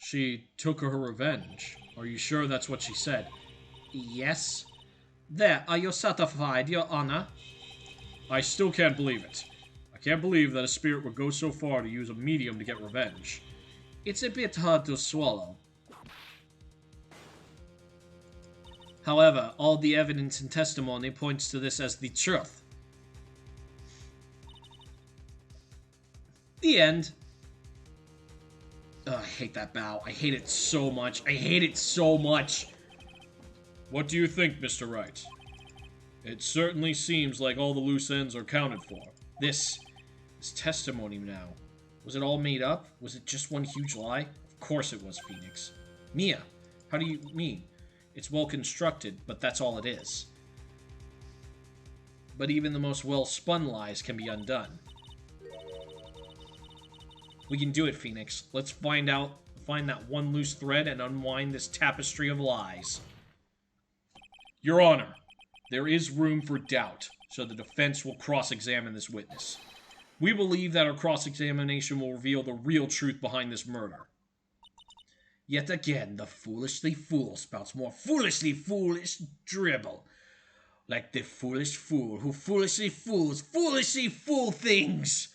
She took her revenge. Are you sure that's what she said? Yes. There, are you satisfied, Your Honor? I still can't believe it. I can't believe that a spirit would go so far to use a medium to get revenge. It's a bit hard to swallow. However, all the evidence and testimony points to this as the truth. The end. Ugh, I hate that bow. I hate it so much. I hate it so much. What do you think, Mr. Wright? It certainly seems like all the loose ends are counted for. This testimony now. Was it all made up? Was it just one huge lie? Of course it was, Phoenix. Mia, how do you mean? It's well constructed, but that's all it is. But even the most well-spun lies can be undone. We can do it, Phoenix. Let's find that one loose thread and unwind this tapestry of lies. Your Honor, there is room for doubt, so the defense will cross-examine this witness. We believe that our cross-examination will reveal the real truth behind this murder. Yet again, the foolishly fool spouts more foolishly foolish dribble. Like the foolish fool who foolishly fool things!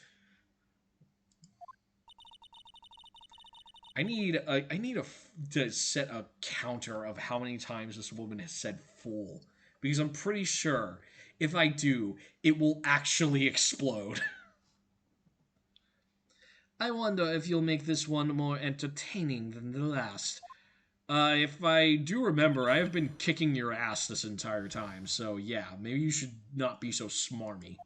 I need to set a counter of how many times this woman has said fool. Because I'm pretty sure, if I do, it will actually explode. I wonder if you'll make this one more entertaining than the last. If I do remember, I have been kicking your ass this entire time, so yeah, maybe you should not be so smarmy.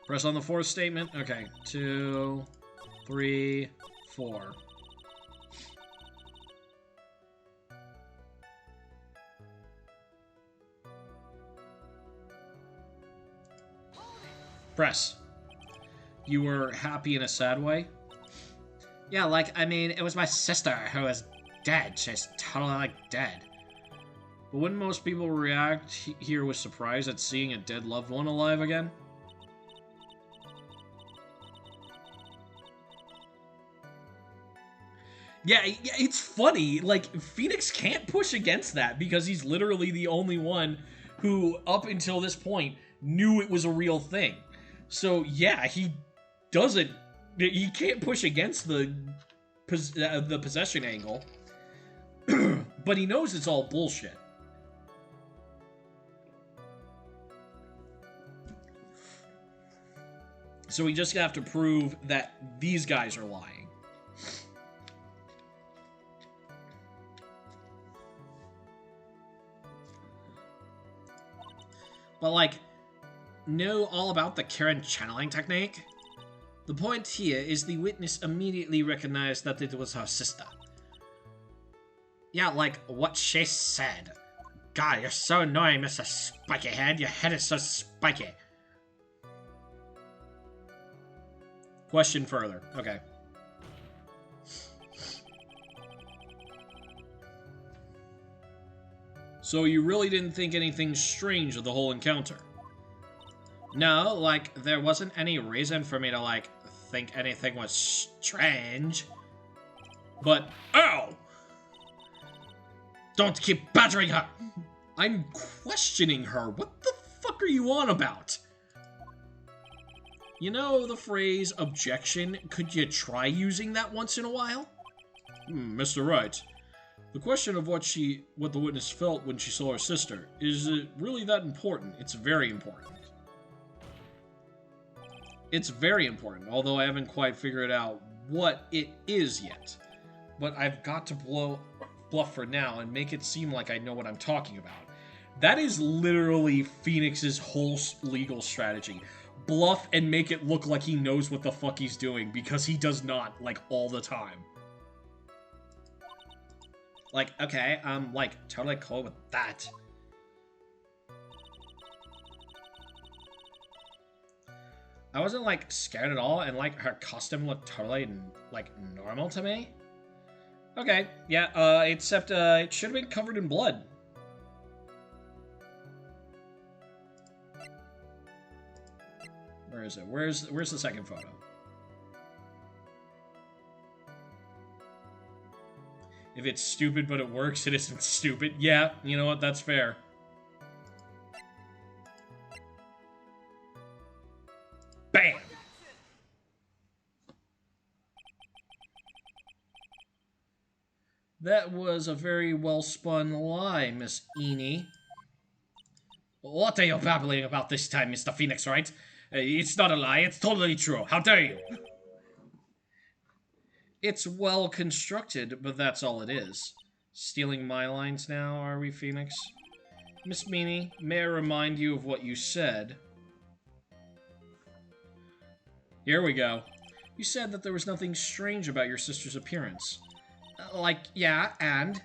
Press on the fourth statement. Okay, 2, 3, 4. Press. You were happy in a sad way? Yeah, like, I mean, it was my sister who was dead. She's totally, like, dead. But wouldn't most people react here with surprise at seeing a dead loved one alive again? Yeah, it's funny. Like, Phoenix can't push against that because he's literally the only one who, up until this point, knew it was a real thing. So, yeah, he can't push against the possession angle. But he knows it's all bullshit. So we just have to prove that these guys are lying. But, like, know all about the Karen channeling technique? The point here is the witness immediately recognized that it was her sister. Yeah, like what she said. God, you're so annoying, Mr. Spiky Head. Your head is so spiky. Question further. Okay. So you really didn't think anything strange of the whole encounter? No, like, there wasn't any reason for me to, like, think anything was strange. But, ow! Don't keep badgering her! I'm questioning her. What the fuck are you on about? You know the phrase, objection? Could you try using that once in a while? Mr. Wright, the question of what the witness felt when she saw her sister, is it really that important? It's very important. It's very important, although I haven't quite figured out what it is yet. But I've got to bluff for now and make it seem like I know what I'm talking about. That is literally Phoenix's whole legal strategy. bluff and make it look like he knows what the fuck he's doing, because he does not, like, all the time. Like, okay, I'm, like, totally cool with that. I wasn't, like, scared at all, and, like, her costume looked totally, like, normal to me. Okay, yeah, except, it should have been covered in blood. Where is it? Where's the second photo? If it's stupid but it works, it isn't stupid. Yeah, you know what? That's fair. Bam! That was a very well-spun lie, Miss Eenie. What are you babbling about this time, Mr. Phoenix, right? It's not a lie, it's totally true. How dare you? It's well constructed, but that's all it is. Stealing my lines now, are we, Phoenix? Miss Meanie, may I remind you of what you said? Here we go. You said that there was nothing strange about your sister's appearance. Like, yeah, and?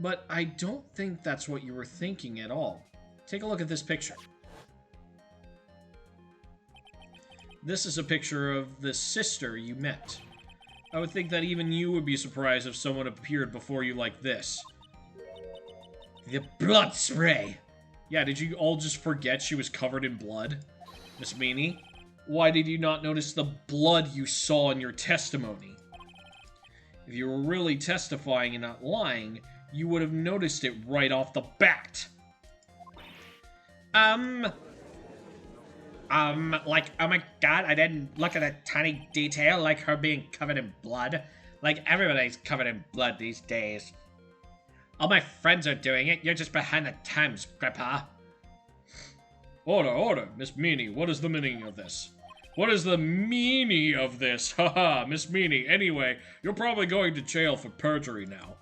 But I don't think that's what you were thinking at all. Take a look at this picture. This is a picture of the sister you met. I would think that even you would be surprised if someone appeared before you like this. The blood spray! Yeah, did you all just forget she was covered in blood? Miss Meanie? Why did you not notice the blood you saw in your testimony? If you were really testifying and not lying, you would have noticed it right off the bat. Like, oh my god, I didn't look at a tiny detail like her being covered in blood. Like, everybody's covered in blood these days. All my friends are doing it, you're just behind the times, Grandpa. Order, order, Miss Meanie, what is the meaning of this? What is the meaning of this? Haha, Miss Meanie, anyway, you're probably going to jail for perjury now.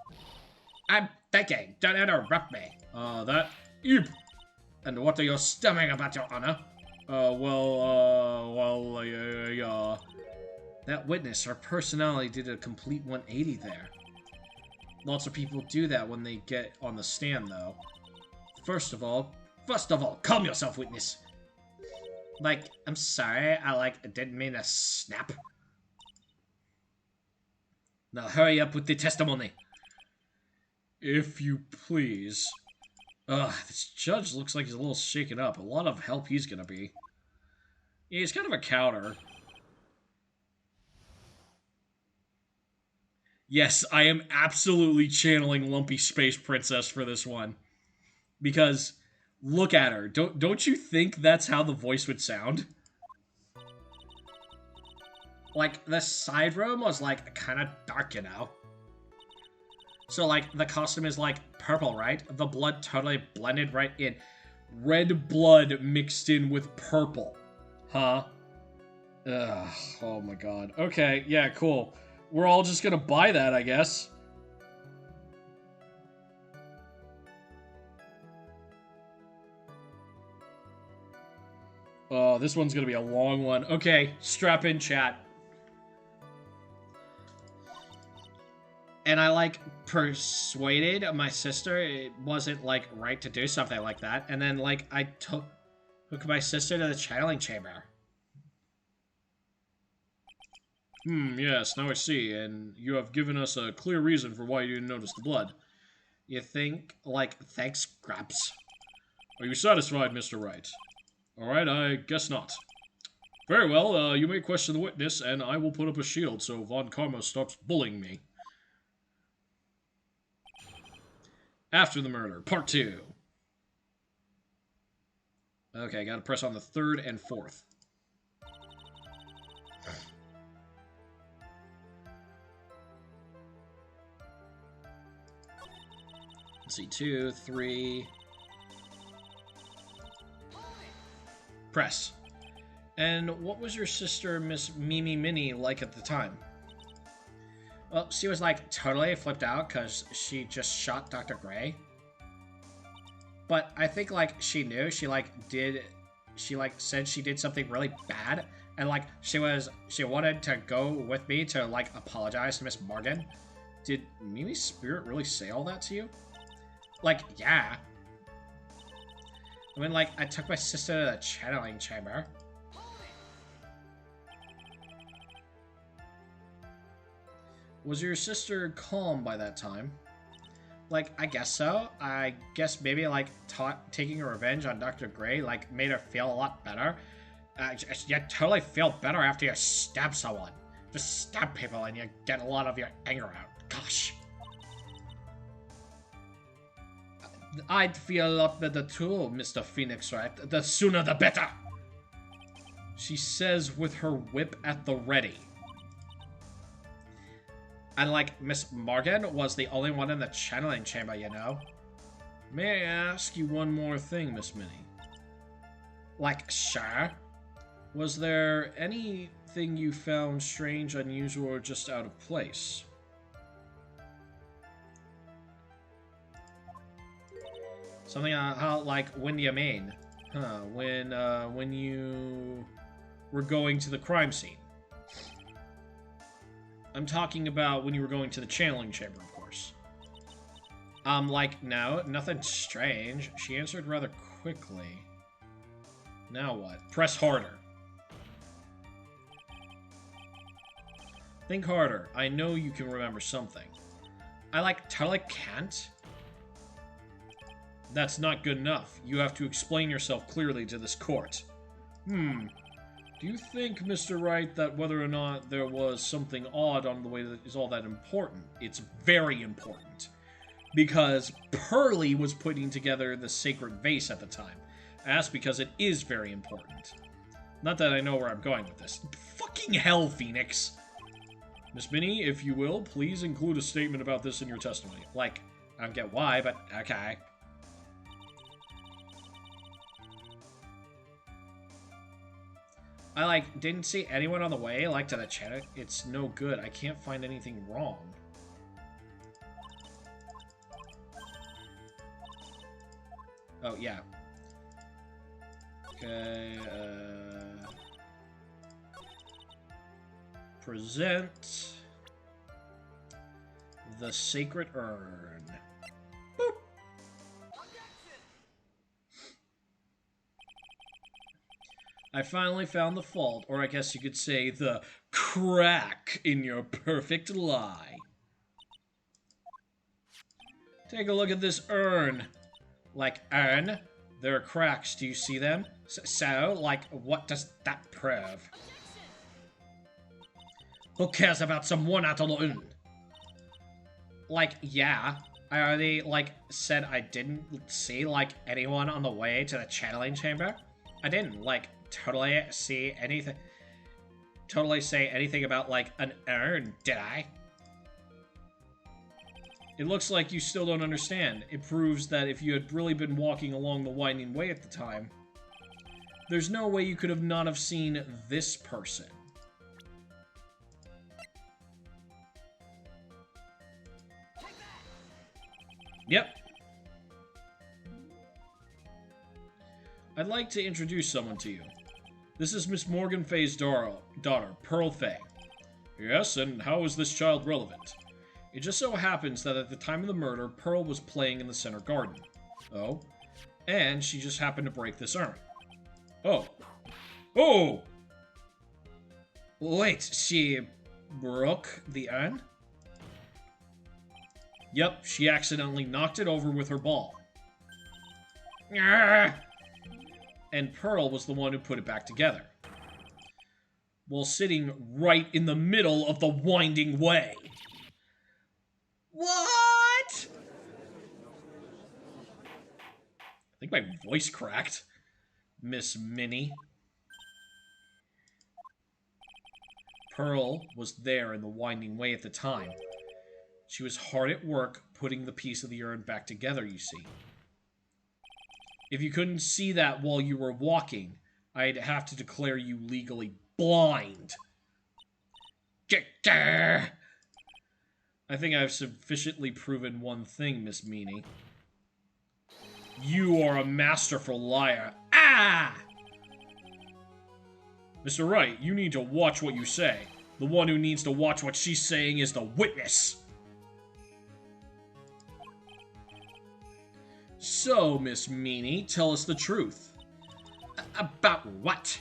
I'm thinking, don't interrupt me. Eep. And what are you stammering about, Your Honor? That witness, her personality did a complete 180 there. Lots of people do that when they get on the stand, though. First of all, calm yourself, witness. Like, I'm sorry, I didn't mean to snap. Now hurry up with the testimony. If you please. Ugh, this judge looks like he's a little shaken up. A lot of help he's gonna be. Yeah, he's kind of a counter. Yes, I am absolutely channeling Lumpy Space Princess for this one. Because, look at her. Don't you think that's how the voice would sound? Like, the side room was, like, kind of dark, you know? So, like, the costume is, like, purple, right? The blood totally blended right in. Red blood mixed in with purple. Huh? Ugh, oh my god. Okay, yeah, cool. We're all just gonna buy that, I guess. Oh, this one's gonna be a long one. Okay, strap in, chat. And I, like, persuaded my sister it wasn't, like, right to do something like that. And then, like, I took my sister to the channeling chamber. Yes, now I see. And you have given us a clear reason for why you didn't notice the blood. You think? Like, thanks, Grabs. Are you satisfied, Mr. Wright? Alright, I guess not. Very well, you may question the witness, and I will put up a shield so Von Karma stops bullying me. After the murder, part 2. Okay, gotta press on the 3rd and 4th. Let's see, 2, 3. Press. And what was your sister, Miss Mimi Minnie, like at the time? Well, she was, like, totally flipped out because she just shot Dr. Gray. But I think, like, she knew. She, like, did she like said she did something really bad, and like she wanted to go with me to like apologize to Miss Morgan. Did Mimi's spirit really say all that to you? Like, yeah. When like I took my sister to the channeling chamber. Was your sister calm by that time? Like, I guess so. I guess maybe, like, taking a revenge on Dr. Gray, like, made her feel a lot better. You totally feel better after you stab someone. Just stab people and you get a lot of your anger out. Gosh. I'd feel a lot better too, Mr. Phoenix, right? The sooner the better! She says with her whip at the ready. And, like, Miss Morgan was the only one in the channeling chamber, you know? May I ask you one more thing, Miss Minnie? Like, sure. Was there anything you found strange, unusual, or just out of place? Something how, like, when do you mean? Huh, when you were going to the crime scene. I'm talking about when you were going to the channeling chamber, of course. Like, no, nothing strange. She answered rather quickly. Now what? Press harder. Think harder. I know you can remember something. I, like, totally can't. That's not good enough. You have to explain yourself clearly to this court. Do you think, Mr. Wright, that whether or not there was something odd on the way that is all that important? It's very important. Because Pearly was putting together the sacred vase at the time. I ask because it is very important. Not that I know where I'm going with this. Fucking hell, Phoenix! Miss Minnie, if you will, please include a statement about this in your testimony. Like, I don't get why, but okay. I, like, didn't see anyone on the way, like, to the channel. It's no good. I can't find anything wrong. Oh, yeah. Okay, present the sacred urn. Boop. I finally found the fault, or I guess you could say the crack in your perfect lie. Take a look at this urn. Like, urn? There are cracks, do you see them? So, like, what does that prove? Who cares about some one-out-of urn? Like, yeah. I already, like, said I didn't see, like, anyone on the way to the channeling chamber. I didn't, like, totally see anything. Totally say anything about, like, an urn, did I? It looks like you still don't understand. It proves that if you had really been walking along the winding way at the time, there's no way you could have not have seen this person. Yep. I'd like to introduce someone to you. This is Miss Morgan Fay's daughter, Pearl Fay. Yes, and how is this child relevant? It just so happens that at the time of the murder, Pearl was playing in the center garden. Oh. And she just happened to break this urn. Oh. Oh! Wait, she broke the urn? Yep, she accidentally knocked it over with her ball. And Pearl was the one who put it back together. While sitting right in the middle of the winding way. What? I think my voice cracked. Miss Minnie. Pearl was there in the winding way at the time. She was hard at work putting the piece of the urn back together, you see. If you couldn't see that while you were walking, I'd have to declare you legally blind. I think I've sufficiently proven one thing, Miss Meanie. You are a masterful liar. Ah! Mr. Wright, you need to watch what you say. The one who needs to watch what she's saying is the witness. So, Miss Meanie, tell us the truth. About what?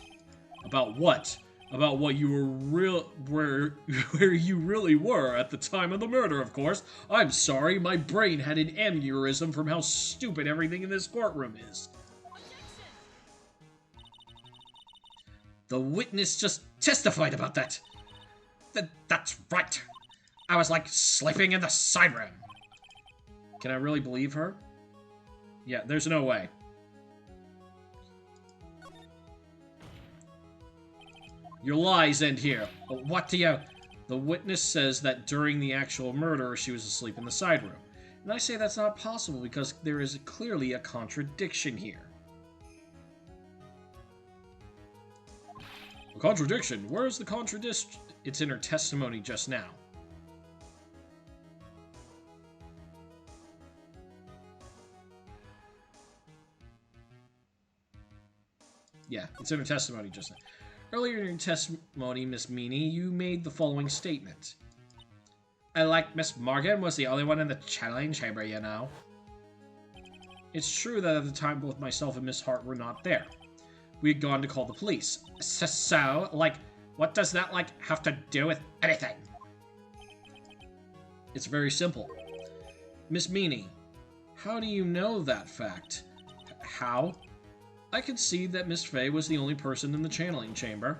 About what? About what you were where you really were at the time of the murder, of course. I'm sorry, my brain had an aneurysm from how stupid everything in this courtroom is. The witness just testified about that. That's right. I was like sleeping in the side room. Can I really believe her? Yeah, there's no way. Your lies end here. What do you... The witness says that during the actual murder, she was asleep in the side room. And I say that's not possible because there is clearly a contradiction here. A contradiction? Where is the contradiction? It's in her testimony just now. Yeah, it's in her testimony just now. Earlier in your testimony, Miss Meanie, you made the following statement. I like Miss Morgan was the only one in the channeling chamber, you know. It's true that at the time both myself and Miss Hart were not there. We had gone to call the police. So, like, what does that, like, have to do with anything? It's very simple. Miss Meanie, how do you know that fact? How? I could see that Miss Fey was the only person in the channeling chamber.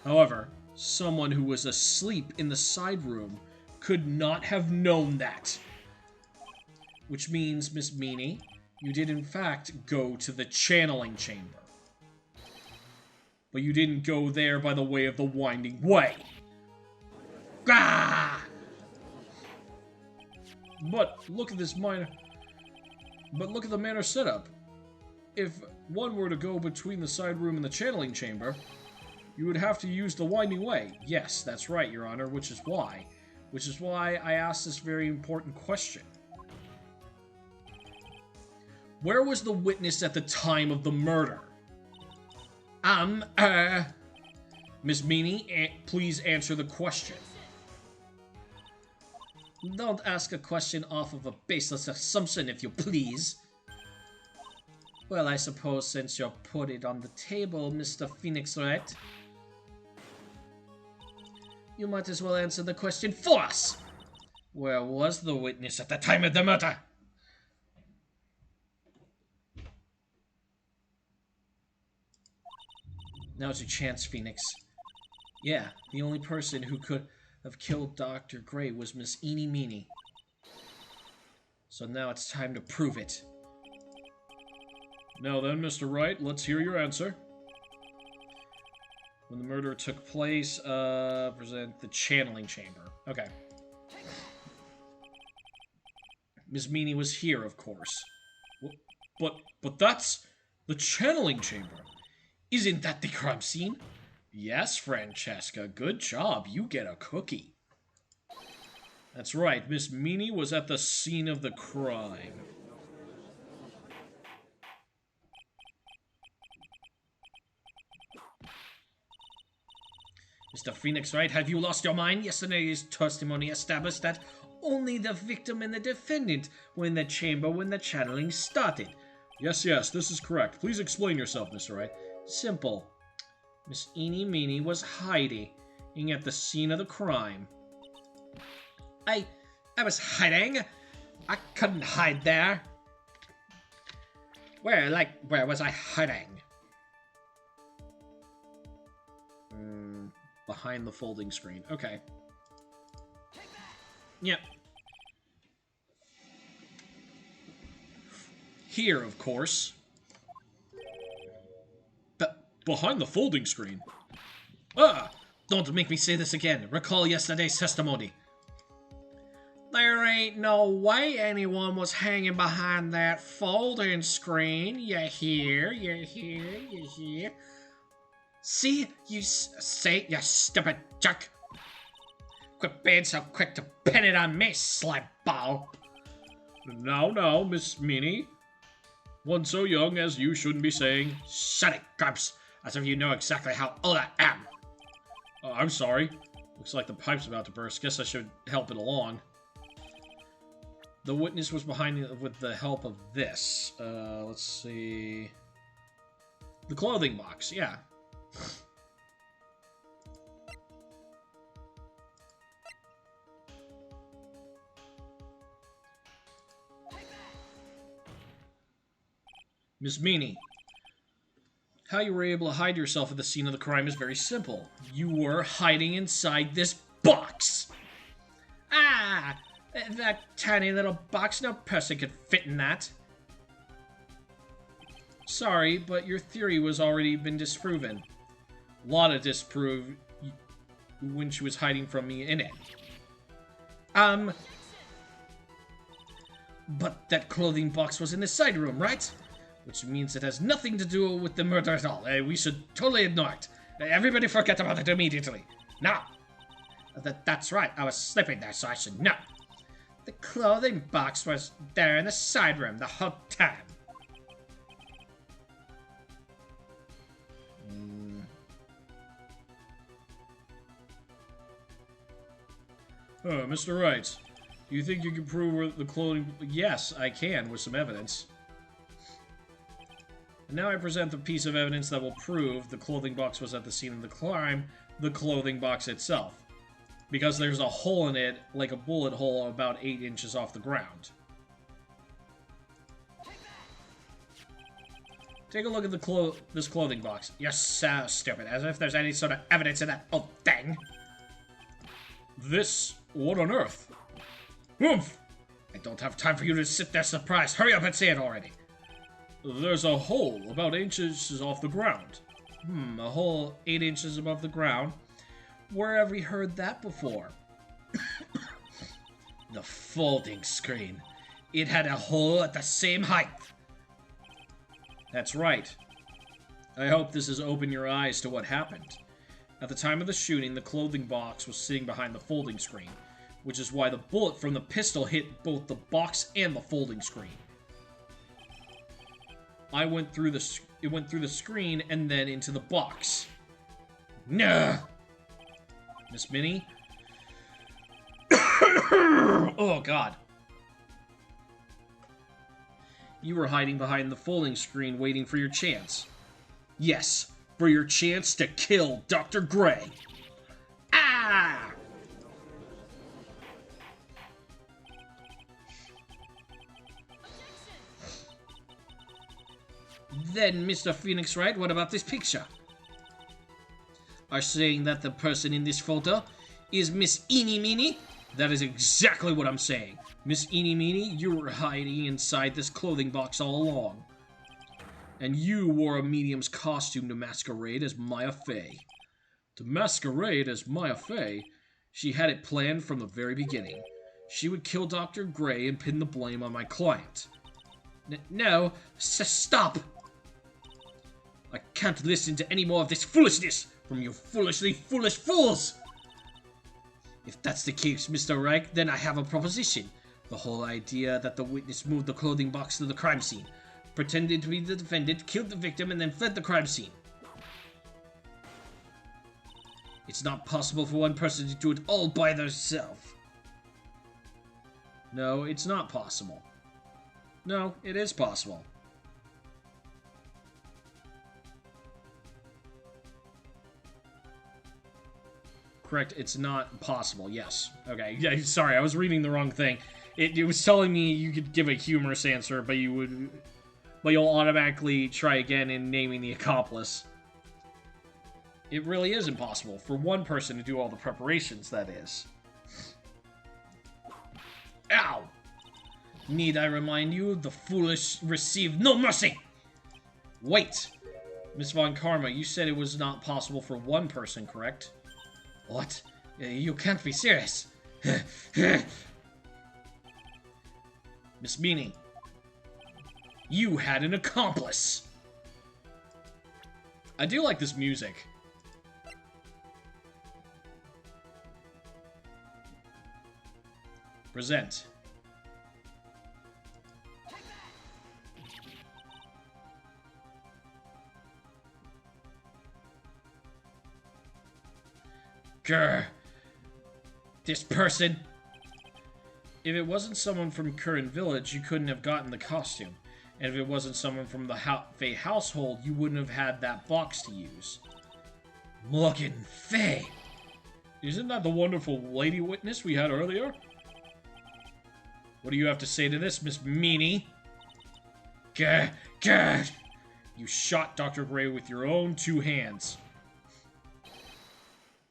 However, someone who was asleep in the side room could not have known that. Which means, Miss Meanie, you did in fact go to the channeling chamber. But you didn't go there by the way of the winding way. Gah! But look at this minor... But look at the manner set up. If one were to go between the side room and the channeling chamber, you would have to use the winding way. Yes, that's right, Your Honor, which is why I asked this very important question. Where was the witness at the time of the murder? Miss Meanie, please answer the question. Don't ask a question off of a baseless assumption, if you please. Well, I suppose since you put it on the table, Mr. Phoenix Wright, you might as well answer the question for us. Where was the witness at the time of the murder? Now's your chance, Phoenix. Yeah, the only person who could have killed Dr. Gray was Miss Eenie Meanie. So now it's time to prove it. Now then, Mr. Wright, let's hear your answer. When the murder took place, present the channeling chamber. Okay. Miss Meanie was here, of course. But that's the channeling chamber. Isn't that the crime scene? Yes, Francesca, good job. You get a cookie. That's right, Miss Meanie was at the scene of the crime. Mr. Phoenix Wright, have you lost your mind? Yesterday's testimony established that only the victim and the defendant were in the chamber when the channeling started. Yes, this is correct. Please explain yourself, Mr. Wright. Simple. Miss Eenie Meanie was hiding at the scene of the crime. I was hiding? I couldn't hide there. Where was I hiding? Behind the folding screen. Okay. Yep. Here, of course. Behind the folding screen? Ah! Don't make me say this again. Recall yesterday's testimony. There ain't no way anyone was hanging behind that folding screen. You hear? See? You say, you stupid jerk. Quit being so quick to pin it on me, slime-ball. Now, Miss Meanie. One so young as you shouldn't be saying... Shut it, Grumps. As if you know exactly how old I am. I'm sorry. Looks like the pipe's about to burst. Guess I should help it along. The witness was behind it with the help of this. Let's see... The clothing box, yeah. Miss Meanie, how you were able to hide yourself at the scene of the crime is very simple. You were hiding inside this box! Ah! That tiny little box, no person could fit in that. Sorry, but your theory was already been disproven. Lana disproved when she was hiding from me in it. But that clothing box was in the side room, right? Which means it has nothing to do with the murder at all. We should totally ignore it. Everybody forget about it immediately. Now. That's right, I was sleeping there, so I should know. The clothing box was there in the side room the whole time. Mr. Wright, do you think you can prove the clothing... Yes, I can, with some evidence. And now I present the piece of evidence that will prove the clothing box was at the scene of the crime, the clothing box itself. Because there's a hole in it, like a bullet hole about 8 inches off the ground. Take a look at this clothing box. You're so stupid, as if there's any sort of evidence in that old thing. This? What on earth? Oomph! I don't have time for you to sit there surprised. Hurry up and see it already. There's a hole about 8 inches off the ground. A hole 8 inches above the ground? Where have we heard that before? The folding screen. It had a hole at the same height. That's right. I hope this has opened your eyes to what happened. At the time of the shooting, the clothing box was sitting behind the folding screen, which is why the bullet from the pistol hit both the box and the folding screen. It went through the screen and then into the box. Nah. Miss Minnie? Oh, God. You were hiding behind the folding screen waiting for your chance. Yes, for your chance to kill Dr. Gray. Ah! Then, Mr. Phoenix Wright, what about this picture? Are saying that the person in this photo is Miss Eenie Meenie? That is exactly what I'm saying. Miss Eenie Meenie, you were hiding inside this clothing box all along. And you wore a medium's costume to masquerade as Maya Fey. To masquerade as Maya Fey? She had it planned from the very beginning. She would kill Dr. Gray and pin the blame on my client. No, stop! I can't listen to any more of this foolishness from you foolishly foolish fools! If that's the case, Mr. Wright, then I have a proposition. The whole idea that the witness moved the clothing box to the crime scene, pretended to be the defendant, killed the victim, and then fled the crime scene. It's not possible for one person to do it all by themselves. No, it's not possible. No, it is possible. Correct, it's not possible, yes. Okay, yeah, sorry, I was reading the wrong thing. It was telling me you could give a humorous answer, but you'll automatically try again in naming the accomplice. It really is impossible for one person to do all the preparations, that is. Ow! Need I remind you, the foolish receive no mercy! Wait! Miss Von Karma, you said it was not possible for one person, correct? What? You can't be serious. Miss Meanie, you had an accomplice. I do like this music. Present. Grr. This person. If it wasn't someone from Current Village, you couldn't have gotten the costume. And if it wasn't someone from the Fey household, you wouldn't have had that box to use. Morgan Fey! Isn't that the wonderful lady witness we had earlier? What do you have to say to this, Miss Meanie? Gah! Gah! You shot Dr. Gray with your own 2 hands.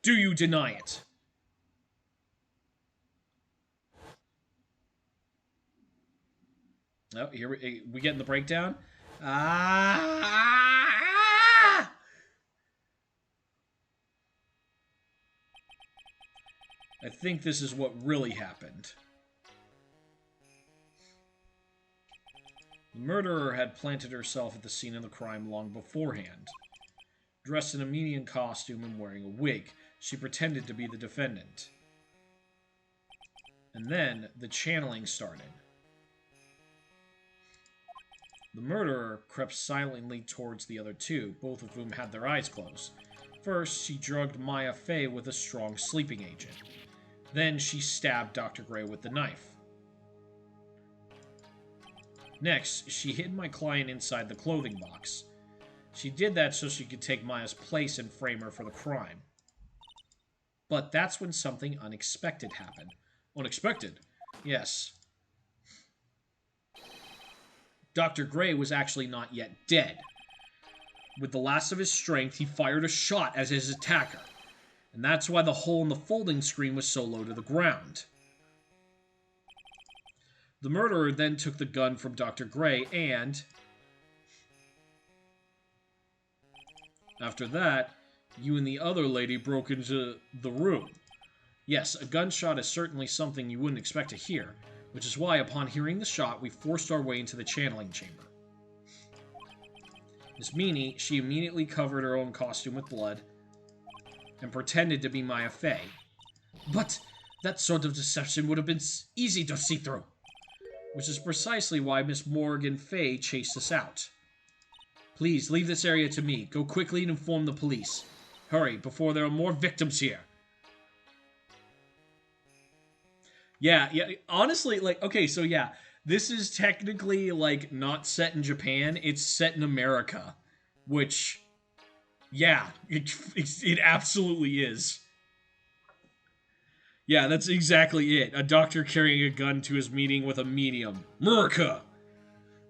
Do you deny it? Oh, here we get in the breakdown. Ah! I think this is what really happened. The murderer had planted herself at the scene of the crime long beforehand. Dressed in a Minion costume and wearing a wig, she pretended to be the defendant. And then, the channeling started. The murderer crept silently towards the other 2, both of whom had their eyes closed. First, she drugged Maya Fey with a strong sleeping agent. Then she stabbed Dr. Gray with the knife. Next, she hid my client inside the clothing box. She did that so she could take Maya's place and frame her for the crime. But that's when something unexpected happened. Unexpected? Yes. Dr. Gray was actually not yet dead. With the last of his strength, he fired a shot at his attacker. And that's why the hole in the folding screen was so low to the ground. The murderer then took the gun from Dr. Gray and... after that, you and the other lady broke into the room. Yes, a gunshot is certainly something you wouldn't expect to hear, which is why upon hearing the shot, we forced our way into the channeling chamber. Miss Meanie, she immediately covered her own costume with blood and pretended to be Maya Fey. But that sort of deception would have been easy to see through. Which is precisely why Miss Morgan Fey chased us out. Please, leave this area to me. Go quickly and inform the police. Hurry, before there are more victims here. Yeah, honestly, like, okay, so yeah, this is technically, like, not set in Japan, it's set in America. Which, yeah, it absolutely is. Yeah, that's exactly it. A doctor carrying a gun to his meeting with a medium. America!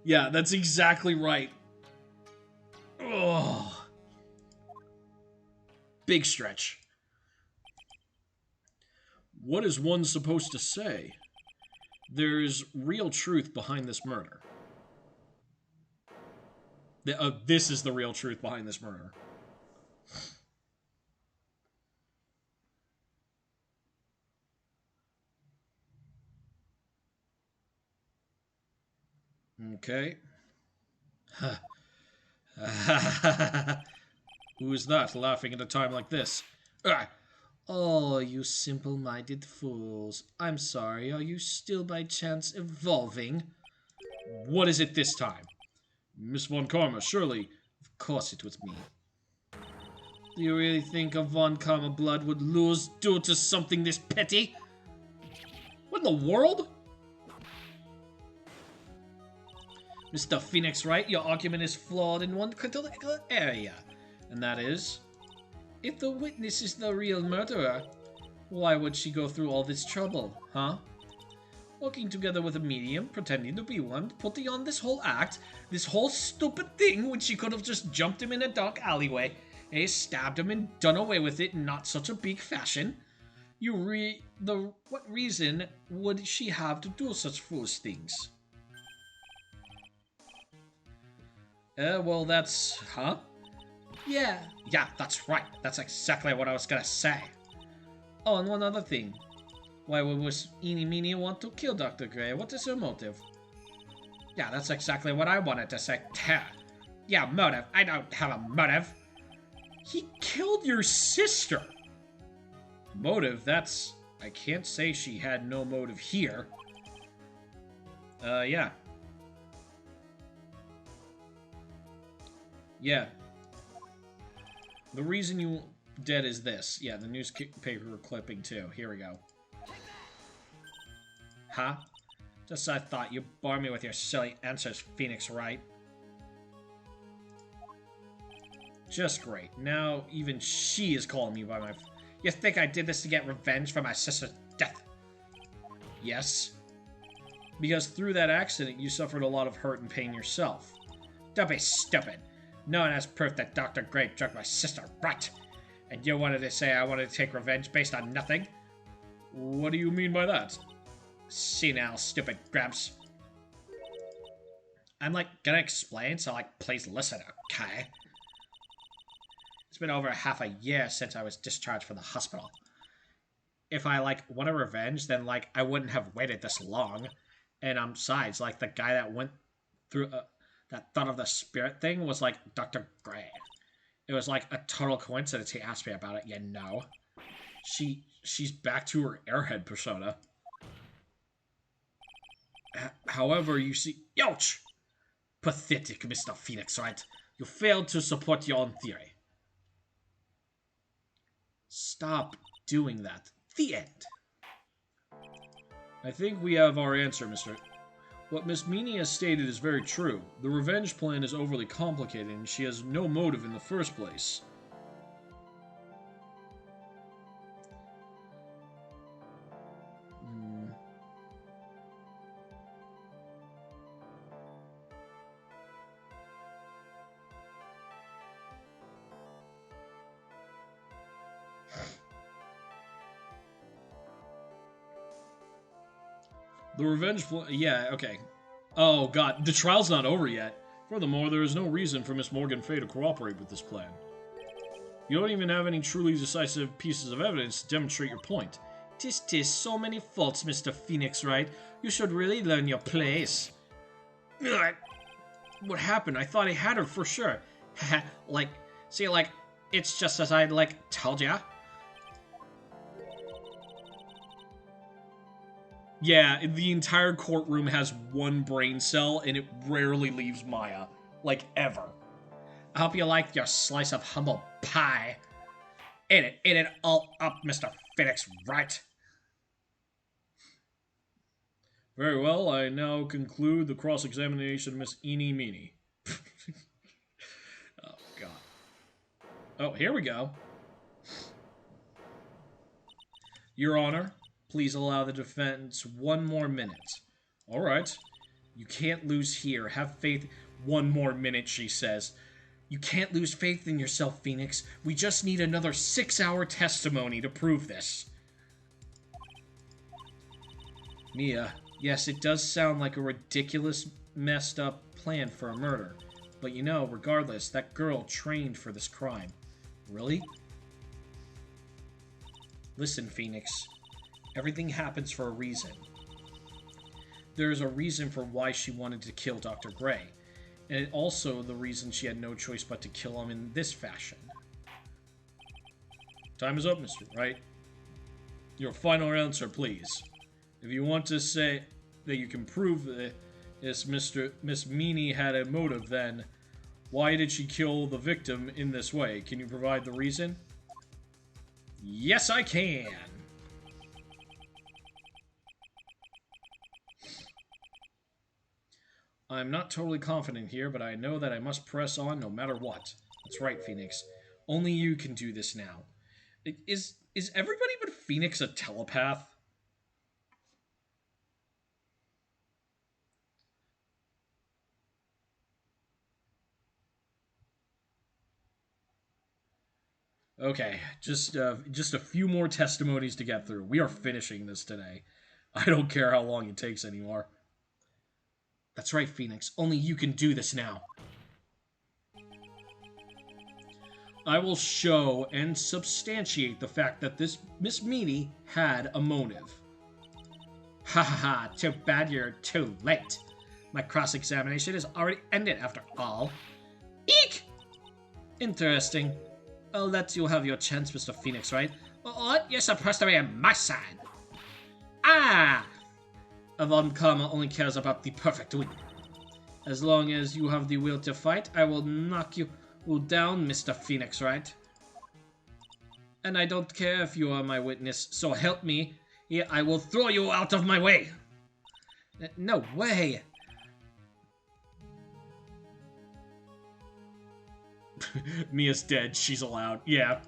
Yeah, that's exactly right. Oh. Big stretch. What is one supposed to say? There's real truth behind this murder. This is the real truth behind this murder. Okay. Who is that laughing at a time like this? Oh, you simple-minded fools. I'm sorry, are you still by chance evolving? What is it this time? Miss Von Karma, surely. Of course it was me. Do you really think a Von Karma blood would lose due to something this petty? What in the world? Mr. Phoenix Wright, your argument is flawed in one critical area. And that is, if the witness is the real murderer, why would she go through all this trouble, huh? Working together with a medium, pretending to be one, putting on this whole act, this whole stupid thing when she could have just jumped him in a dark alleyway, stabbed him and done away with it in not such a big fashion. What reason would she have to do such foolish things? Well, that's... huh? Yeah, that's right. That's exactly what I was gonna say. Oh, and one other thing. Why would Miss Eenie Meenie want to kill Dr. Gray? What is her motive? Yeah, that's exactly what I wanted to say. Yeah, motive. I don't have a motive. He killed your sister. Motive? That's... I can't say she had no motive here. Yeah. Yeah. The reason you dead is this. Yeah, the newspaper clipping too. Here we go. Huh? Just as I thought. You bore me with your silly answers, Phoenix Wright. Just great. Now even she is calling me by my... You think I did this to get revenge for my sister's death? Yes. Because through that accident, you suffered a lot of hurt and pain yourself. Don't be stupid. No one has proof that Dr. Gray drugged my sister, right? And you wanted to say I wanted to take revenge based on nothing? What do you mean by that? See now, stupid Gramps. I'm like, gonna explain, so like, please listen, okay? It's been over half a year since I was discharged from the hospital. If I, like, want a revenge, then, like, I wouldn't have waited this long. And, besides, like, the guy that went through, that thought of the spirit thing was, like, Dr. Gray. It was, like, a total coincidence he asked me about it, you know? She's back to her airhead persona. However, you see... Ouch! Pathetic, Mr. Phoenix, right? You failed to support your own theory. Stop doing that. The end. I think we have our answer, Mr. What Miss Meanie has stated is very true. The revenge plan is overly complicated, and she has no motive in the first place. The revenge plan... Yeah, okay. Oh, God. The trial's not over yet. Furthermore, there is no reason for Miss Morgan Fay to cooperate with this plan. You don't even have any truly decisive pieces of evidence to demonstrate your point. Tis so many faults, Mr. Phoenix Wright. You should really learn your place. What happened? I thought I had her for sure. Like, see, like, it's just as I, like, told ya. Yeah, the entire courtroom has one brain cell, and it rarely leaves Maya. Like, ever. I hope you liked your slice of humble pie. Eat it all up, Mr. Phoenix Wright. Very well, I now conclude the cross-examination of Miss Eenie Meenie. Oh, God. Oh, here we go. Your Honor, please allow the defense 1 more minute. Alright. You can't lose here. Have faith. 1 more minute, she says. You can't lose faith in yourself, Phoenix. We just need another 6-hour testimony to prove this. Mia, yes, it does sound like a ridiculous, messed up plan for a murder. But you know, regardless, that girl trained for this crime. Really? Listen, Phoenix. Everything happens for a reason. There is a reason for why she wanted to kill Dr. Gray, and also the reason she had no choice but to kill him in this fashion. Time is up, Mr. Wright. Your final answer, please. If you want to say that you can prove that Miss Meanie had a motive, then why did she kill the victim in this way? Can you provide the reason? Yes, I can! I'm not totally confident here, but I know that I must press on no matter what. That's right, Phoenix. Only you can do this now. Is everybody but Phoenix a telepath? Okay, just a few more testimonies to get through. We are finishing this today. I don't care how long it takes anymore. That's right, Phoenix. Only you can do this now. I will show and substantiate the fact that this Miss Meanie had a motive. Ha ha ha, too bad you're too late. My cross-examination is already ended after all. Eek! Interesting. I'll let you have your chance, Mr. Phoenix, right? What? You're supposed to be on my side. Ah! Von Karma only cares about the perfect win. As long as you have the will to fight, I will knock you down, Mr. Phoenix, right? And I don't care if you are my witness, so help me. Here, I will throw you out of my way. No way. Mia's dead. She's allowed. Yeah.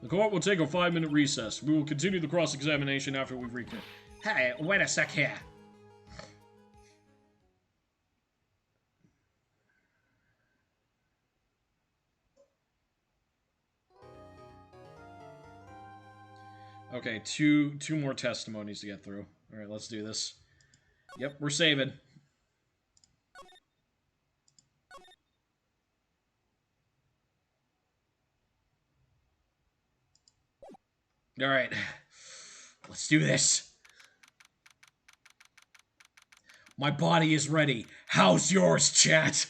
The court will take a 5-minute recess. We will continue the cross-examination after we've reconnected. Hey, wait a sec here. Okay, two more testimonies to get through. Alright, let's do this. Yep, we're saving. Alright. Let's do this. My body is ready. How's yours, chat?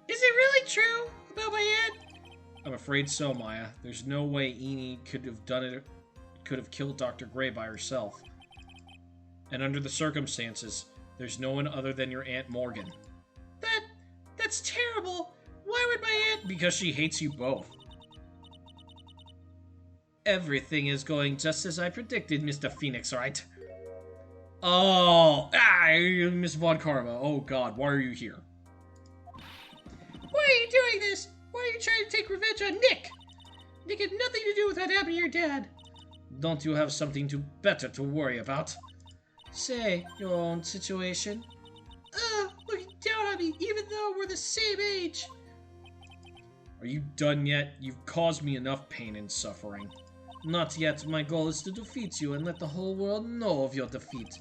Is it really true about my aunt? I'm afraid so, Maya. There's no way Eni could have done it, could have killed Dr. Gray by herself. And under the circumstances, there's no one other than your Aunt Morgan. That's terrible. Why would my aunt... Because she hates you both. Everything is going just as I predicted, Mr. Phoenix, right? Oh, Miss Von Karma. Oh God, why are you here? Why are you doing this? Why are you trying to take revenge on Nick? Nick had nothing to do with what happened to your dad. Don't you have something better to worry about? Say, your own situation. Looking down on me, even though we're the same age. Are you done yet? You've caused me enough pain and suffering. Not yet. My goal is to defeat you and let the whole world know of your defeat.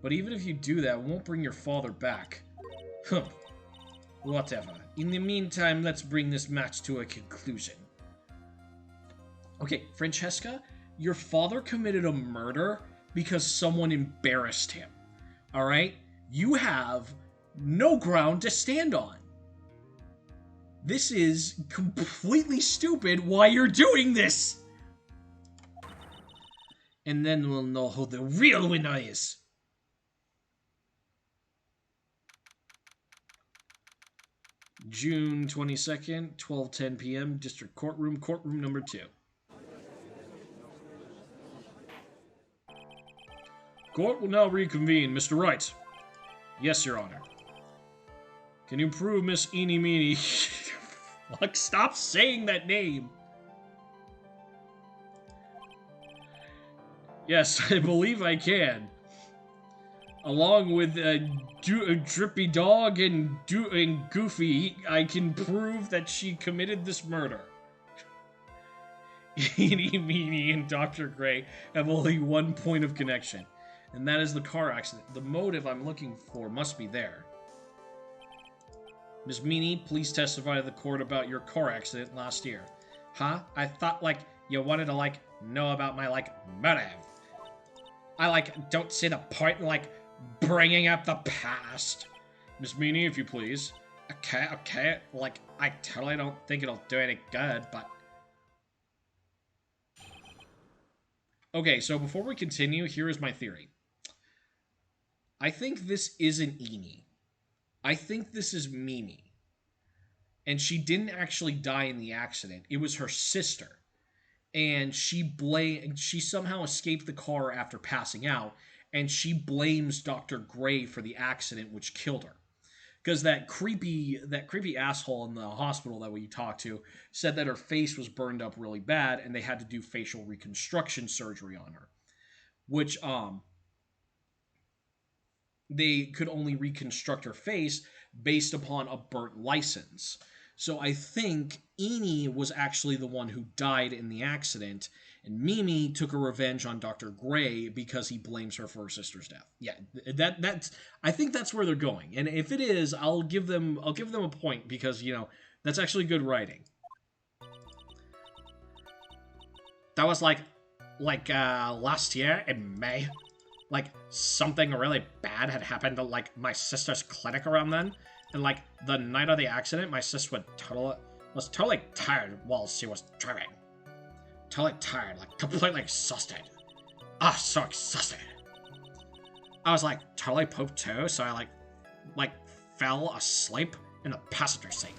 But even if you do that, it won't bring your father back. Huh. Whatever. In the meantime, let's bring this match to a conclusion. Okay, Francesca, your father committed a murder because someone embarrassed him. Alright? You have no ground to stand on. This is completely stupid why you're doing this! And then we'll know who the real winner is. June 22nd, 12:10 p.m., District Courtroom, courtroom number 2. Court will now reconvene. Mr. Wright. Yes, Your Honor. Can you prove Miss Eenie Meenie... Fuck, stop saying that name! Yes, I believe I can. Along with Drippy Dog and Goofy, I can prove that she committed this murder. Eenie Meenie and Dr. Gray have only one point of connection, and that is the car accident. The motive I'm looking for must be there. Ms. Meenie, please testify to the court about your car accident last year. Huh? I thought, you wanted to, know about my, motive. I, don't see the point in, bringing up the past. Ms. Meenie, if you please. Okay. I totally don't think it'll do any good, but... Okay, so before we continue, here is my theory. I think this isn't Eenie. I think this is Mimi. And she didn't actually die in the accident. It was her sister. And she somehow escaped the car after passing out, and she blames Dr. Gray for the accident which killed her. Because that creepy asshole in the hospital that we talked to said that her face was burned up really bad, and they had to do facial reconstruction surgery on her. Which, they could only reconstruct her face based upon a burnt license. So I think Eenie was actually the one who died in the accident, and Mimi took a revenge on Dr. Gray because he blames her for her sister's death. Yeah, that's I think that's where they're going. And if it is, I'll give them a point because, that's actually good writing. That was last year in May. Something really bad had happened to, my sister's clinic around then. And, the night of the accident, my sister was totally tired while she was driving. Totally tired, completely exhausted. So exhausted. I was, totally pooped too, so I, fell asleep in the passenger seat.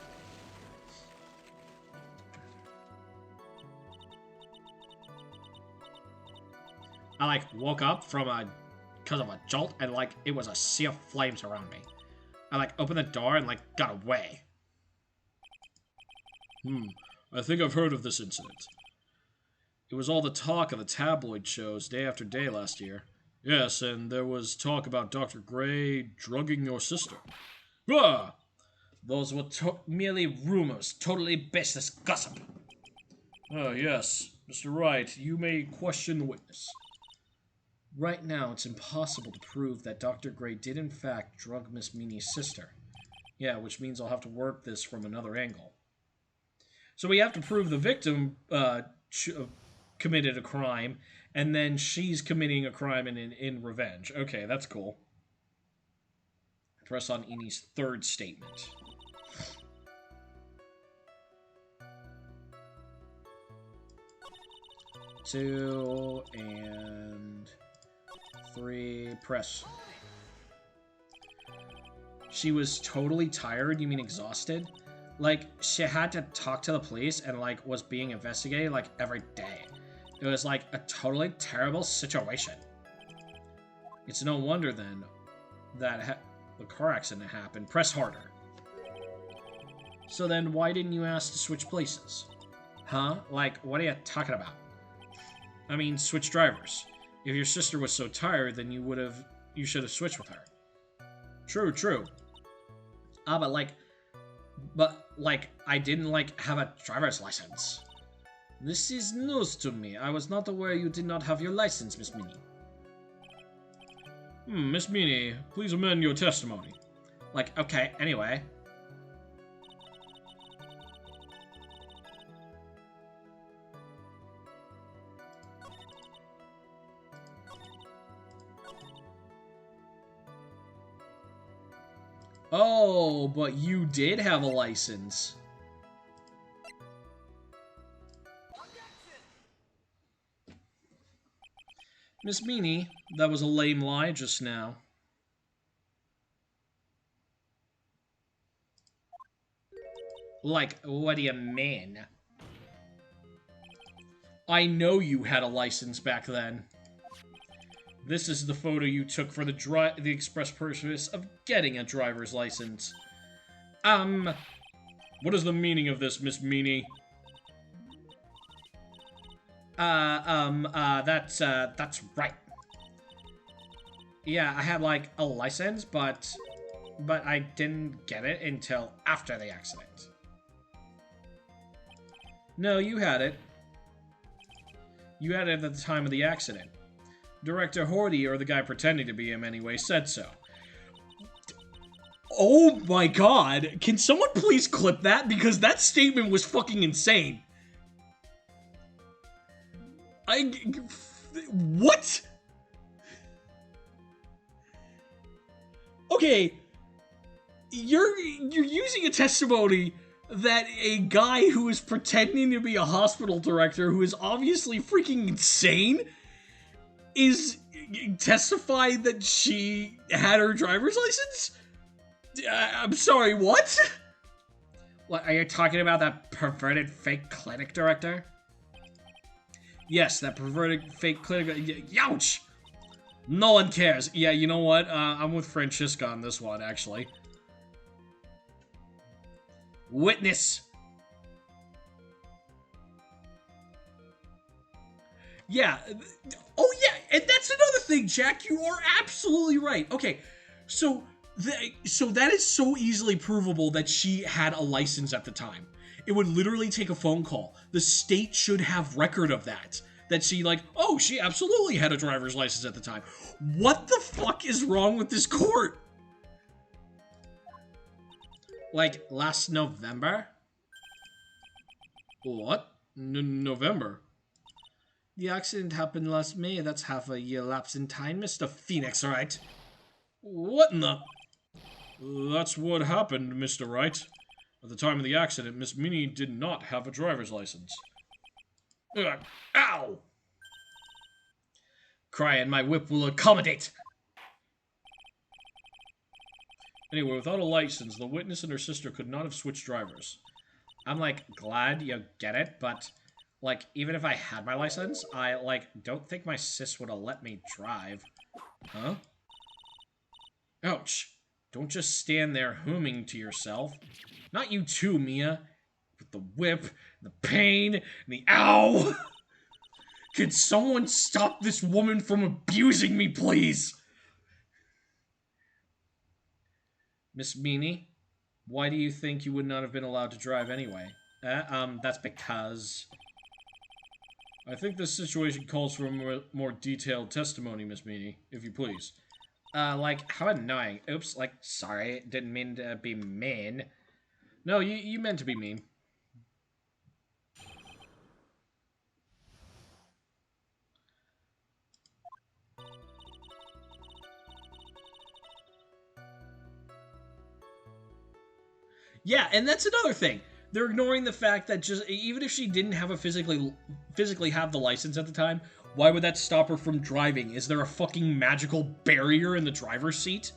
I, like, woke up because of a jolt, and, like, it was a sea of flames around me. I, like, opened the door and, like, got away. I think I've heard of this incident. It was all the talk of the tabloid shows day after day last year. Yes, and there was talk about Dr. Gray drugging your sister. Ah! Those were merely rumors, totally baseless gossip. Oh, yes. Mr. Wright, you may question the witness. Right now, it's impossible to prove that Dr. Gray did in fact drug Miss Meanie's sister. Yeah, which means I'll have to work this from another angle. So we have to prove the victim committed a crime, and then she's committing a crime in revenge. Okay, that's cool. Press on Inie's third statement. Two and 3. Press. She was totally tired? You mean exhausted? Like, she had to talk to the police and, like, was being investigated, like, every day. It was, like, a totally terrible situation. It's no wonder, then, that the car accident happened. Press harder. So then, why didn't you ask to switch places? Huh? Like, what are you talking about? I mean, switch drivers. If your sister was so tired, then you should have switched with her. True. Ah, but I didn't, like, have a driver's license. This is news to me. I was not aware you did not have your license, Miss Meanie. Miss Meanie, please amend your testimony. Like, okay, anyway. Oh, but you did have a license. Miss Meanie, that was a lame lie just now. Like, what do you mean? I know you had a license back then. This is the photo you took for the express purpose of getting a driver's license. What is the meaning of this, Miss Meanie? That's right. Yeah, I had, like, a license, but I didn't get it until after the accident. No, you had it. You had it at the time of the accident. Director Horty, or the guy pretending to be him anyway, said so. Oh my god! Can someone please clip that? Because that statement was fucking insane. What? Okay, you're using a testimony that a guy who is pretending to be a hospital director who is obviously freaking insane is testifying that she had her driver's license? I'm sorry, what? What, are you talking about that perverted fake clinic director? Yes, that perverted fake clinic. Ouch! No one cares. Yeah, you know what? I'm with Francisca on this one, actually. Witness. Yeah. Oh, yeah, and that's another thing, Jack. You are absolutely right. Okay, so that is so easily provable that she had a license at the time. It would literally take a phone call. The state should have record of that. That she, like, oh, she absolutely had a driver's license at the time. What the fuck is wrong with this court? Like, last November? What? November? The accident happened last May. That's half a year lapse in time, Mr. Phoenix, right? What in the... That's what happened, Mr. Wright. At the time of the accident, Miss Meanie did not have a driver's license. Ow! Cry and my whip will accommodate! Anyway, without a license, the witness and her sister could not have switched drivers. I'm, like, glad you get it, but Like, even if I had my license, I, like, don't think my sis would have let me drive. Huh? Ouch. Don't just stand there humming to yourself. Not you too, Mia. With the whip, the pain, and the ow! Could someone stop this woman from abusing me, please? Miss Meanie, why do you think you would not have been allowed to drive anyway? That's because... I think this situation calls for a more detailed testimony, Miss Meanie, if you please. Like, how annoying. Oops, like, sorry, didn't mean to be mean. No, you meant to be mean. Yeah, and that's another thing. They're ignoring the fact that just even if she didn't have a physically have the license at the time, why would that stop her from driving? Is there a fucking magical barrier in the driver's seat?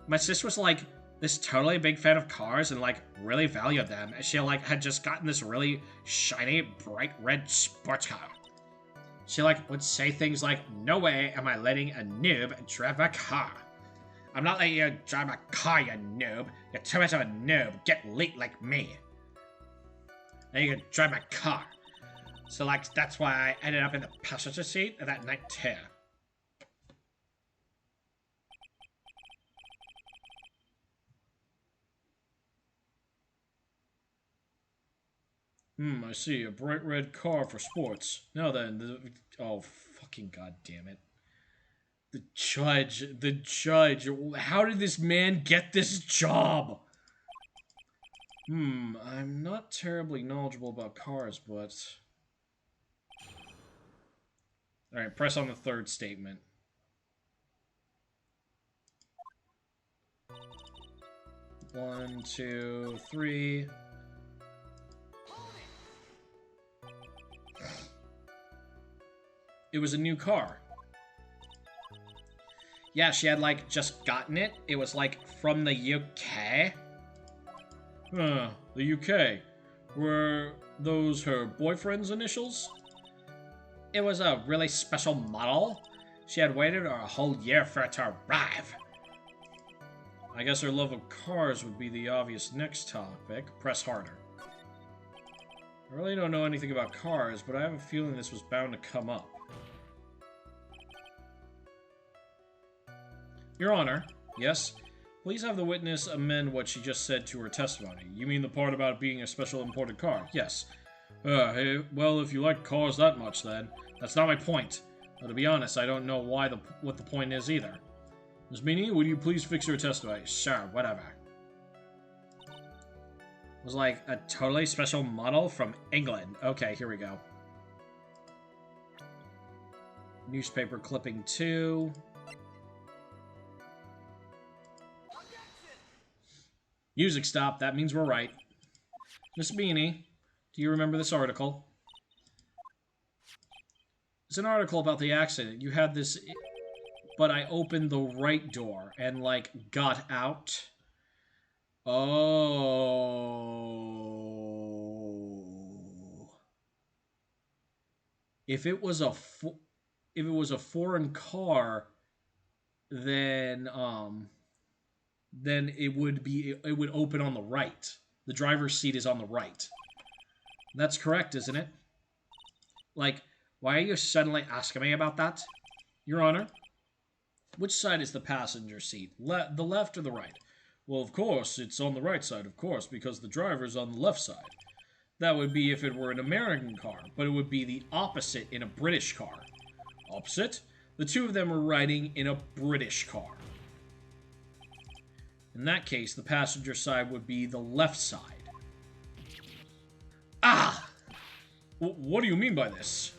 My sis was like this totally big fan of cars and like really valued them. She like had just gotten this really shiny bright red sports car. She like would say things like, "No way am I letting a noob drive a car. I'm not letting you drive a car, you noob. You're too much of a noob. Get late like me. Now you can drive my car." So, like, that's why I ended up in the passenger seat that night, too. I see. A bright red car for sports. Now then, oh, fucking goddamn it. The judge. How did this man get this job? I'm not terribly knowledgeable about cars, but... Alright, press on the third statement. One, two, three. It was a new car. Yeah, she had, like, just gotten it. It was, like, from the UK. Huh, the UK. Were those her boyfriend's initials? It was a really special model. She had waited a whole year for it to arrive. I guess her love of cars would be the obvious next topic. Press harder. I really don't know anything about cars, but I have a feeling this was bound to come up. Your Honor, yes? Please have the witness amend what she just said to her testimony. You mean the part about being a special imported car? Yes. Hey, well, if you like cars that much, then. That's not my point. But to be honest, I don't know what the point is either. Ms. Meanie, would you please fix your testimony? Sure, whatever. It was like a totally special model from England. Okay, here we go. Newspaper clipping 2. Music stop. That means we're right. Miss Meanie, do you remember this article? It's an article about the accident. You had this, but I opened the right door and, like, got out. Oh. If it was a foreign car, then it would open on the right. The driver's seat is on the right. That's correct, isn't it? Like, why are you suddenly asking me about that? Your Honor, which side is the passenger seat? The left or the right? Well, of course, it's on the right side, of course, because the driver's on the left side. That would be if it were an American car, but it would be the opposite in a British car. Opposite? The two of them are riding in a British car. In that case, the passenger side would be the left side. Ah! What do you mean by this?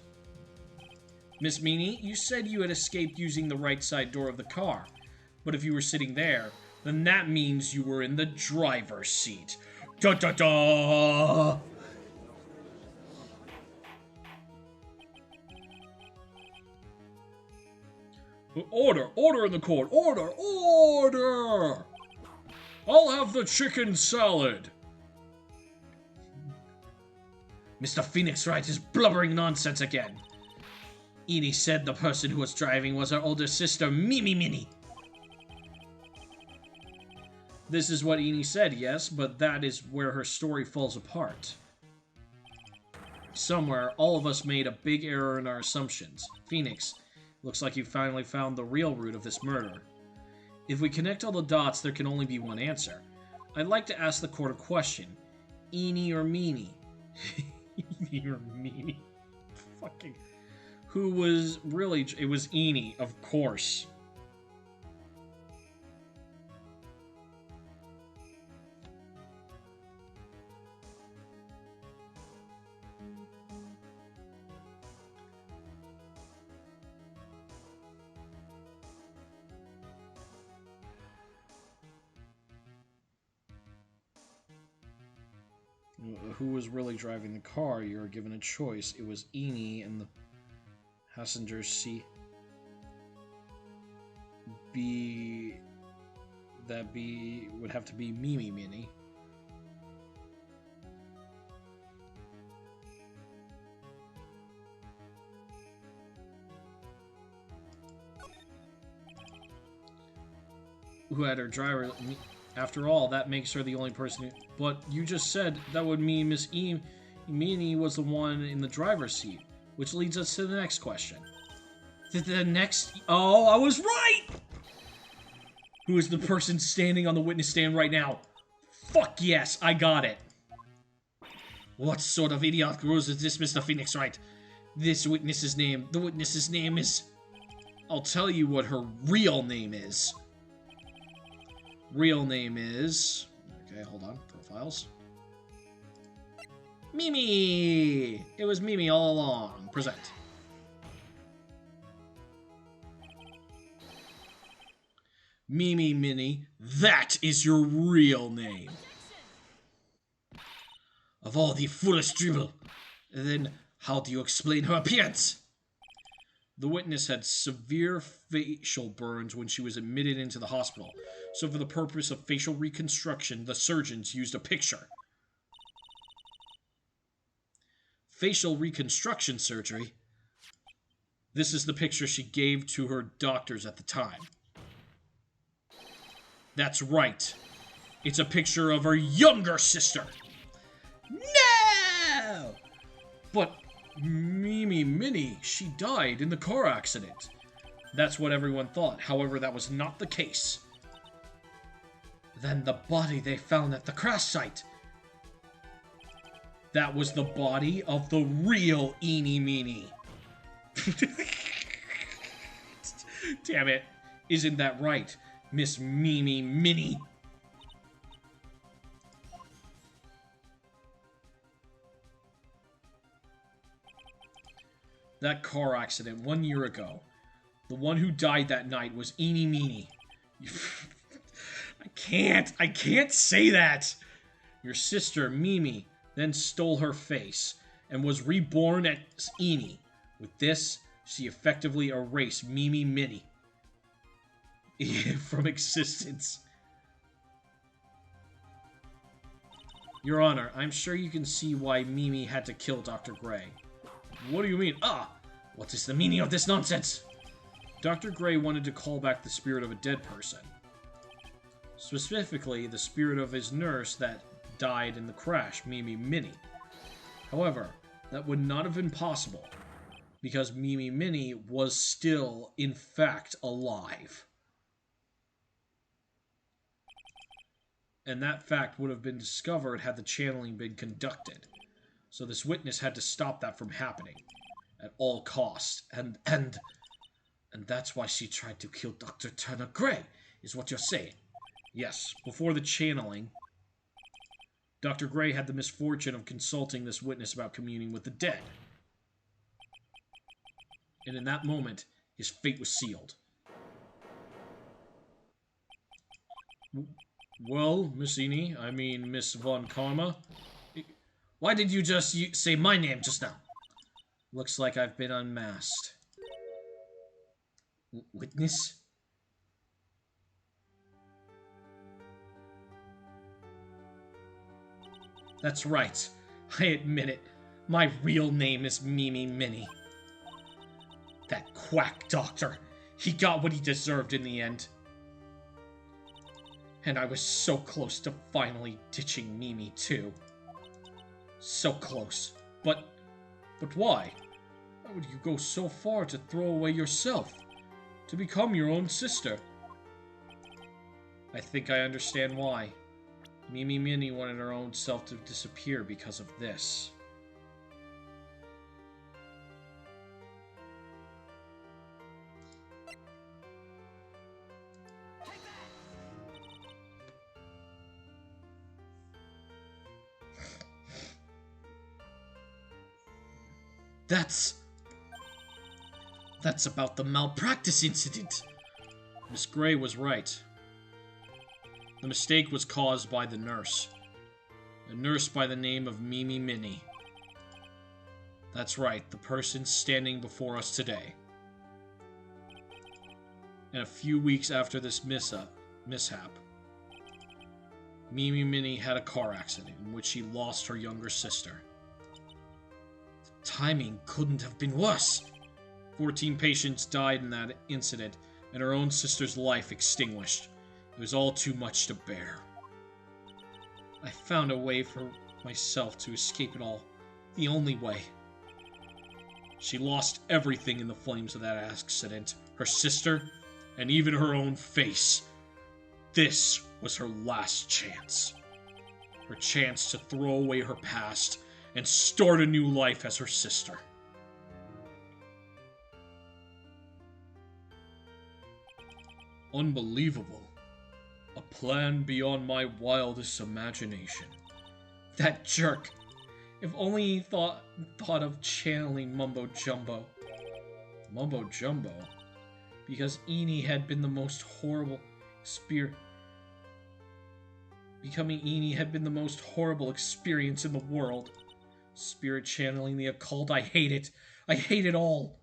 Miss Meanie, you said you had escaped using the right side door of the car. But if you were sitting there, then that means you were in the driver's seat. Da-da-da! Order! Order in the court! Order! Order! I'll have the chicken salad. Mr. Phoenix Wright is blubbering nonsense again. Eni said the person who was driving was her older sister, Mimi Minnie. This is what Eni said, yes, but that is where her story falls apart. Somewhere, all of us made a big error in our assumptions. Phoenix, looks like you finally found the real root of this murder. If we connect all the dots, there can only be one answer. I'd like to ask the court a question. Eni or Meanie? Eni or Meanie? Fucking... Who was really... It was Eni, of course. Who was really driving the car? You were given a choice. It was Eni and the passenger's seat. Would have to be Mimi Minnie. Who had her driver... After all, that makes her the only person who... But you just said that would mean Miss Meanie was the one in the driver's seat. Which leads us to the next question. The next... Oh, I was right! Who is the person standing on the witness stand right now? Fuck yes, I got it. What sort of idiot ruse is this, Mr. Phoenix Wright? This witness's name... The witness's name is... I'll tell you what her real name is. Real name is... Okay, hold on. Profiles. Mimi! It was Mimi all along. Present. Mimi Minnie, that is your real name. Of all the foolish dribble. Then, how do you explain her appearance? The witness had severe facial burns when she was admitted into the hospital. So for the purpose of facial reconstruction, the surgeons used a picture. Facial reconstruction surgery? This is the picture she gave to her doctors at the time. That's right. It's a picture of her younger sister. No! But Mimi Minnie, she died in the car accident. That's what everyone thought. However, that was not the case. Then the body they found at the crash site. That was the body of the real Eni Meanie. Damn it. Isn't that right, Miss Mimi Minnie? That car accident 1 year ago. The one who died that night was Eni Meanie. I can't say that! Your sister, Mimi, then stole her face and was reborn as Eni. With this, she effectively erased Mimi Minnie from existence. Your Honor, I'm sure you can see why Mimi had to kill Dr. Gray. What do you mean? What is the meaning of this nonsense? Dr. Gray wanted to call back the spirit of a dead person. Specifically, the spirit of his nurse that died in the crash, Mimi Minnie. However, that would not have been possible, because Mimi Minnie was still, in fact, alive. And that fact would have been discovered had the channeling been conducted. So this witness had to stop that from happening at all costs. And that's why she tried to kill Dr. Turner Gray, is what you're saying. Yes, before the channeling, Dr. Gray had the misfortune of consulting this witness about communing with the dead. And in that moment, his fate was sealed. Well, Miss Eni, I mean Miss Von Karma. Why did you just say my name just now? Looks like I've been unmasked. Witness? That's right. I admit it. My real name is Mimi Mini. That quack doctor. He got what he deserved in the end. And I was so close to finally ditching Mimi, too. So close. But why? Why would you go so far to throw away yourself? To become your own sister? I think I understand why. Mimi Mini wanted her own self to disappear because of this. That's about the malpractice incident. Miss Gray was right. The mistake was caused by the nurse. A nurse by the name of Mimi Mini. That's right, the person standing before us today. And a few weeks after this mishap, Mimi Mini had a car accident in which she lost her younger sister. The timing couldn't have been worse. 14 patients died in that incident, and her own sister's life extinguished. It was all too much to bear. I found a way for myself to escape it all. The only way. She lost everything in the flames of that accident. Her sister, and even her own face. This was her last chance. Her chance to throw away her past and start a new life as her sister. Unbelievable. A plan beyond my wildest imagination. That jerk. If only he thought of channeling Mumbo Jumbo. Mumbo Jumbo? Because Eni had been the most horrible Becoming Eni had been the most horrible experience in the world. Spirit channeling the occult, I hate it. I hate it all.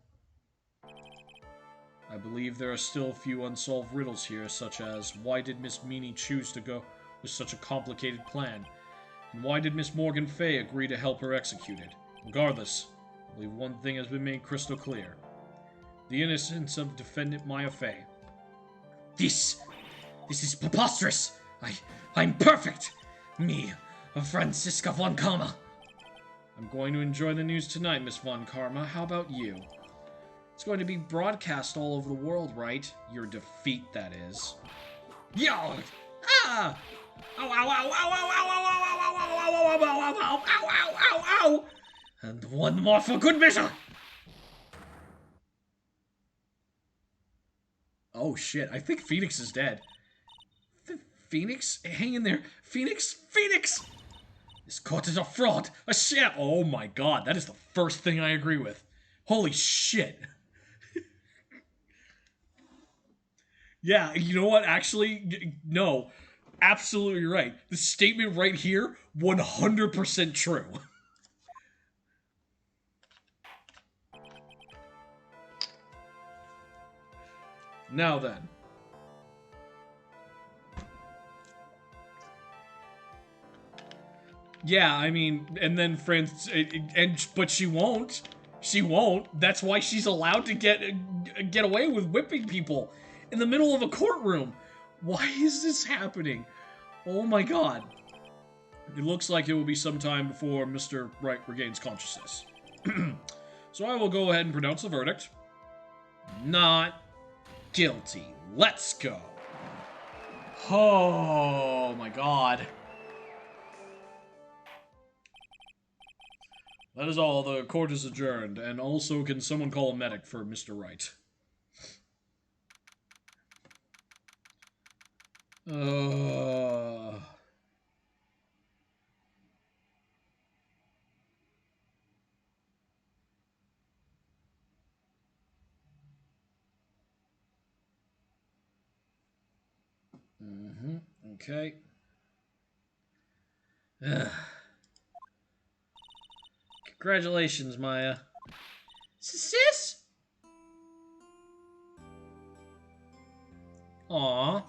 I believe there are still a few unsolved riddles here, such as why did Miss Mini choose to go with such a complicated plan? And why did Miss Morgan Fay agree to help her execute it? Regardless, I believe one thing has been made crystal clear. The innocence of defendant Maya Fey. This is preposterous! I'm perfect! Me, a Franziska von Karma. I'm going to enjoy the news tonight, Miss von Karma. How about you? It's going to be broadcast all over the world, right? Your defeat, that is. Yo! Ah! Ow, ow, ow, ow, ow, ow, ow, ow, ow, ow, ow, ow, ow, ow, ow, ow, ow! And one more for good measure! Oh shit, I think Phoenix is dead. Phoenix? Hang in there. Phoenix? Phoenix! This court is a fraud! A sham! Oh my god, that is the first thing I agree with. Holy shit. Yeah, you know what? Actually, no. Absolutely right. The statement right here, 100% true. Now then. Yeah, I mean, and then but she won't. She won't. That's why she's allowed to get away with whipping people in the middle of a courtroom. Why is this happening? Oh my god. It looks like it will be some time before Mr. Wright regains consciousness. So I will go ahead and pronounce the verdict. Not guilty. Let's go. Oh my god. That is all. The court is adjourned. And also, can someone call a medic for Mr. Wright? Okay. Congratulations, Maya. Sis? Aw.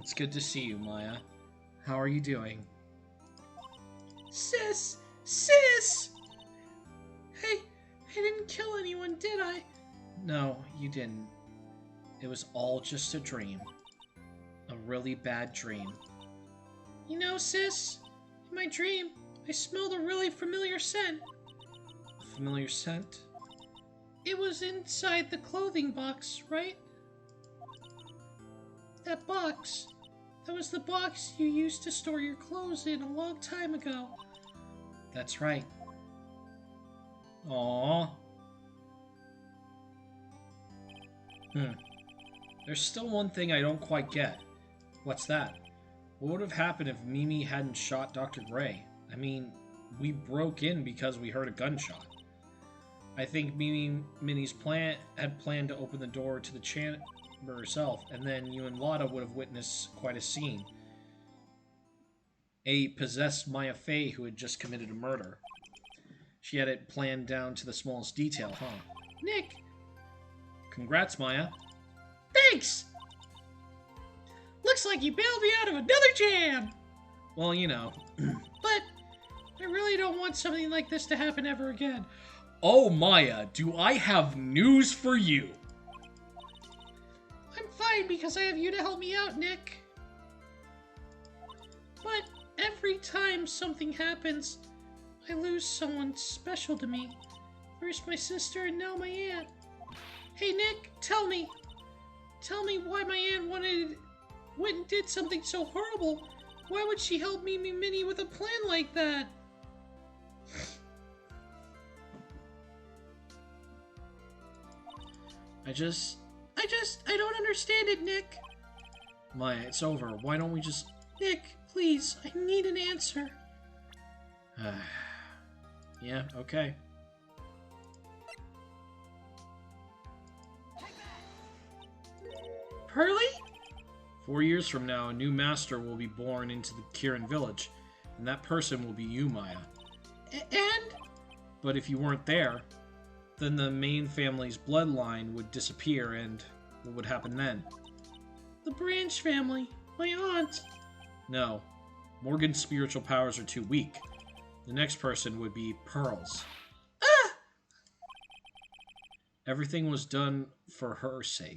It's good to see you, Maya. How are you doing? Sis! Sis! Hey, I didn't kill anyone, did I? No, you didn't. It was all just a dream. A really bad dream. You know, sis, in my dream, I smelled a really familiar scent. A familiar scent? It was inside the clothing box, right? That box. That was the box you used to store your clothes in a long time ago. That's right. Aww. There's still one thing I don't quite get. What's that? What would have happened if Mimi hadn't shot Dr. Gray? I mean, we broke in because we heard a gunshot. I think Minnie's had planned to open the door to the chamber herself, and then you and Lotta would have witnessed quite a scene. A possessed Maya Fey who had just committed a murder. She had it planned down to the smallest detail, huh? Nick! Congrats, Maya. Thanks! Looks like you bailed me out of another jam! Well, you know. But I really don't want something like this to happen ever again. Oh, Maya, do I have news for you? I'm fine because I have you to help me out, Nick. But every time something happens, I lose someone special to me. First my sister and now my aunt. Hey, Nick, tell me. Tell me why my aunt went and did something so horrible. Why would she help Mimi Minnie with a plan like that? I don't understand it, Nick. Maya, it's over. Why don't we just... Nick, please, I need an answer. Yeah, okay. Pearly? 4 years from now, a new master will be born into the Kirin village, and that person will be you, Maya. And? But if you weren't there, then the main family's bloodline would disappear, and what would happen then? The Branch family. My aunt. No. Morgan's spiritual powers are too weak. The next person would be Pearls. Ah! Everything was done for her sake.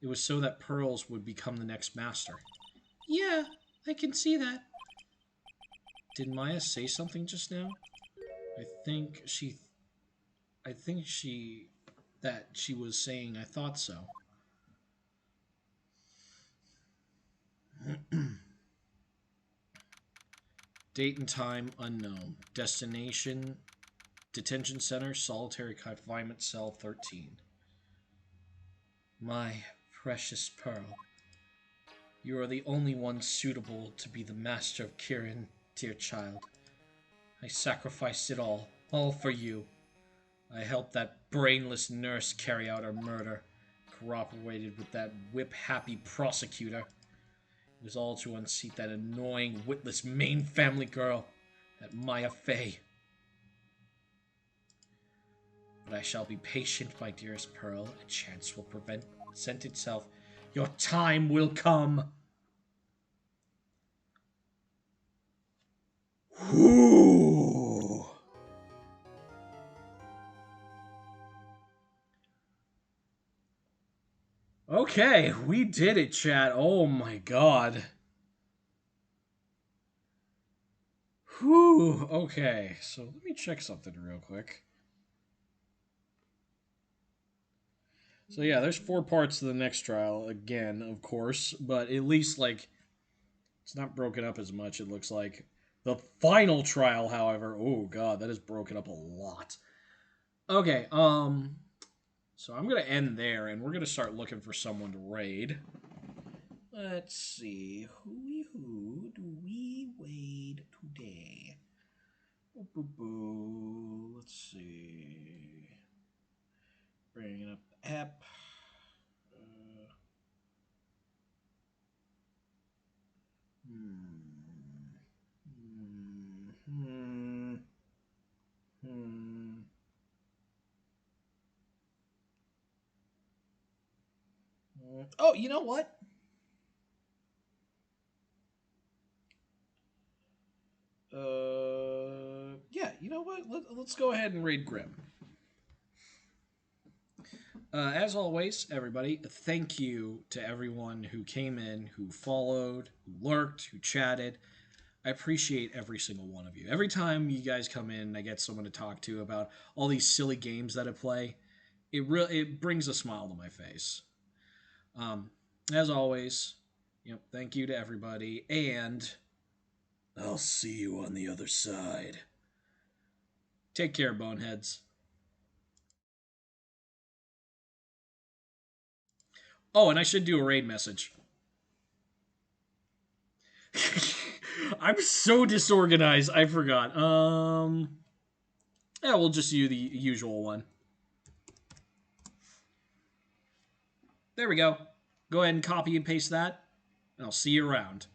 It was so that Pearls would become the next master. Yeah, I can see that. Did Maya say something just now? I think she was saying I thought so. Date and time unknown. Destination Detention Center, Solitary Confinement Cell 13. My precious Pearl, you are the only one suitable to be the master of Kirin, dear child. I sacrificed it all for you. I helped that brainless nurse carry out her murder, cooperated with that whip-happy prosecutor. It was all to unseat that annoying, witless main family girl, that Maya Fey. But I shall be patient, my dearest Pearl. A chance will present itself. Your time will come. Whoo! Okay, we did it, chat. Oh my god. Whew. Okay, so let me check something real quick. So yeah, there's 4 parts to the next trial, again, of course, but at least, like, it's not broken up as much, it looks like. The final trial, however, oh god, that is broken up a lot. Okay, so I'm gonna end there, and we're gonna start looking for someone to raid. Let's see, who do we raid today? Let's see. Bringing up the app. Oh, you know what? you know what? Let's go ahead and raid Grim. As always, everybody, thank you to everyone who came in, who followed, who lurked, who chatted. I appreciate every single one of you. Every time you guys come in, I get someone to talk to about all these silly games that I play. It brings a smile to my face. As always, thank you to everybody, and I'll see you on the other side. Take care, boneheads. Oh, and I should do a raid message. I'm so disorganized. I forgot. Yeah, we'll just use the usual one. There we go. Go ahead and copy and paste that. And I'll see you around.